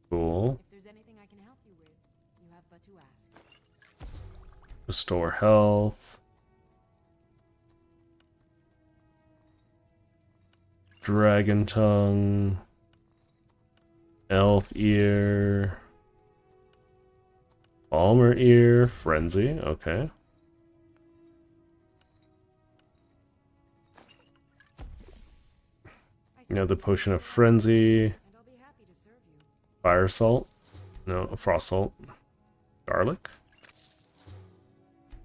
Cool. If there's anything I can help you with, you have but to ask. Restore health. Dragon tongue. Elf ear. Palmer ear. Frenzy. Okay. The potion of frenzy. Fire salt. No, frost salt. Garlic.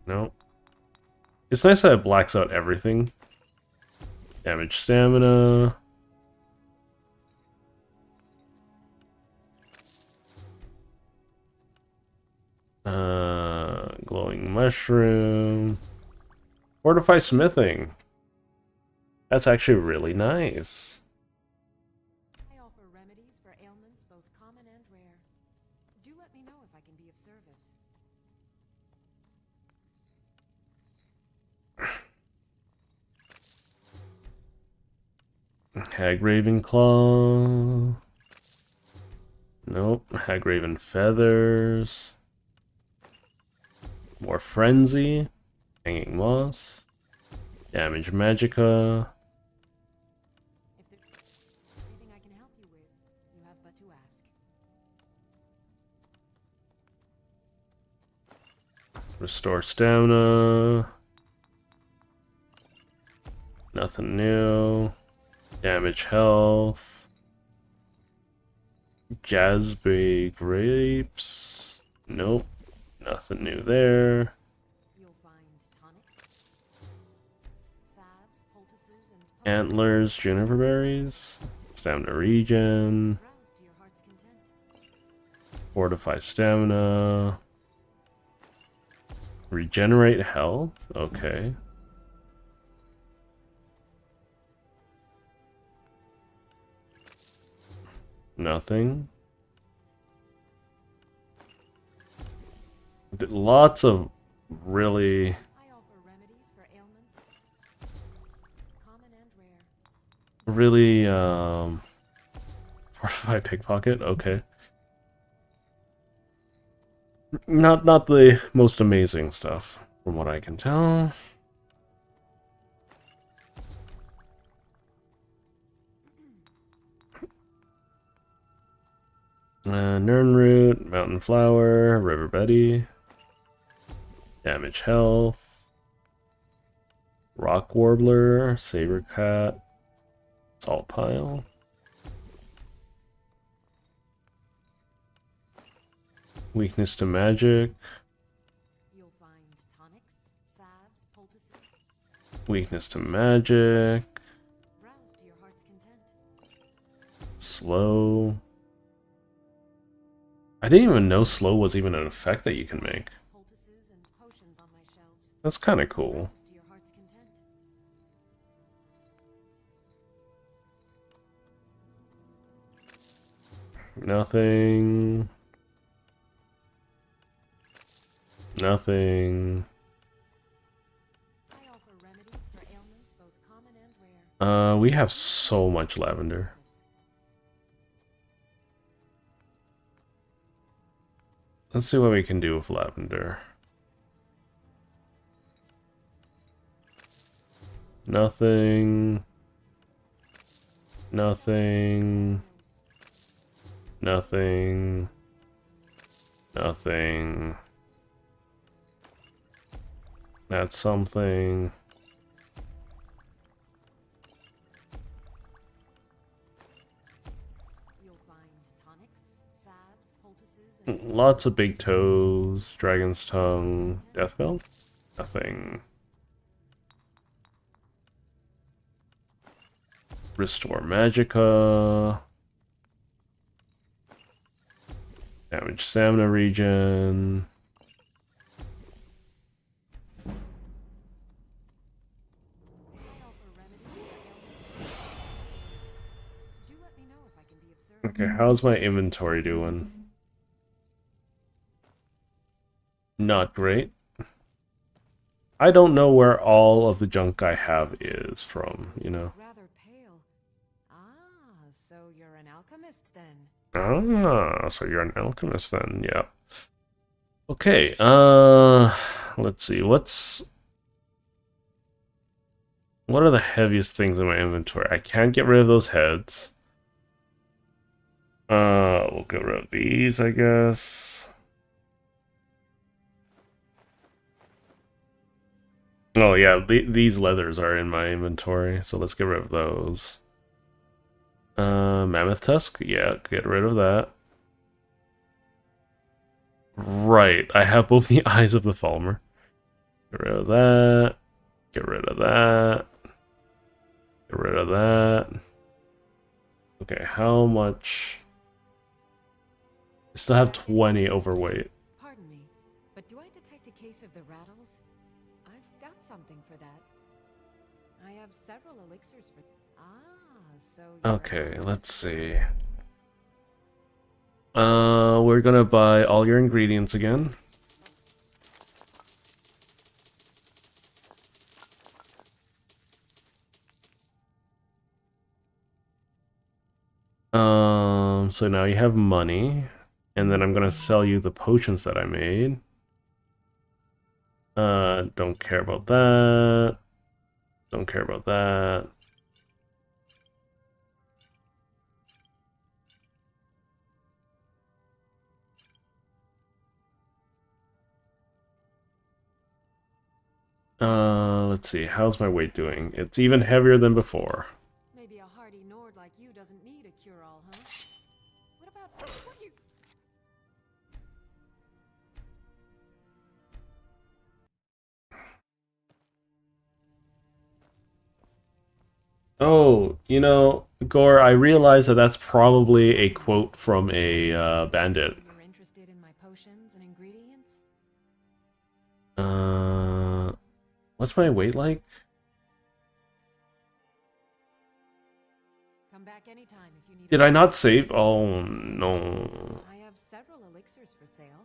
No. It's nice that it blacks out everything. Damage stamina. Glowing mushroom. Fortify smithing. That's actually really nice. I offer remedies for ailments both common and rare. Do let me know if I can be of service. Hagraven claw. Nope. Hagraven feathers. More frenzy. Hanging moss. Damage magicka. If there's anything I can help you with, you have but to ask. Restore stamina. Nothing new. Damage health. Jazzberry grapes. Nope. Nothing new there. You'll find tonics, salves, poultices, and Antlers, juniper berries. Stamina regen. browse to your heart's content. Fortify stamina. Regenerate health. Okay. Nothing. Lots of really, I offer remedies for ailments common and rare. really, fortify pickpocket. Okay. Not the most amazing stuff, from what I can tell. Nernroot, Mountain Flower, River Betty. Damage health. Rock Warbler, Saber Cat. Salt Pile. Weakness to magic. You'll find tonics, salves, poultices. Weakness to magic. Browse to your heart's content. Slow. I didn't even know slow was even an effect that you can make. Poultices and potions on my shelves. That's kind of cool. Browse to your heart's content. Nothing. Nothing. I offer remedies for ailments both common and rare. We have so much lavender. Let's see what we can do with lavender. Nothing. Nothing. Nothing. Nothing. That's something. You'll find tonics, salves, poultices, and Lots of big toes, dragon's tongue, death belt. Nothing. Restore magicka. Damage stamina regen. do let me know if I can be of service. Okay, how's my inventory doing? Not great. I don't know where all of the junk I have is from, you know. Rather pale. Ah, so you're an alchemist then. Ah, so you're an alchemist then, yeah. Okay, let's see, what are the heaviest things in my inventory? I can't get rid of those heads. We'll get rid of these, I guess. Oh yeah, these leathers are in my inventory, so let's get rid of those. Mammoth tusk? Yeah, get rid of that. Right, I have both the eyes of the Falmer. Get rid of that. Get rid of that. Get rid of that. Okay, how much? I still have 20 overweight. Pardon me, but do I detect a case of the rattles? I've got something for that. I have several elixirs for... Ah, so... Okay, let's see. We're gonna buy all your ingredients again. So now you have money, and then I'm gonna sell you the potions that I made. Don't care about that. Don't care about that. Let's see, how's my weight doing? It's even heavier than before. Maybe a hardy Nord like you doesn't need a cure-all, huh? What about... What you... Oh, you know, Gore, I realize that that's probably a quote from a bandit. You're interested in my potions and ingredients? What's my weight like? Come back anytime if you need... Did I not save? Oh, no. I have several elixirs for sale.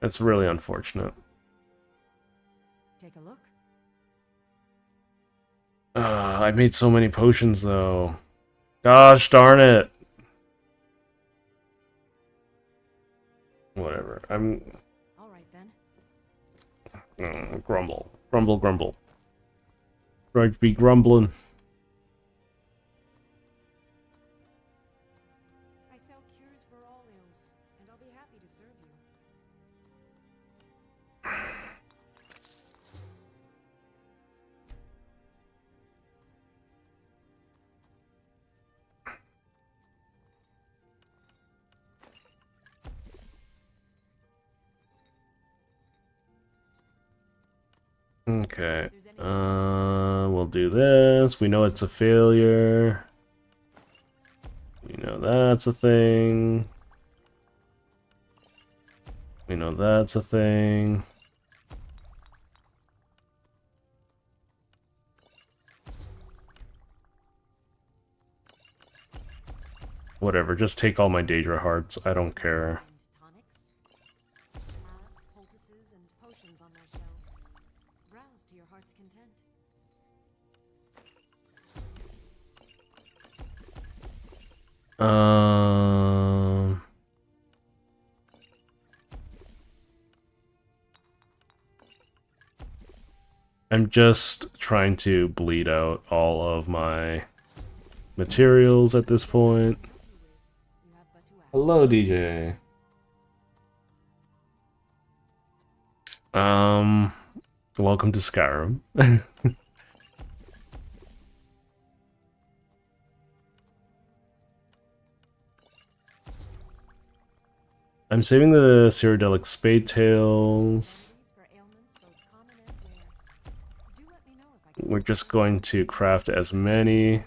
That's really unfortunate. Take a look. I made so many potions, though. Gosh darn it. Whatever. All right, then. Grumble. Grumble, grumble. Right, be grumbling. I sell cures for all ills, and I'll be happy to serve you. Okay. We'll do this. We know it's a failure. We know that's a thing. We know that's a thing. Whatever, just take all my Daedra hearts. I don't care. Tonics, herbs, poultices, and potions on my shelves. Browse to your heart's content. I'm just trying to bleed out all of my materials at this point. Hello, DJ. Welcome to Skyrim. I'm saving the Cyrodiilic Spade Tails. We're just going to craft as many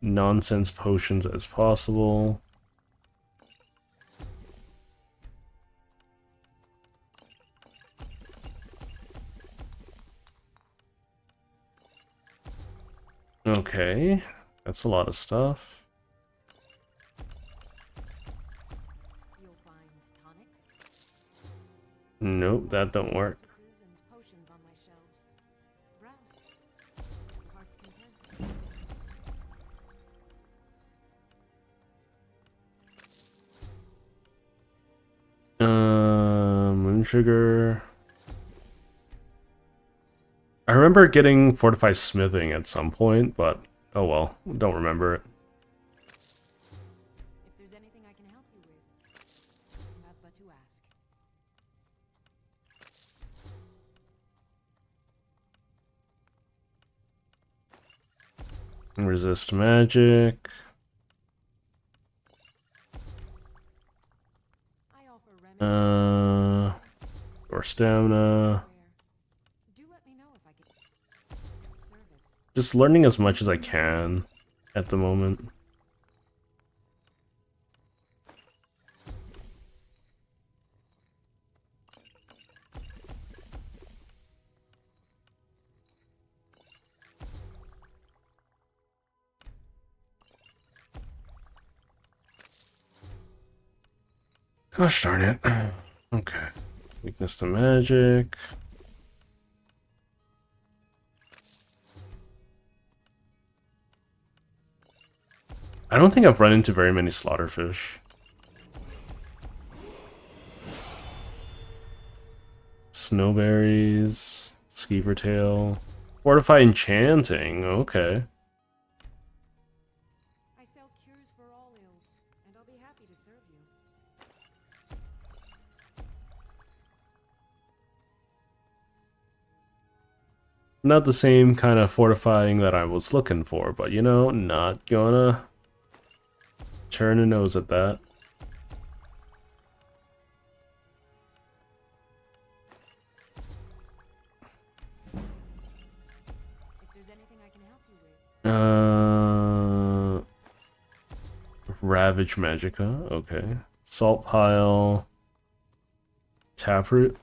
nonsense potions as possible. Okay, that's a lot of stuff. Nope, that don't work. sugar. I remember getting fortified smithing at some point, but oh well, don't remember it. If there's anything I can help you with, you have but to ask. Resist magic. Or stamina. Just learning as much as I can at the moment. Gosh darn it. Okay. Weakness to magic. I don't think I've run into very many slaughterfish. Snowberries, skeever tail, fortify enchanting. Okay. I sell cures for all ills, and I'll be happy to serve you. Not the same kind of fortifying that I was looking for, but you know, not gonna turn a nose at that. Ravage Magica, okay. Salt Pile. Taproot.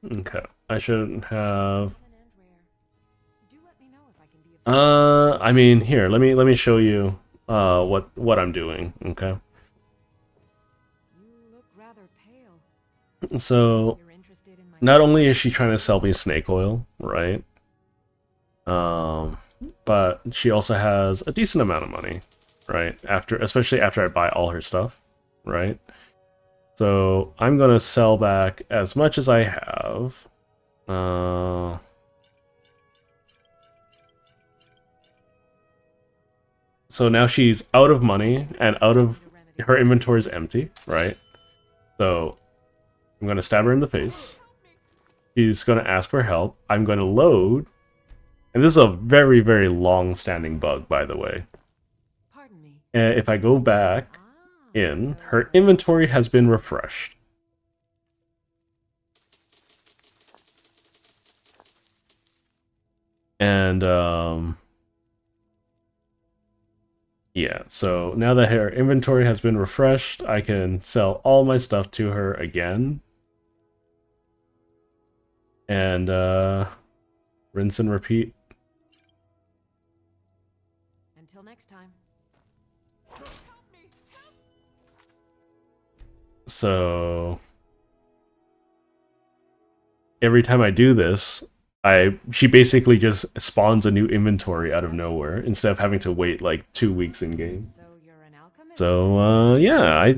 Okay, I shouldn't have. I mean, here, let me show you what I'm doing, okay? So, not only is she trying to sell me snake oil, right? But she also has a decent amount of money, right? Especially after I buy all her stuff, right? So I'm gonna sell back as much as I have. So now she's out of money and her inventory is empty, right? So I'm gonna stab her in the face. She's gonna ask for help. I'm gonna load. And this is a very, very long-standing bug, by the way. If I go back in, her inventory has been refreshed. And, yeah, so now that her inventory has been refreshed, I can sell all my stuff to her again. And, rinse and repeat. Until next time. So every time I do this, she basically just spawns a new inventory out of nowhere instead of having to wait like 2 weeks in game. So yeah, I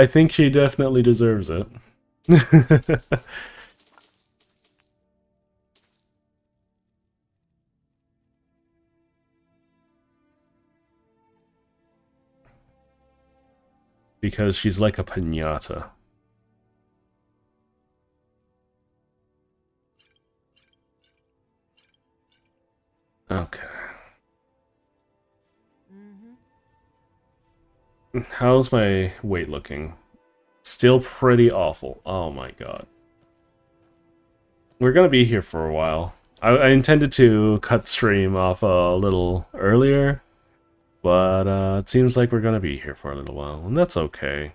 think she definitely deserves it. Because she's like a piñata. Okay. How's my weight looking? Still pretty awful. Oh my god. We're gonna be here for a while. I intended to cut stream off a little earlier, but it seems like we're gonna be here for a little while, and that's okay.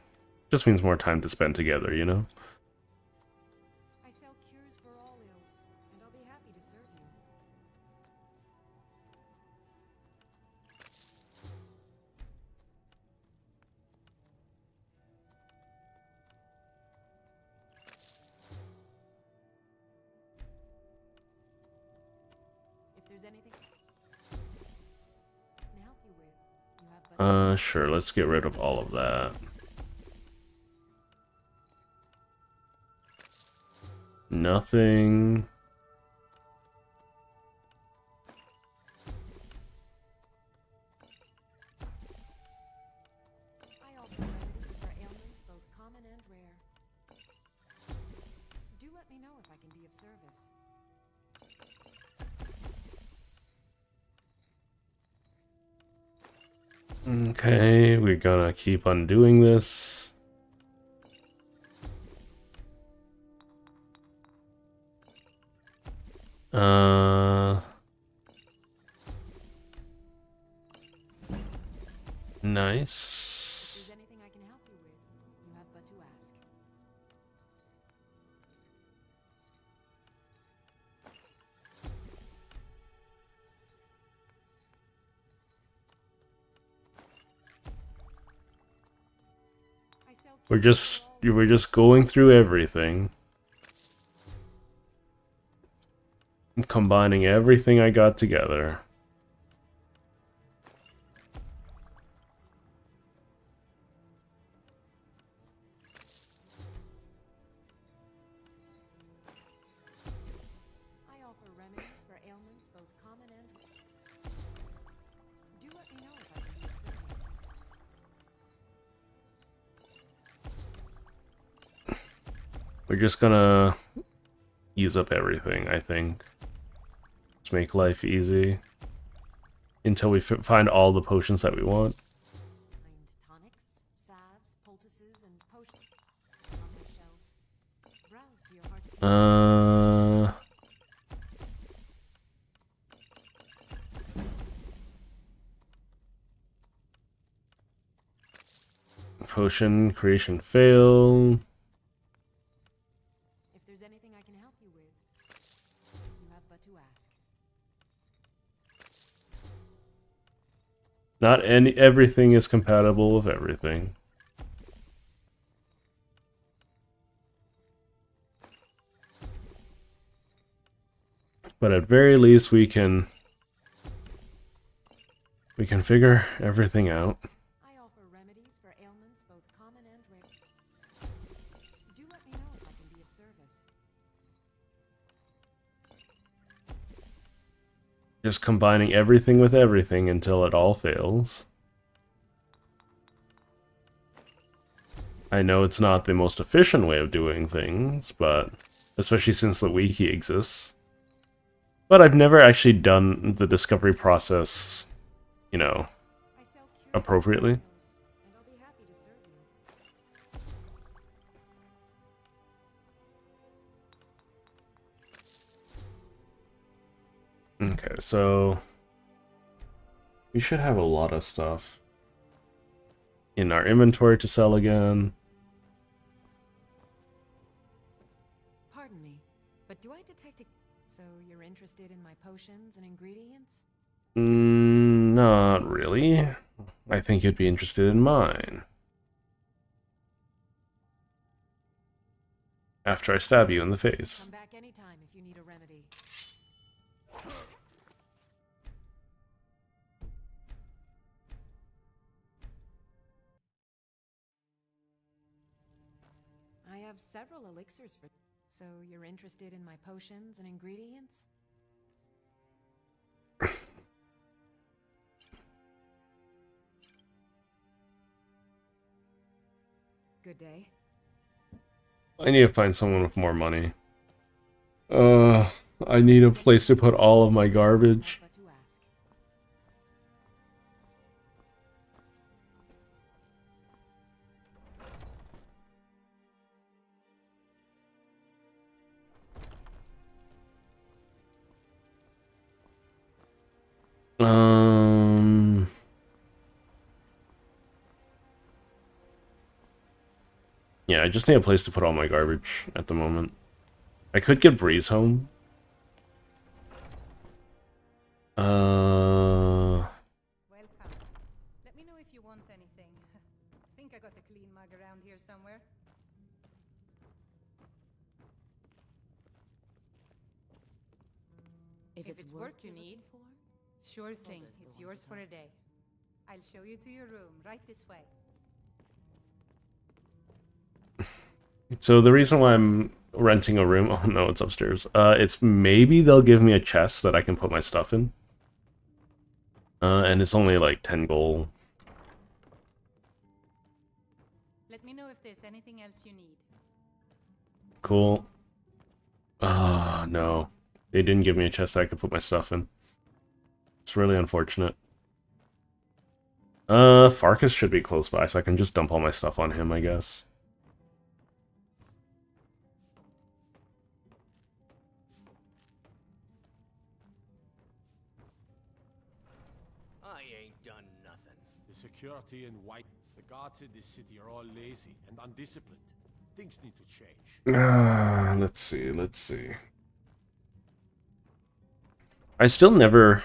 Just means more time to spend together, you know? I sell cures for all ills, and I'll be happy to serve you. If there's anything... Sure, let's get rid of all of that. Nothing. I offer remedies for ailments both common and rare. Do let me know if I can be of service. Okay, we're gonna keep on doing this. Nice. If there's anything I can help you with, you have but to ask. We're just going through everything. I'm combining everything I got together. I offer remedies for ailments both common and rare. Do let me know if I can be of service. We're just gonna use up everything, I think. Let's make life easy. Until we find all the potions that we want. Find tonics, salves, poultices, and potions on my shelves. Browse to your heart's content. Potion creation fail. If there's anything I can help you with, you have but to ask. Not everything is compatible with everything. But at very least we can figure everything out. I offer remedies for ailments both common and rare. Do let me know if I can be of service. Just combining everything with everything until it all fails. I know it's not the most efficient way of doing things, but especially since the wiki exists. But I've never actually done the discovery process, you know, appropriately. And I'll be happy to serve you. Okay, so we should have a lot of stuff in our inventory to sell again. Pardon me, but do I detect a... So you're interested in my potions and ingredients? Not really. I think you'd be interested in mine. After I stab you in the face. Come back anytime if you need a remedy. I have several elixirs for... So you're interested in my potions and ingredients? Good day. I need to find someone with more money. I need a place to put all of my garbage. Yeah, I just need a place to put all my garbage at the moment. I could get Breeze home. Welcome. Let me know if you want anything. I think I got a clean mug around here somewhere. If it's work you need, sure thing. It's yours for a day. I'll show you to your room, right this way. So the reason why I'm renting a room, oh no, it's upstairs. It's maybe they'll give me a chest that I can put my stuff in. And it's only like 10 gold. Let me know if there's anything else you need. Cool. Ah, no. They didn't give me a chest that I could put my stuff in. It's really unfortunate. Farkas should be close by, so I can just dump all my stuff on him, I guess. I ain't done nothing. The security in White, the guards in this city are all lazy and undisciplined. Things need to change. Let's see. I still never...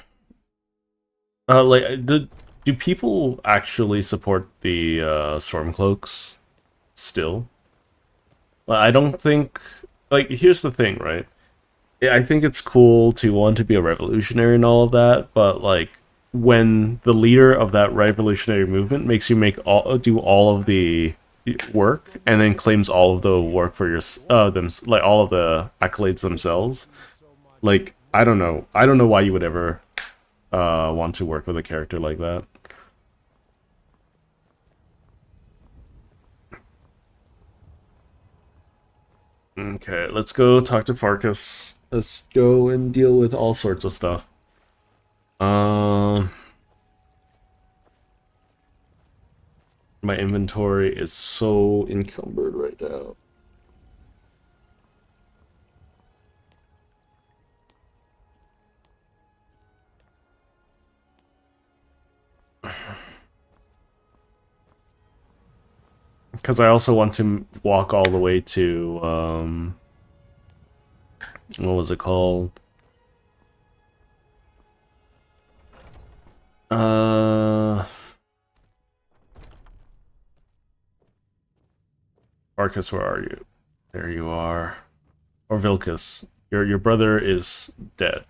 do people actually support the, Stormcloaks? Still? Well, I don't think... Like, here's the thing, right? I think it's cool to want to be a revolutionary and all of that, but, like, when the leader of that revolutionary movement makes you do all of the work and then claims all of the work for like all of the accolades themselves, like, I don't know why you would ever want to work with a character like that. Okay, let's go talk to Farkas. Let's go and deal with all sorts of stuff. My inventory is so encumbered right now. Because I also want to walk all the way to, what was it called? Farkas, where are you? There you are. Or Vilkas. Your brother is dead.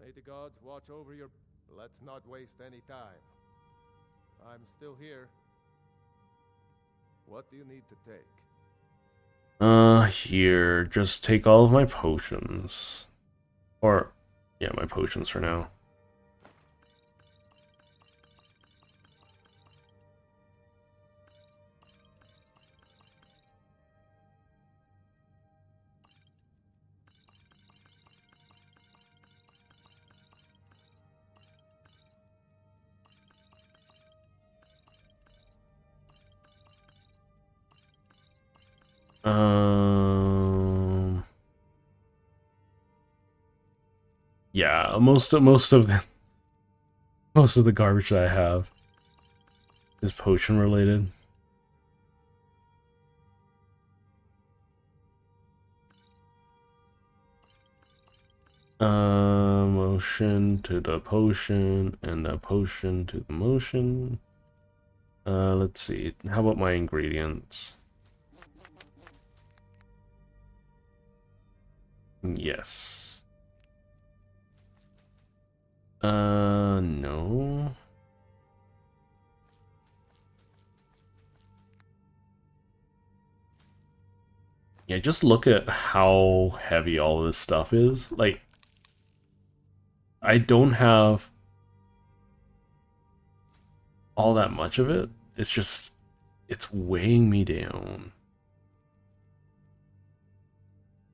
May the gods watch over your... Let's not waste any time. I'm still here. What do you need to take? Here. Just take all of my potions. Or, yeah, my potions for now. Yeah, most of the garbage that I have is potion related. Motion to the potion and the potion to the motion. Let's see. How about my ingredients? Yes. No. Yeah, just look at how heavy all this stuff is. Like, I don't have all that much of it. It's just, it's weighing me down.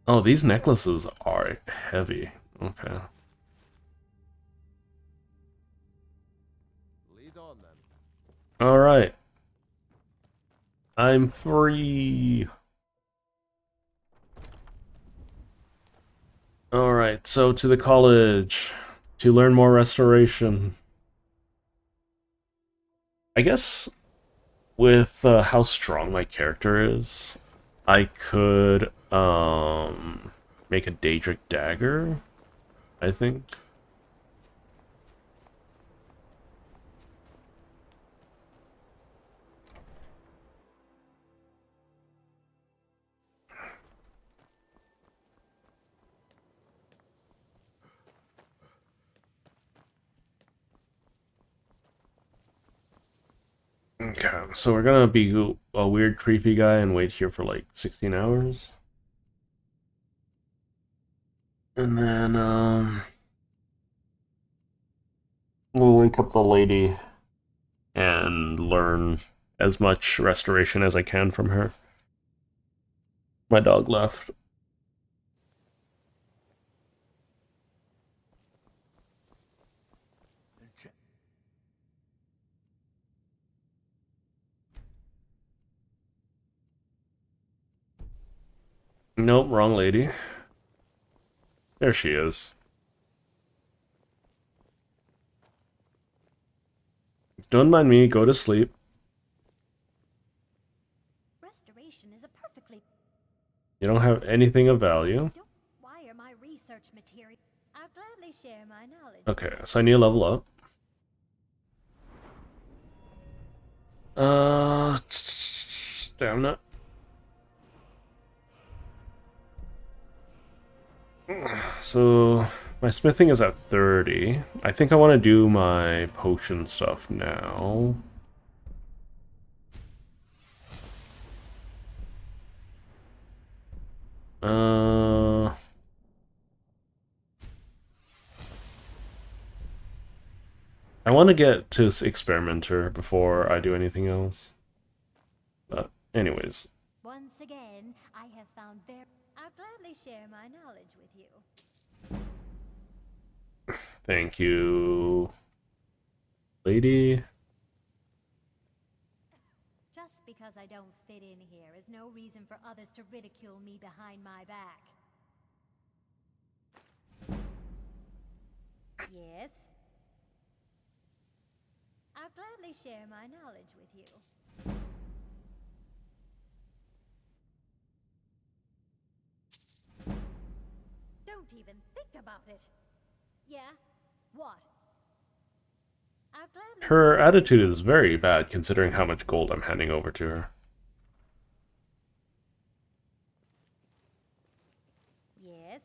Oh, these necklaces are heavy. Okay. Lead on then. All right. I'm free. All right, so to the college to learn more restoration. I guess with how strong my character is, I could make a Daedric dagger, I think. Okay, so we're gonna be a weird, creepy guy and wait here for like 16 hours. And then, we'll wake up the lady and learn as much restoration as I can from her. My dog left. Nope, wrong lady. There she is. Don't mind me, go to sleep. Restoration is a perfectly... You don't have anything of value. Don't wire my research material. I'll gladly share my knowledge. Okay, so I need to level up. Stamina. So, my smithing is at 30. I think I want to do my potion stuff now. I want to get to Experimenter before I do anything else. But, anyways. Once again, I have found I'll gladly share my knowledge with you. Thank you, lady. Just because I don't fit in here is no reason for others to ridicule me behind my back. Yes? I'll gladly share my knowledge with you. Don't even think about it. Yeah? What? I'll gladly Her attitude is very bad considering how much gold I'm handing over to her. Yes?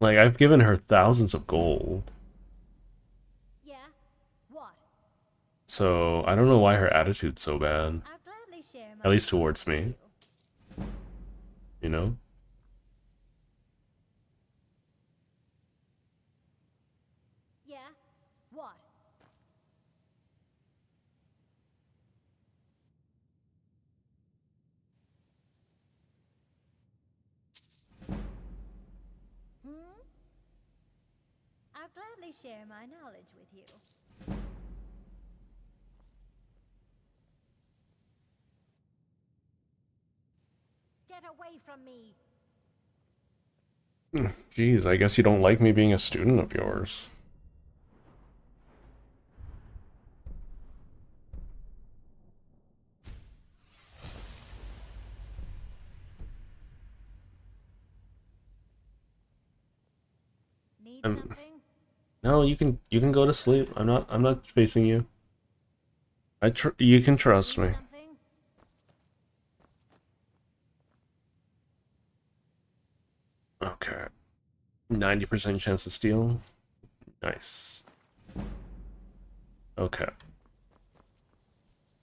Like, I've given her thousands of gold. Yeah? What? So, I don't know why her attitude's so bad. I'll gladly share my At least towards me. You know? Yeah? What? I'll gladly share my knowledge with you. Get away from me! Jeez, I guess you don't like me being a student of yours. Need something? No, you can go to sleep. I'm not facing you. You can trust me. Okay. 90% chance to steal. Nice. Okay.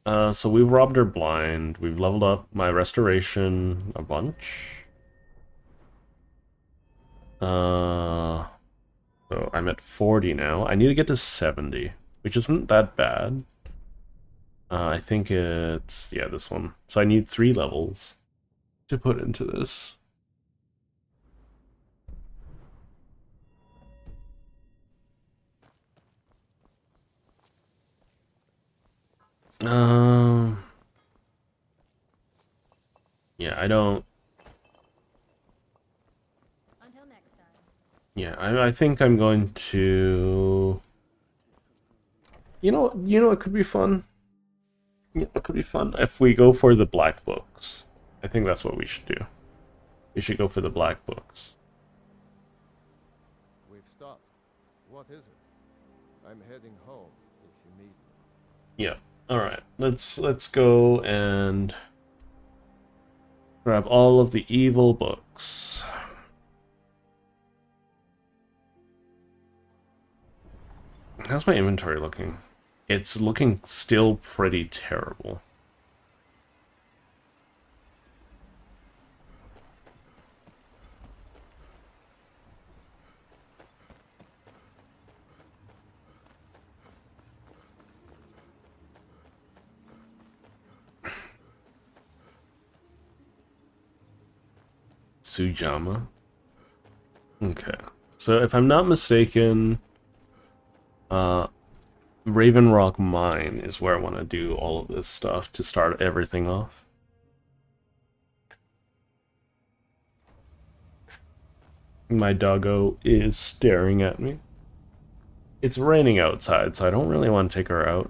So we've robbed her blind. We've leveled up my restoration a bunch. So I'm at 40 now. I need to get to 70, which isn't that bad. I think it's, yeah, this one. So I need 3 levels to put into this. Yeah, I don't. Until next time. Yeah, I think I'm going to. You know, it could be fun. Yeah, it could be fun if we go for the black books. I think that's what we should do. We should go for the black books. We've stopped. What is it? I'm heading home if you need me. Yeah. All right. Let's go and grab all of the evil books. How's my inventory looking? It's looking still pretty terrible. Sujama. Okay. So if I'm not mistaken, Raven Rock Mine is where I want to do all of this stuff to start everything off. My doggo is staring at me. It's raining outside, so I don't really want to take her out.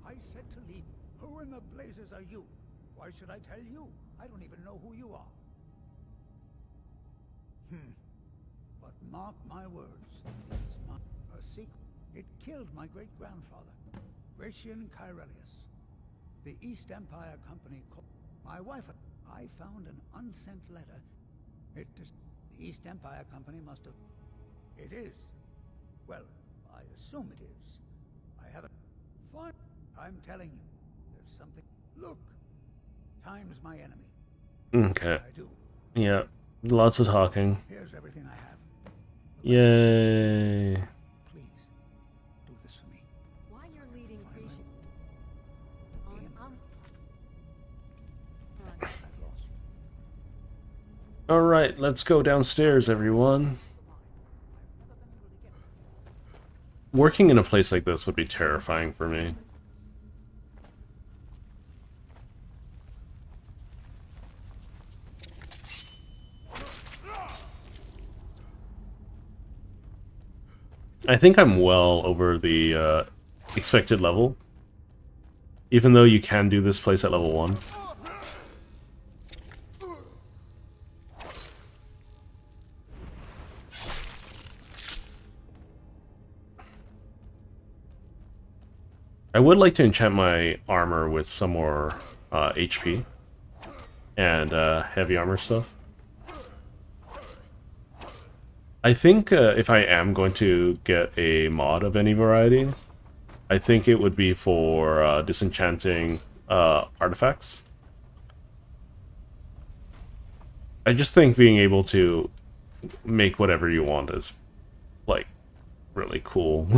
I said to leave. Who in the blazes are you? Why should I tell you? I don't even know who you are. But mark my words. A secret. It killed my great-grandfather, Gratian Kyrelius. The East Empire Company called my wife. I found an unsent letter. The East Empire Company must have... It is. Well, I assume it is. I haven't... Fine. I'm telling you. There's something... Look. Time's my enemy. Okay. I do. Yeah. Lots of talking. Here's everything I have. Yay. Please, do this for me. While you're leading creation... Alright, let's go downstairs, everyone. Working in a place like this would be terrifying for me. I think I'm well over the expected level. Even though you can do this place at level 1. I would like to enchant my armor with some more HP and heavy armor stuff. I think if I am going to get a mod of any variety, I think it would be for disenchanting artifacts. I just think being able to make whatever you want is, like, really cool.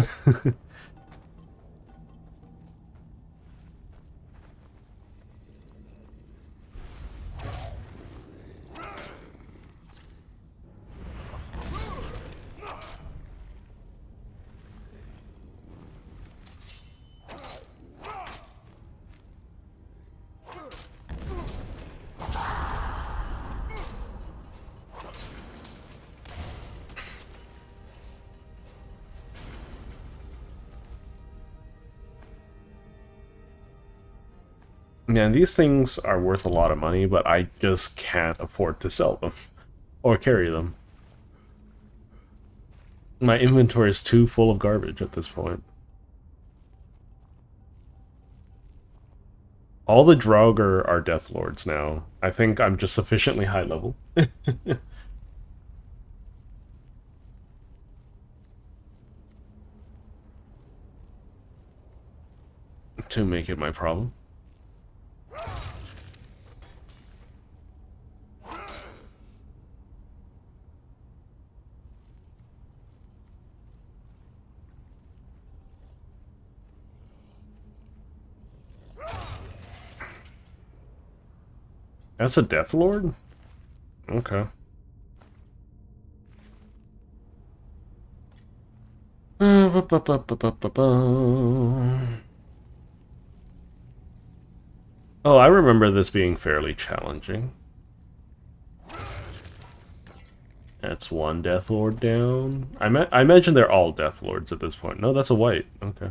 Man, these things are worth a lot of money, but I just can't afford to sell them or carry them. My inventory is too full of garbage at this point. All the Draugr are Death Lords now. I think I'm just sufficiently high level. to make it my problem. That's a Death Lord? Okay. Oh, I remember this being fairly challenging. That's one Death Lord down. I imagine they're all Death Lords at this point. No, that's a white. Okay.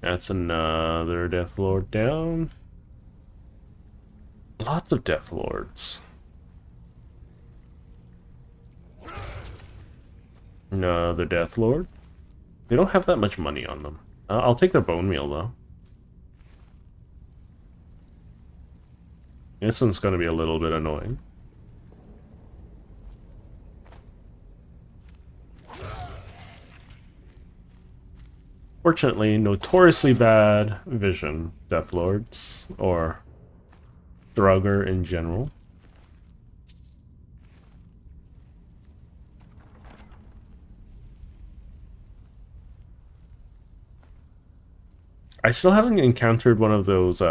That's another Death Lord down. Lots of Death Lords. Another Death Lord. They don't have that much money on them. I'll take their bone meal, though. This one's gonna be a little bit annoying. Fortunately, notoriously bad vision, Deathlords, or Draugr in general. I still haven't encountered one of those,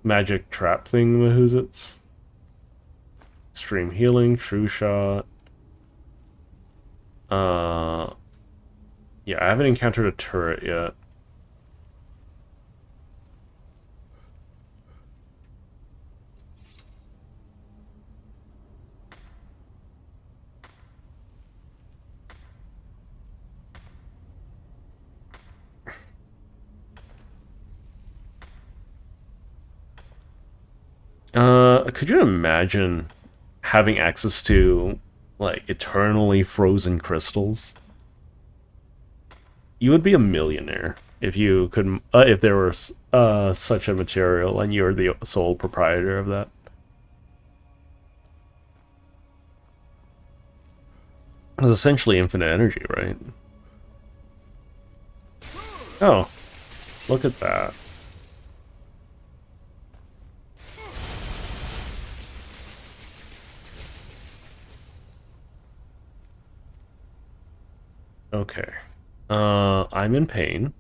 magic trap thing-mahoozits. Extreme healing, true shot. Yeah, I haven't encountered a turret yet. Could you imagine having access to, like, eternally frozen crystals? You would be a millionaire if you could, if there was such a material and you're the sole proprietor of that. It's essentially infinite energy, right? Oh, look at that. Okay. I'm in pain.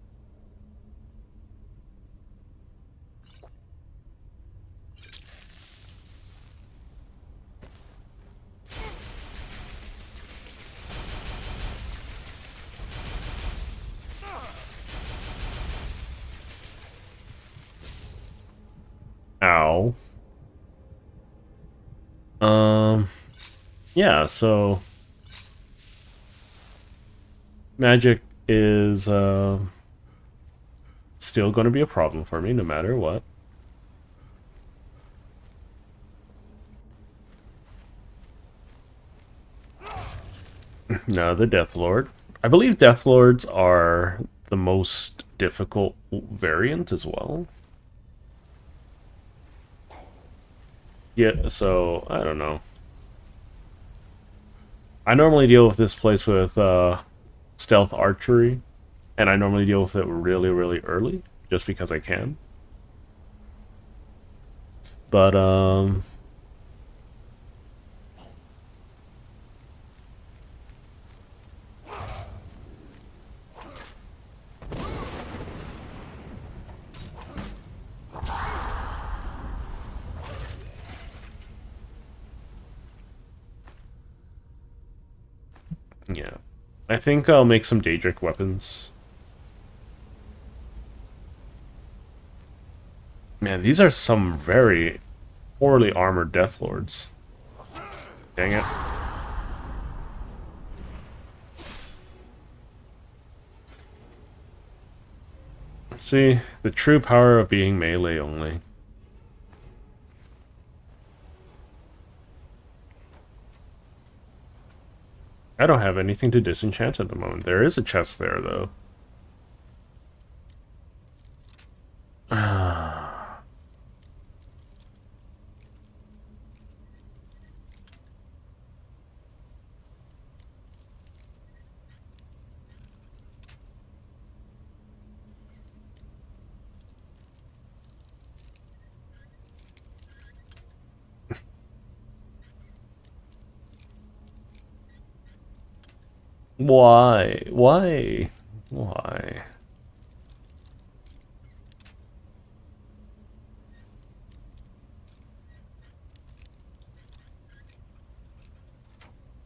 Ow. Yeah, so magic is still going to be a problem for me no matter what. No, the Death Lord. I believe Death Lords are the most difficult variant as well. Yeah, so I don't know. I normally deal with this place with stealth archery, and I normally deal with it really, really early, just because I can. But, yeah. I think I'll make some Daedric weapons. Man, these are some very poorly armored Death Lords. Dang it. See, the true power of being melee only. I don't have anything to disenchant at the moment. There is a chest there, though. Why? Why? Why?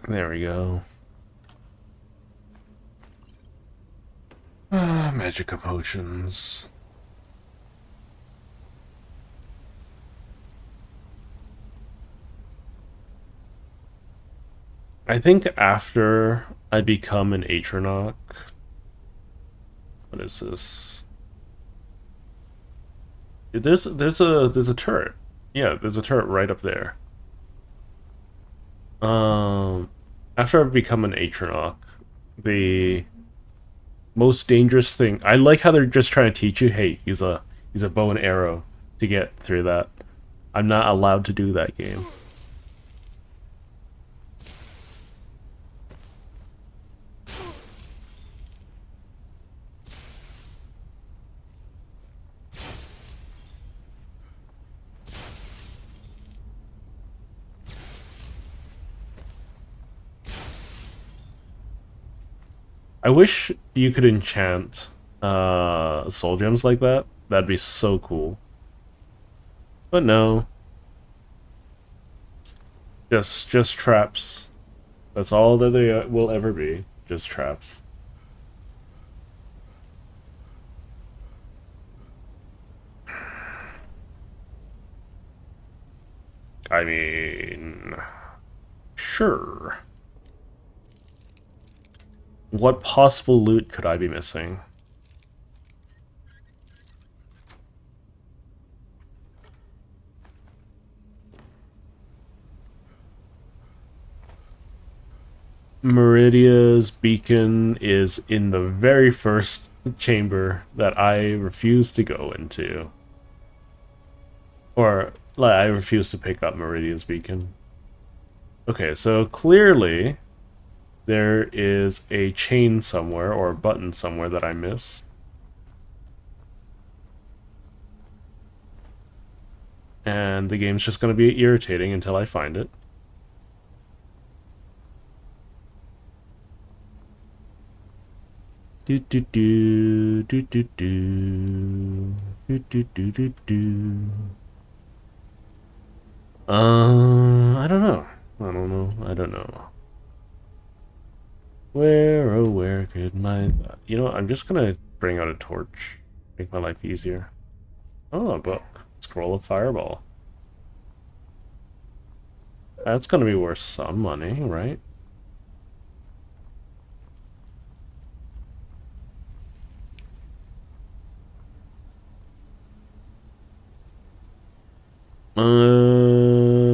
There we go. Magica potions. I think after I become an Atronach... What is this? There's a turret. Yeah, there's a turret right up there. After I become an Atronach, the most dangerous thing... I like how they're just trying to teach you, hey, use a bow and arrow to get through that. I'm not allowed to do that game. I wish you could enchant soul gems like that. That'd be so cool. But no. Just traps. That's all that they will ever be. Just traps. I mean, sure. What possible loot could I be missing? Meridia's beacon is in the very first chamber that I refuse to go into. Or, like, I refuse to pick up Meridia's beacon. Okay, so clearly there is a chain somewhere or a button somewhere that I missed. And the game's just going to be irritating until I find it. Do do do do do do do do do do do. I don't know. I don't know. Where, oh, where could my... You know, I'm just gonna bring out a torch. Make my life easier. Oh, a book. Scroll of Fireball. That's gonna be worth some money, right?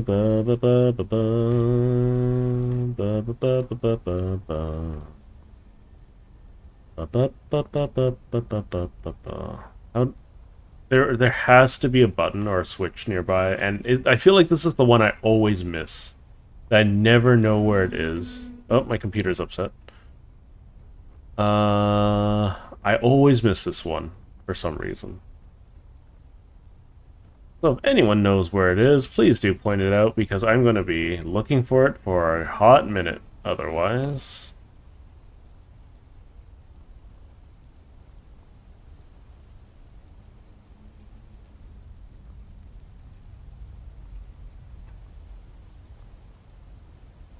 Ba ba ba ba ba ba ba ba ba ba ba ba. How, there has to be a button or a switch nearby, and I feel like this is the one I always miss. I never know where it is. Oh, my computer's upset. I always miss this one for some reason. So if anyone knows where it is, please do point it out, because I'm going to be looking for it for a hot minute otherwise.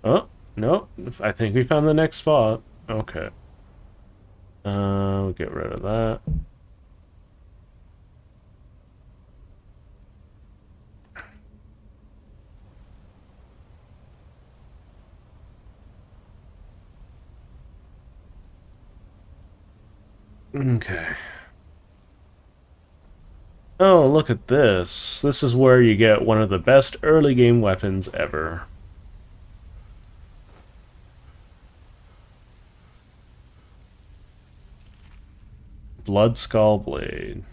Oh, no. I think we found the next spot. Okay. We'll get rid of that. Okay. Oh, look at this. This is where you get one of the best early game weapons ever. Blood Skull Blade.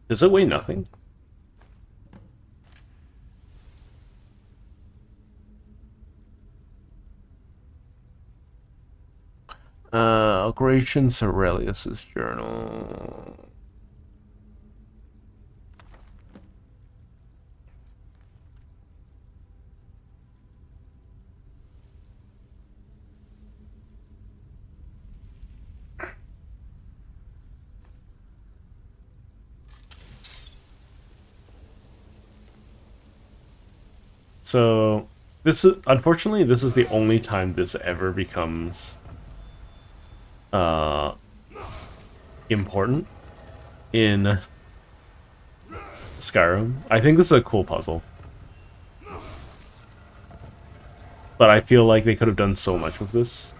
Does it weigh nothing? Gratian Aurelius's journal. So, this is, unfortunately, this is the only time this ever becomes important in Skyrim. I think this is a cool puzzle. But I feel like they could have done so much with this.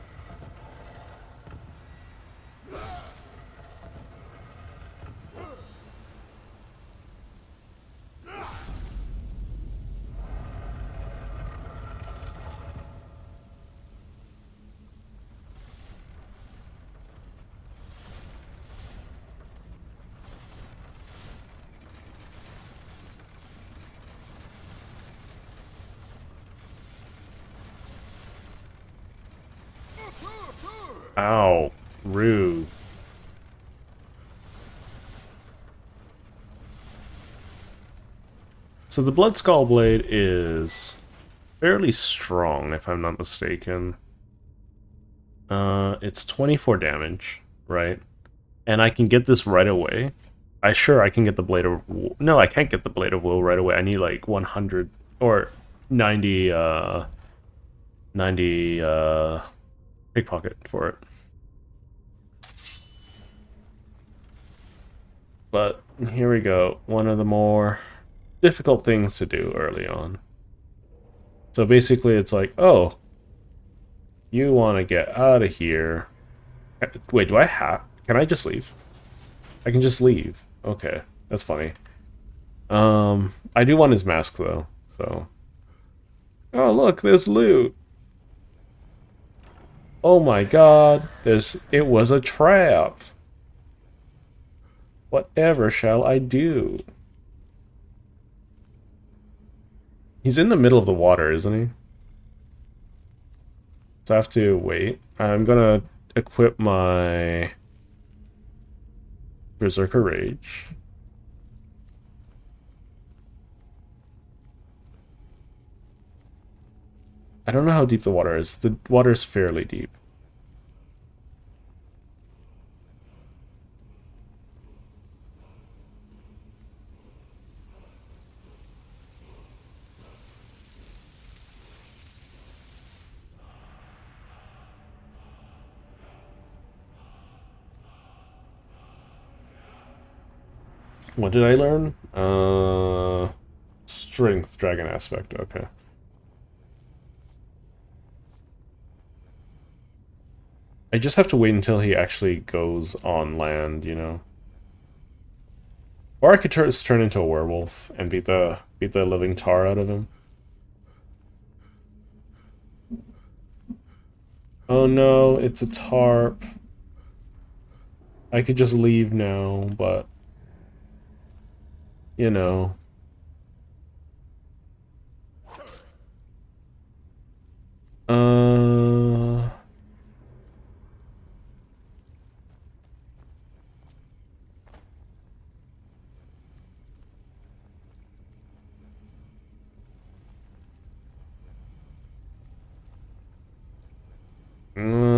Ow. Rude. So the Blood Skull Blade is fairly strong, if I'm not mistaken. It's 24 damage, right? And I can get this right away. I can get the Blade of... No, I can't get the Blade of Will right away. I need like 100 or 90, 90, pickpocket for it. But here we go. One of the more difficult things to do early on. So basically it's like, oh, you want to get out of here. Wait, do I have... Can I just leave? I can just leave. Okay, that's funny. I do want his mask though, so... Oh, look, there's loot! Oh my god, it was a trap! Whatever shall I do? He's in the middle of the water, isn't he? So I have to wait. I'm gonna equip my Berserker Rage. I don't know how deep the water is. The water is fairly deep. What did I learn? Strength, dragon aspect, okay. I just have to wait until he actually goes on land, you know? Or I could just turn into a werewolf and beat the living tar out of him. Oh no, it's a tarp. I could just leave now, but... You know...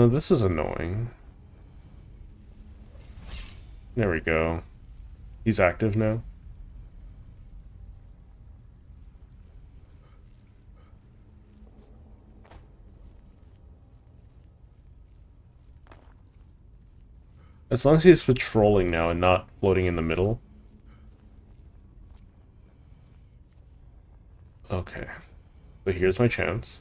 This is annoying. There we go. He's active now. As long as he's patrolling now and not floating in the middle. Okay. So here's my chance.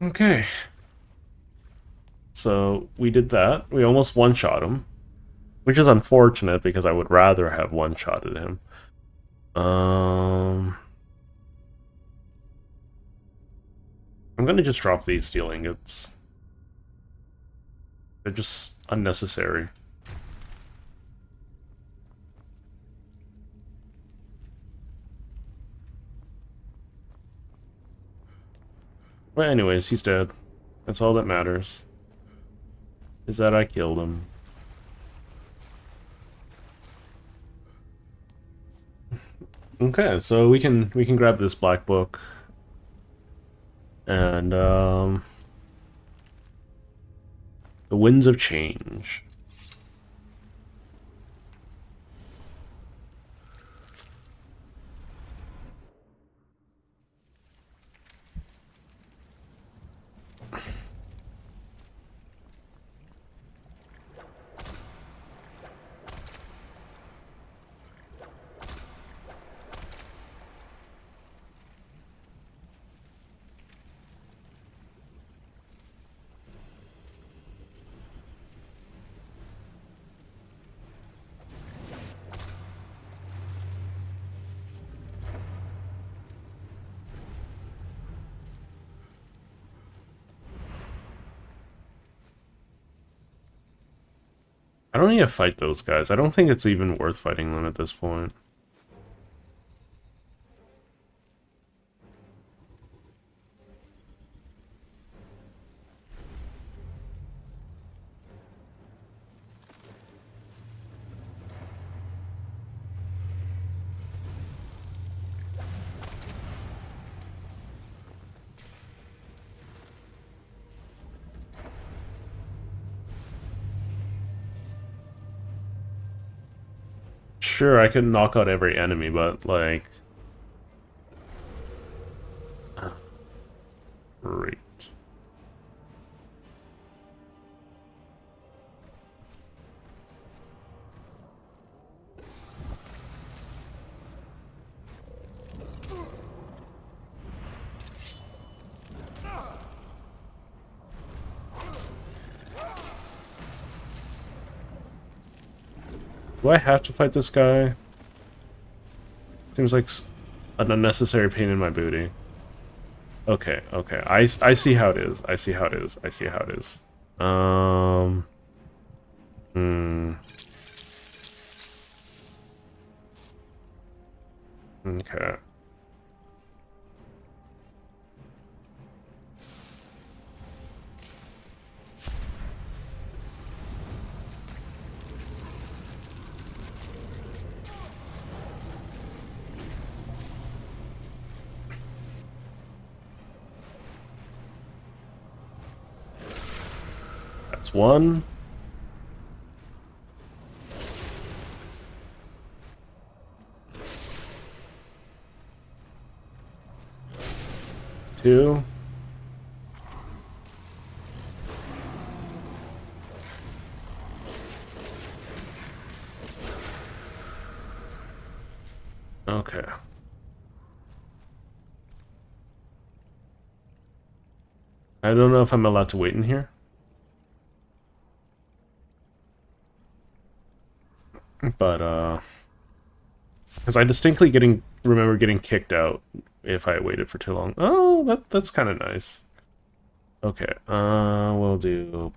Okay. So we did that. We almost one-shot him. Which is unfortunate because I would rather have one-shotted him. I'm gonna just drop these steel ingots. They're just unnecessary. Well, anyways, he's dead. That's all that matters. Is that I killed him. Okay, so we can grab this black book. And the Winds of Change. I don't need to fight those guys. I don't think it's even worth fighting them at this point. Sure, I could knock out every enemy, but, like... Great. Do I have to fight this guy? Seems like an unnecessary pain in my booty. Okay, okay. I see how it is. I see how it is. I see how it is. Okay. That's one. Two. Okay. I don't know if I'm allowed to wait in here. But, because I distinctly remember getting kicked out if I waited for too long. Oh, that's kind of nice. Okay, we'll do...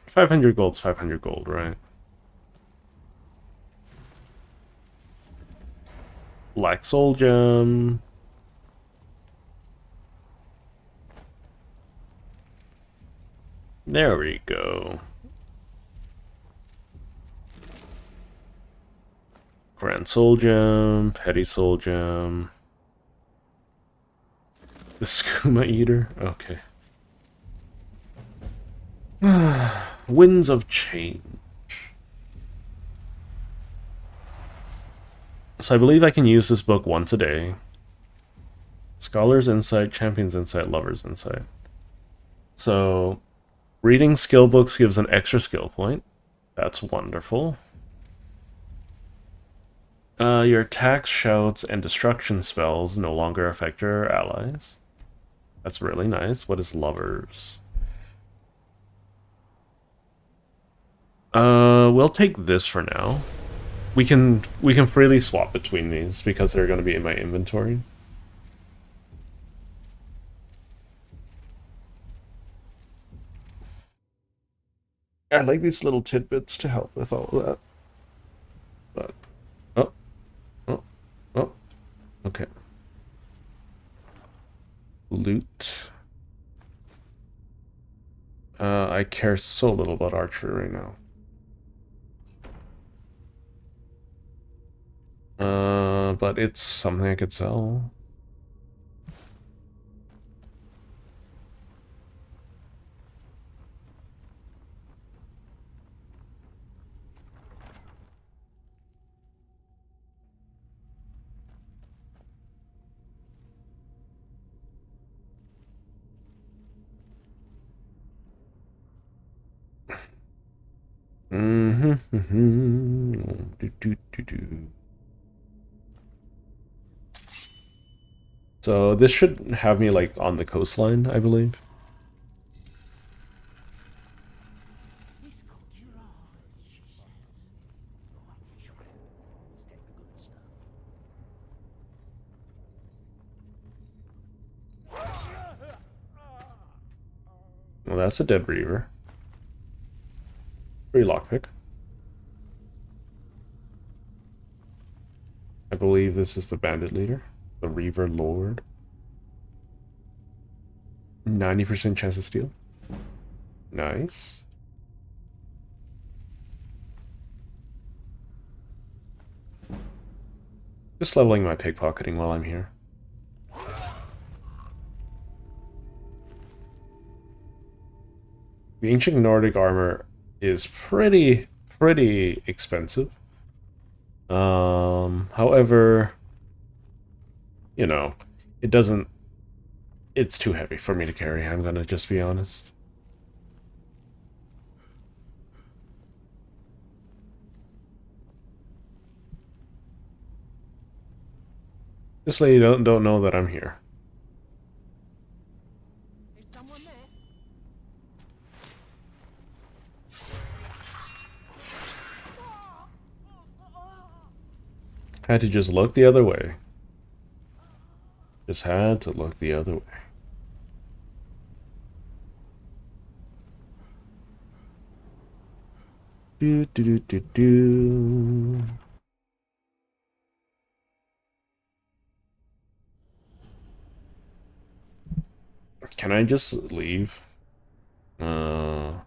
500 gold's 500 gold, right? Black Soul Gem. There we go. Grand Soul Gem, Petty Soul Gem. The Skooma Eater? Okay. Winds of Change. So I believe I can use this book once a day. Scholar's Insight, Champion's Insight, Lover's Insight. So, reading skill books gives an extra skill point. That's wonderful. Your attacks, shouts, and destruction spells no longer affect your allies. That's really nice. What is Lovers? We'll take this for now. We can freely swap between these because they're going to be in my inventory. I like these little tidbits to help with all of that. But oh, okay. Loot. I care so little about archery right now. But it's something I could sell. So this should have me like on the coastline, I believe. Well, that's a dead Reaver. Free lockpick. I believe this is the bandit leader, the Reaver Lord. 90% chance to steal. Nice. Just leveling my pickpocketing while I'm here. The ancient Nordic armor is pretty expensive. However, you know, it doesn't. It's too heavy for me to carry. I'm gonna just be honest. This lady don't know that I'm here. There's someone there. Had to just look the other way. Just had to look the other way. Do do do do do. Can I just leave? Not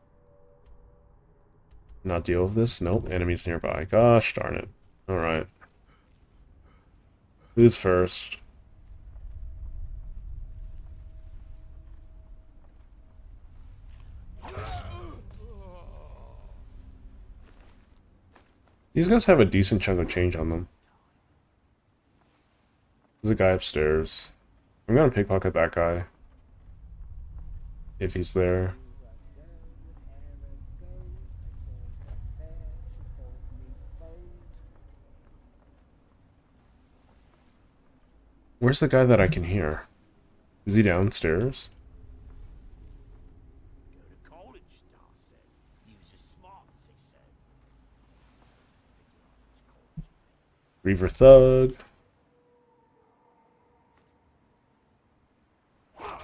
deal with this? Nope, enemies nearby. Gosh darn it. Alright. Who's first? These guys have a decent chunk of change on them. There's a guy upstairs. I'm gonna pickpocket that guy. If he's there. Where's the guy that I can hear? Is he downstairs? Reaver Thug. I've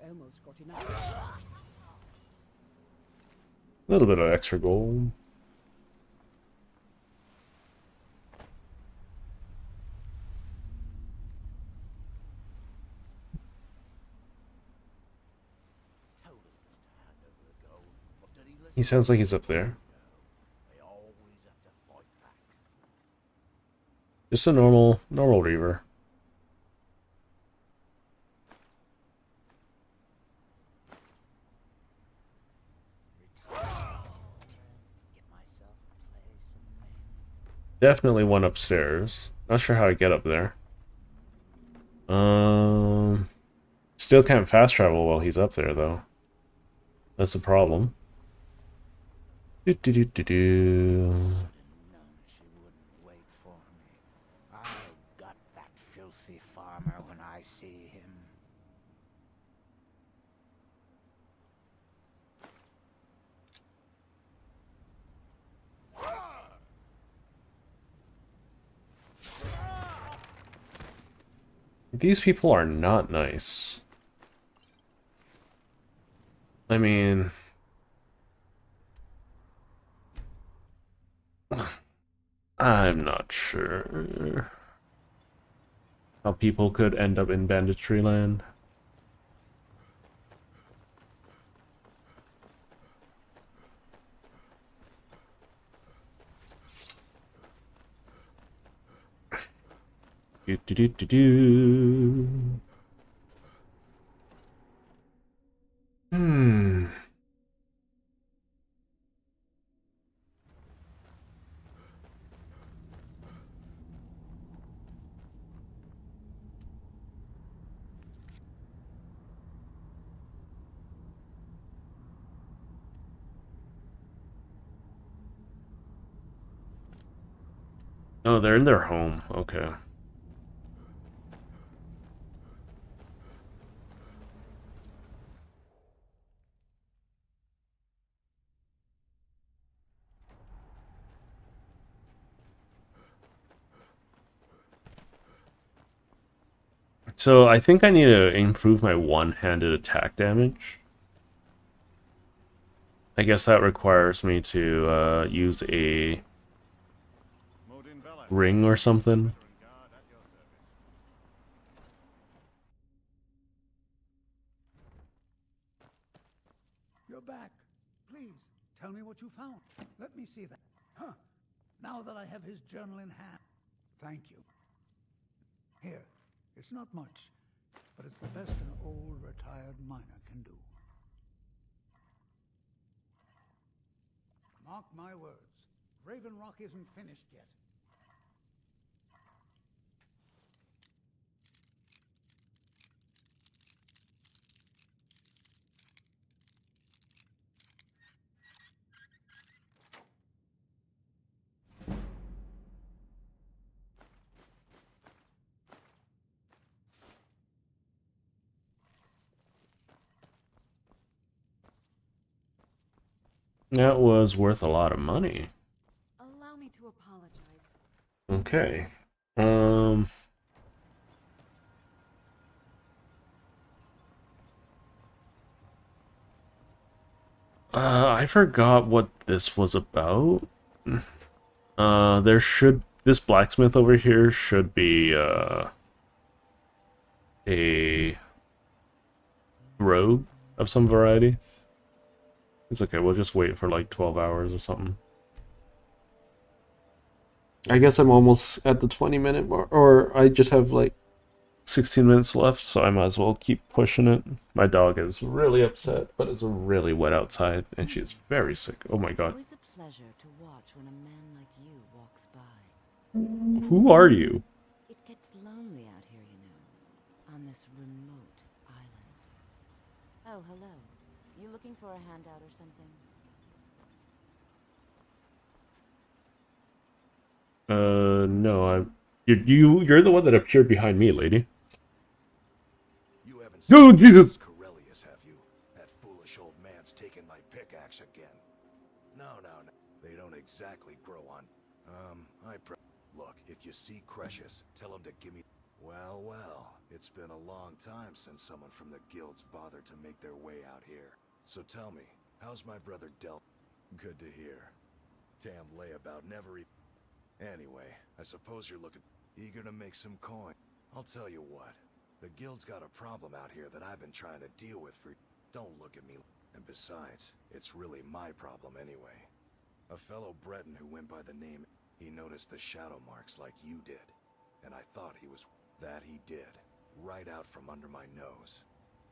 almost got enough. A little bit of extra gold. He sounds like he's up there. Just a normal Reaver. Definitely one upstairs. Not sure how I get up there. Still can't fast travel while he's up there though. That's the problem. Do do do do do. I'll gut that filthy farmer when I see him. These people are not nice. I mean... I'm not sure how people could end up in banditry land. Do do do do do. Oh, they're in their home. Okay. So I think I need to improve my one-handed attack damage. I guess that requires me to use a ring or something. You're back. Please, tell me what you found. Let me see that. Huh. Now that I have his journal in hand. Thank you. Here. It's not much, but it's the best an old retired miner can do. Mark my words. Raven Rock isn't finished yet. That was worth a lot of money. Allow me to apologize. Okay. I forgot what this was about. This blacksmith over here should be, a rogue of some variety. It's okay, we'll just wait for like 12 hours or something. I guess I'm almost at the 20-minute mark, or I just have like 16 minutes left, so I might as well keep pushing it. My dog is really upset, but it's really wet outside, and she is very sick. Oh my god. Always a pleasure to watch when a man like you walks by. Who are you? It gets lonely out here, you know, on this remote island. Oh, hello. You looking for a handout or something? No, you're the one that appeared behind me, lady. You haven't No, seen Jesus! Corellius, have you? That foolish old man's taken my pickaxe again. No. They don't exactly grow on. Look, if you see Cretius, tell him to give me... Well, it's been a long time since someone from the guilds bothered to make their way out here. So tell me, how's my brother Del? Good to hear. Damn layabout never Anyway, I suppose you're eager to make some coin. I'll tell you what, the guild's got a problem out here that I've been trying to deal with for... Don't look at me. And besides, it's really my problem anyway. A fellow Breton who went by the name, he noticed the shadow marks like you did. And I thought he was... That he did. Right out from under my nose.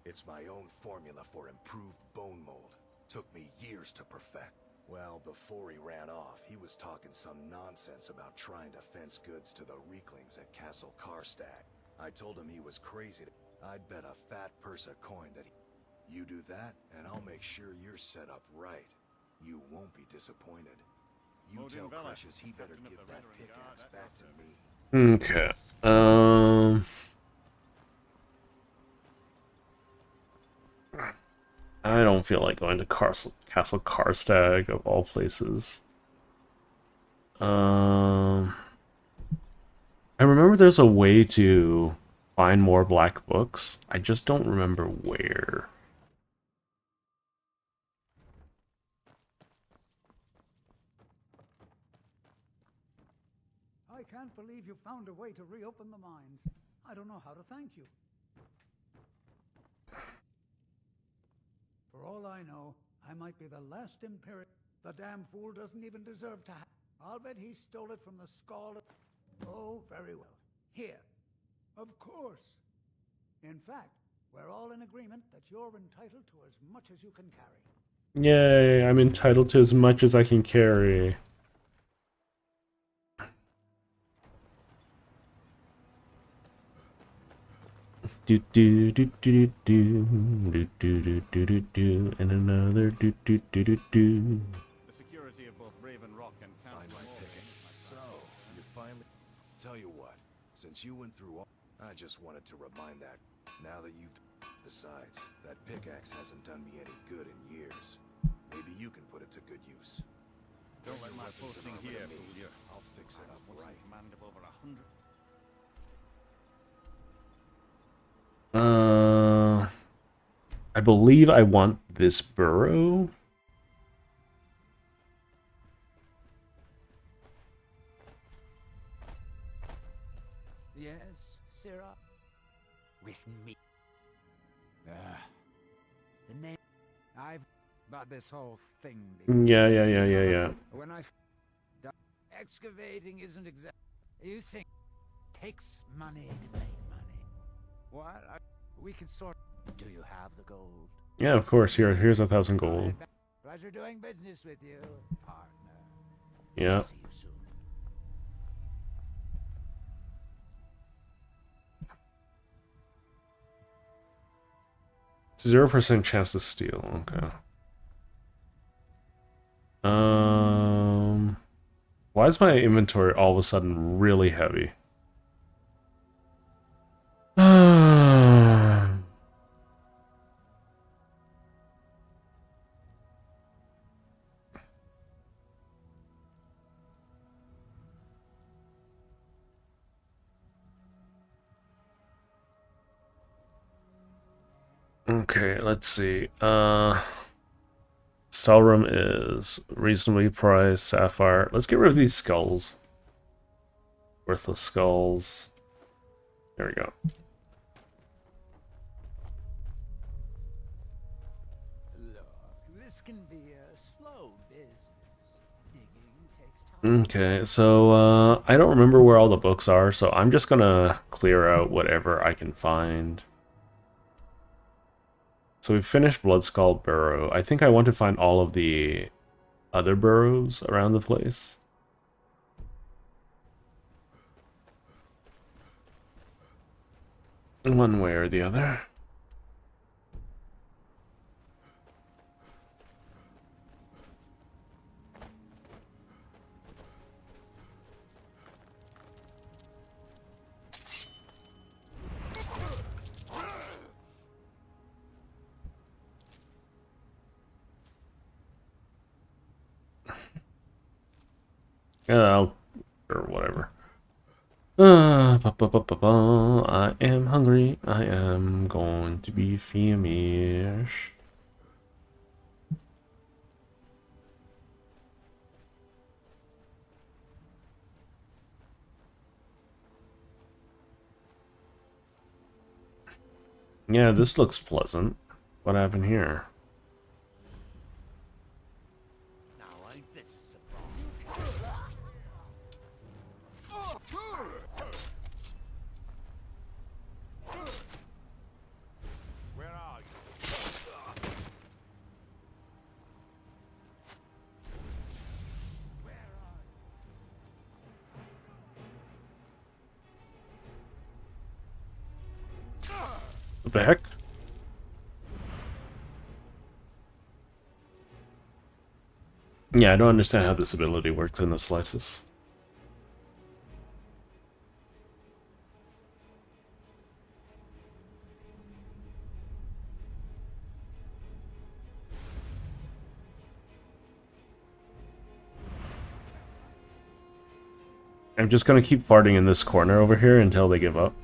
It's my own formula for improved bone mold. Took me years to perfect. Well, before he ran off, he was talking some nonsense about trying to fence goods to the Reeklings at Castle Karstag. I told him he was crazy. I'd bet a fat purse of coin that you do that, and I'll make sure you're set up right. You won't be disappointed. You tell Cretius he better give that pickaxe back to me. Okay. I don't feel like going to Castle Karstag of all places. I remember there's a way to find more black books. I just don't remember where. I can't believe you found a way to reopen the mines. I don't know how to thank you. For all I know, I might be the last Imperial. The damn fool doesn't even deserve to have. I'll bet he stole it from the Scarlet. Oh, very well. Here. Of course. In fact, we're all in agreement that you're entitled to as much as you can carry. Yay, I'm entitled to as much as I can carry. Do do do do do do do do do do and another do do do do do. The security of both Raven Rock and Council. So, you finally... Tell you what, since you went through all... I just wanted to remind that, now that you've... Besides, that pickaxe hasn't done me any good in years. Maybe you can put it to good use. Don't let my posting here fool you. I'll fix it up right. Command of over 100... I believe I want this burrow. Yes, Sarah. With me. The name I've about this whole thing. Yeah. When excavating isn't exact. You think takes money to make money. What? We can sort. Do you have the gold? Yeah, of course. Here's 1,000 gold. Pleasure doing business with you, partner. Yeah. See you soon. 0% chance to steal. Okay. Why is my inventory all of a sudden really heavy? Okay, let's see. Stall room is reasonably priced, sapphire. Let's get rid of these skulls. Worthless skulls. There we go. Look, this can be a slow business. Digging takes time. Okay, so I don't remember where all the books are, so I'm just gonna clear out whatever I can find. So we've finished Bloodskull Burrow. I think I want to find all of the other burrows around the place. One way or the other. I'll... or whatever. I am hungry. I am going to be famished. Yeah, this looks pleasant. What happened here? What the heck? Yeah, I don't understand how this ability works in the slices. I'm just gonna keep farting in this corner over here until they give up.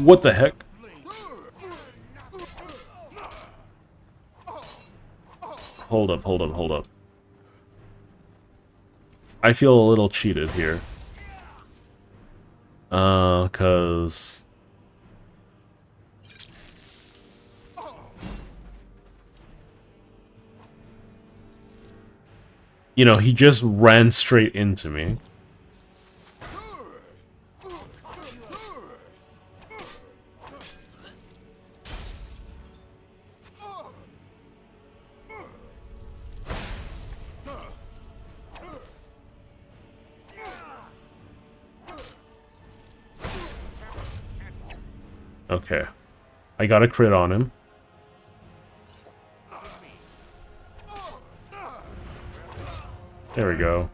What the heck? Hold up. I feel a little cheated here. Cause... you know, he just ran straight into me. Okay. I got a crit on him. There we go.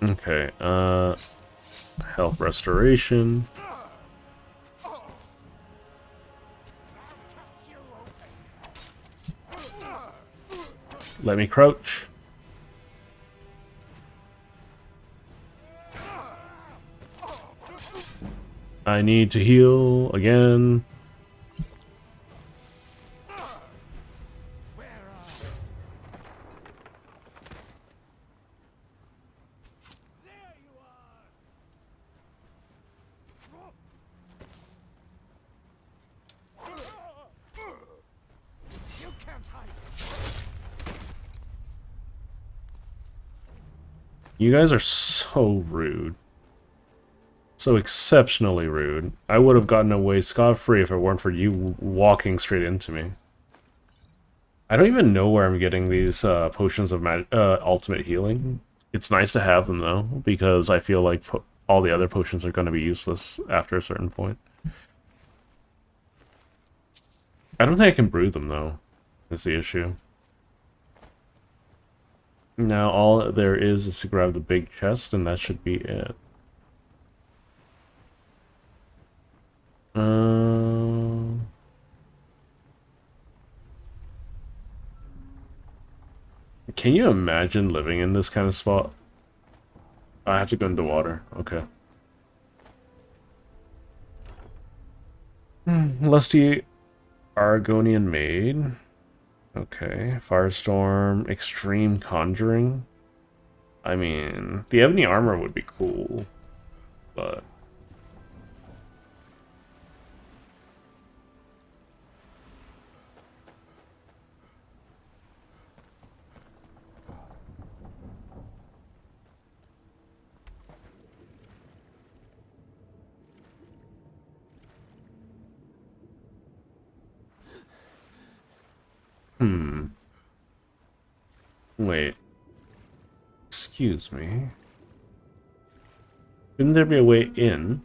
Okay, Health restoration. Let me crouch. I need to heal again. You guys are so rude. So exceptionally rude. I would have gotten away scot-free if it weren't for you walking straight into me. I don't even know where I'm getting these potions of ultimate healing. It's nice to have them, though, because I feel like all the other potions are going to be useless after a certain point. I don't think I can brew them, though, is the issue. Now all there is to grab the big chest, and that should be it. Can you imagine living in this kind of spot? I have to go into water. Okay. Lusty Argonian Maid. Okay. Firestorm. Extreme Conjuring. I mean, the ebony armor would be cool, but... Wait. Excuse me. Shouldn't there be a way in?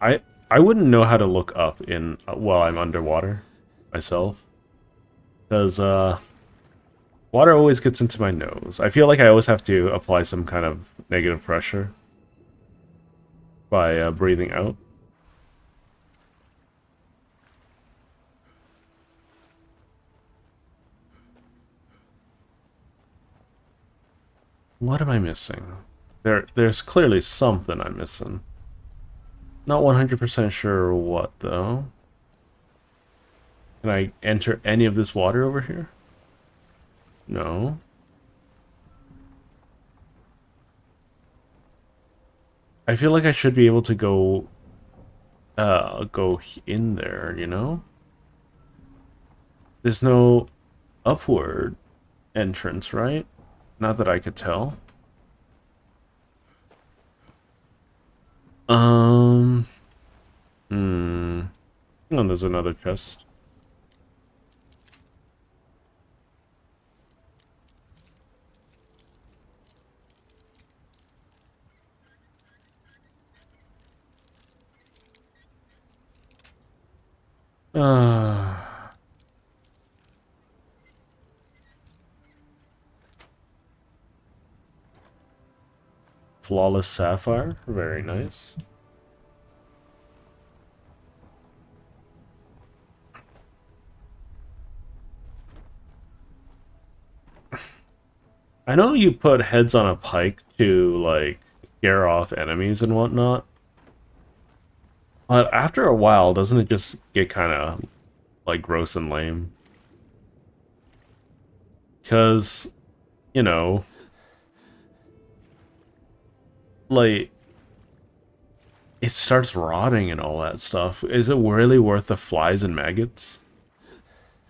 I wouldn't know how to look up in while I'm underwater myself. Because water always gets into my nose. I feel like I always have to apply some kind of negative pressure by breathing out. What am I missing? There's clearly something I'm missing. Not 100% sure what, though. Can I enter any of this water over here? No. I feel like I should be able to go in there, you know? There's no upward entrance, right? Not that I could tell. Oh, there's another chest. Flawless Sapphire, very nice. I know you put heads on a pike to, like, scare off enemies and whatnot. But after a while, doesn't it just get kind of, like, gross and lame? Because, you know, like, it starts rotting and all that stuff. Is it really worth the flies and maggots?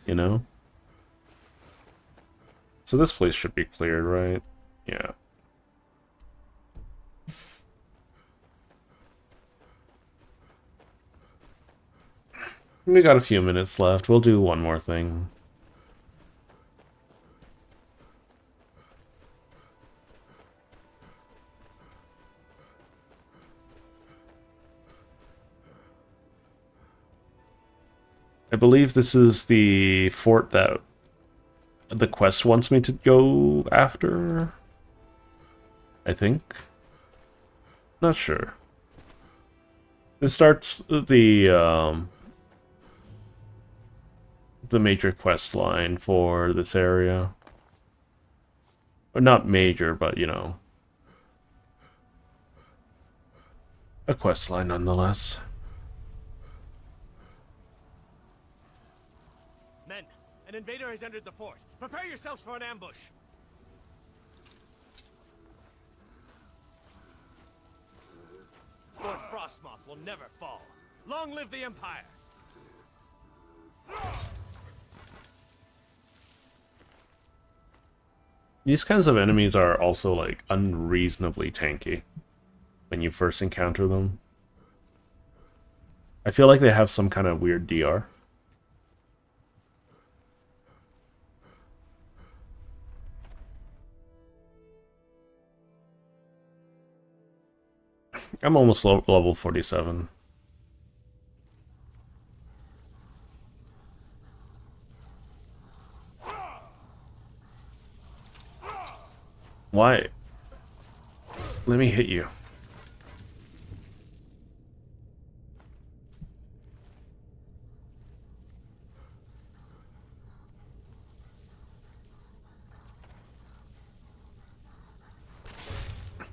You know? So this place should be cleared, right? Yeah. We got a few minutes left. We'll do one more thing. I believe this is the fort that the quest wants me to go after. I think. Not sure. It starts the major quest line for this area. Or not major, but you know, a quest line nonetheless. Men, an invader has entered the fort. Prepare yourselves for an ambush. Fort Frostmoth will never fall. Long live the Empire! These kinds of enemies are also, like, unreasonably tanky when you first encounter them. I feel like they have some kind of weird DR. I'm almost level 47. Why? Let me hit you.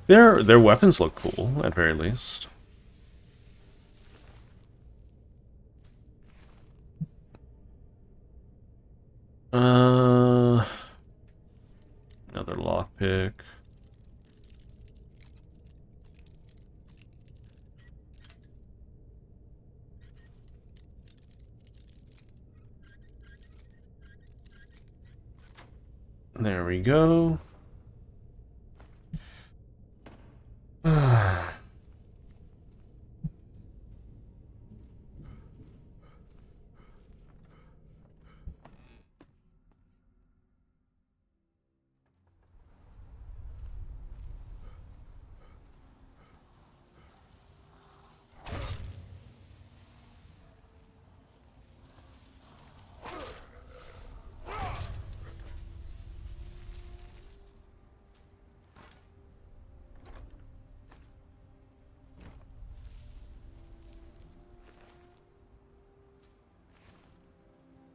Their weapons look cool, at very least. Another lockpick. There we go.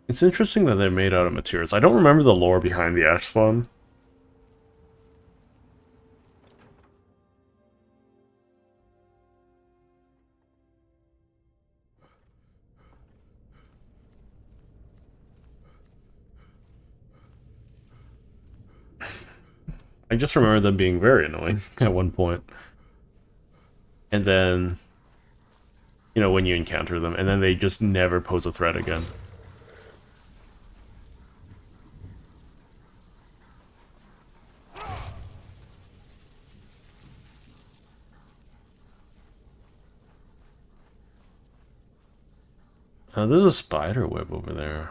It's interesting that they're made out of materials. I don't remember the lore behind the ash spawn. I just remember them being very annoying at one point. And then, you know, when you encounter them, and then they just never pose a threat again. There's a spider web over there.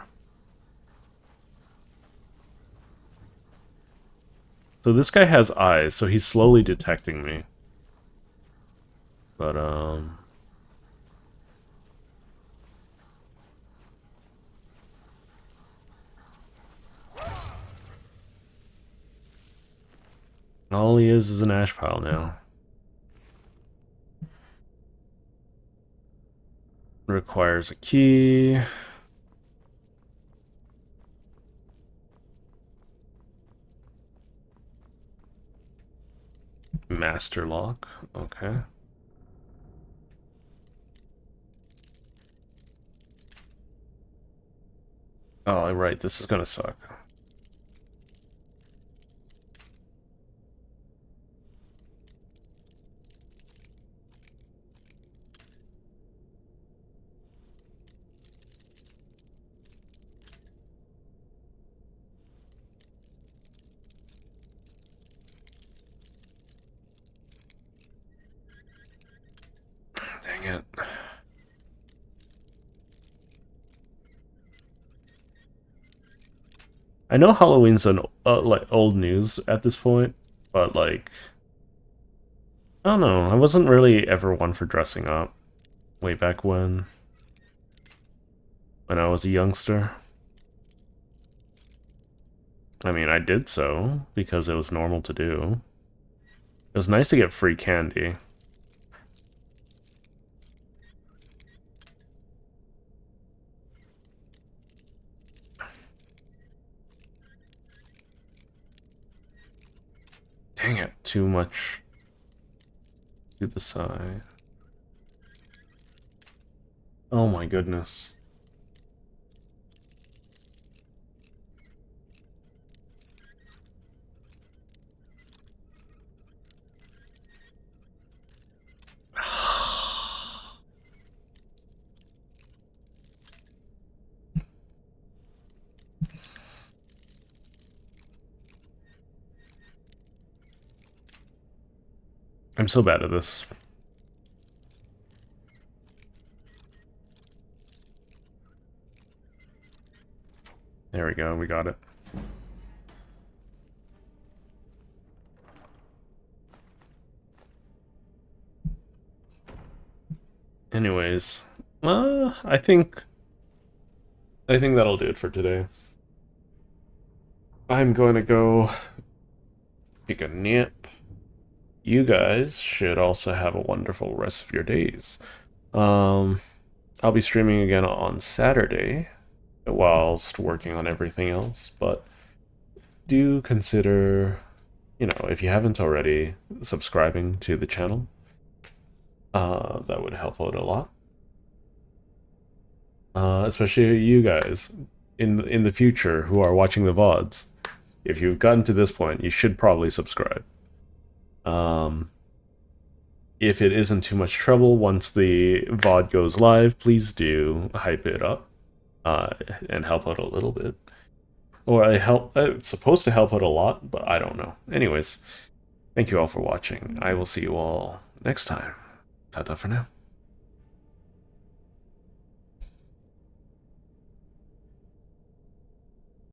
So this guy has eyes, so he's slowly detecting me. But, all he is an ash pile now. Requires a key. Master lock. Okay. Oh, right. This is gonna suck. Dang it. I know Halloween's an like old news at this point, but like I don't know. I wasn't really ever one for dressing up way back when I was a youngster. I mean, I did so because it was normal to do. It was nice to get free candy. Dang it, too much to the side. Oh my goodness. I'm so bad at this. There we go, we got it. Anyways, I think that'll do it for today. I'm going to go take a nap. You guys should also have a wonderful rest of your days. I'll be streaming again on Saturday whilst working on everything else, but do consider, you know, if you haven't already, subscribing to the channel. That would help out a lot. Especially you guys in the future who are watching the VODs. If you've gotten to this point, you should probably subscribe. If it isn't too much trouble, once the VOD goes live, please do hype it up and help out a little bit. Or it's supposed to help out a lot, but I don't know. Anyways, thank you all for watching. I will see you all next time. Ta-ta for now.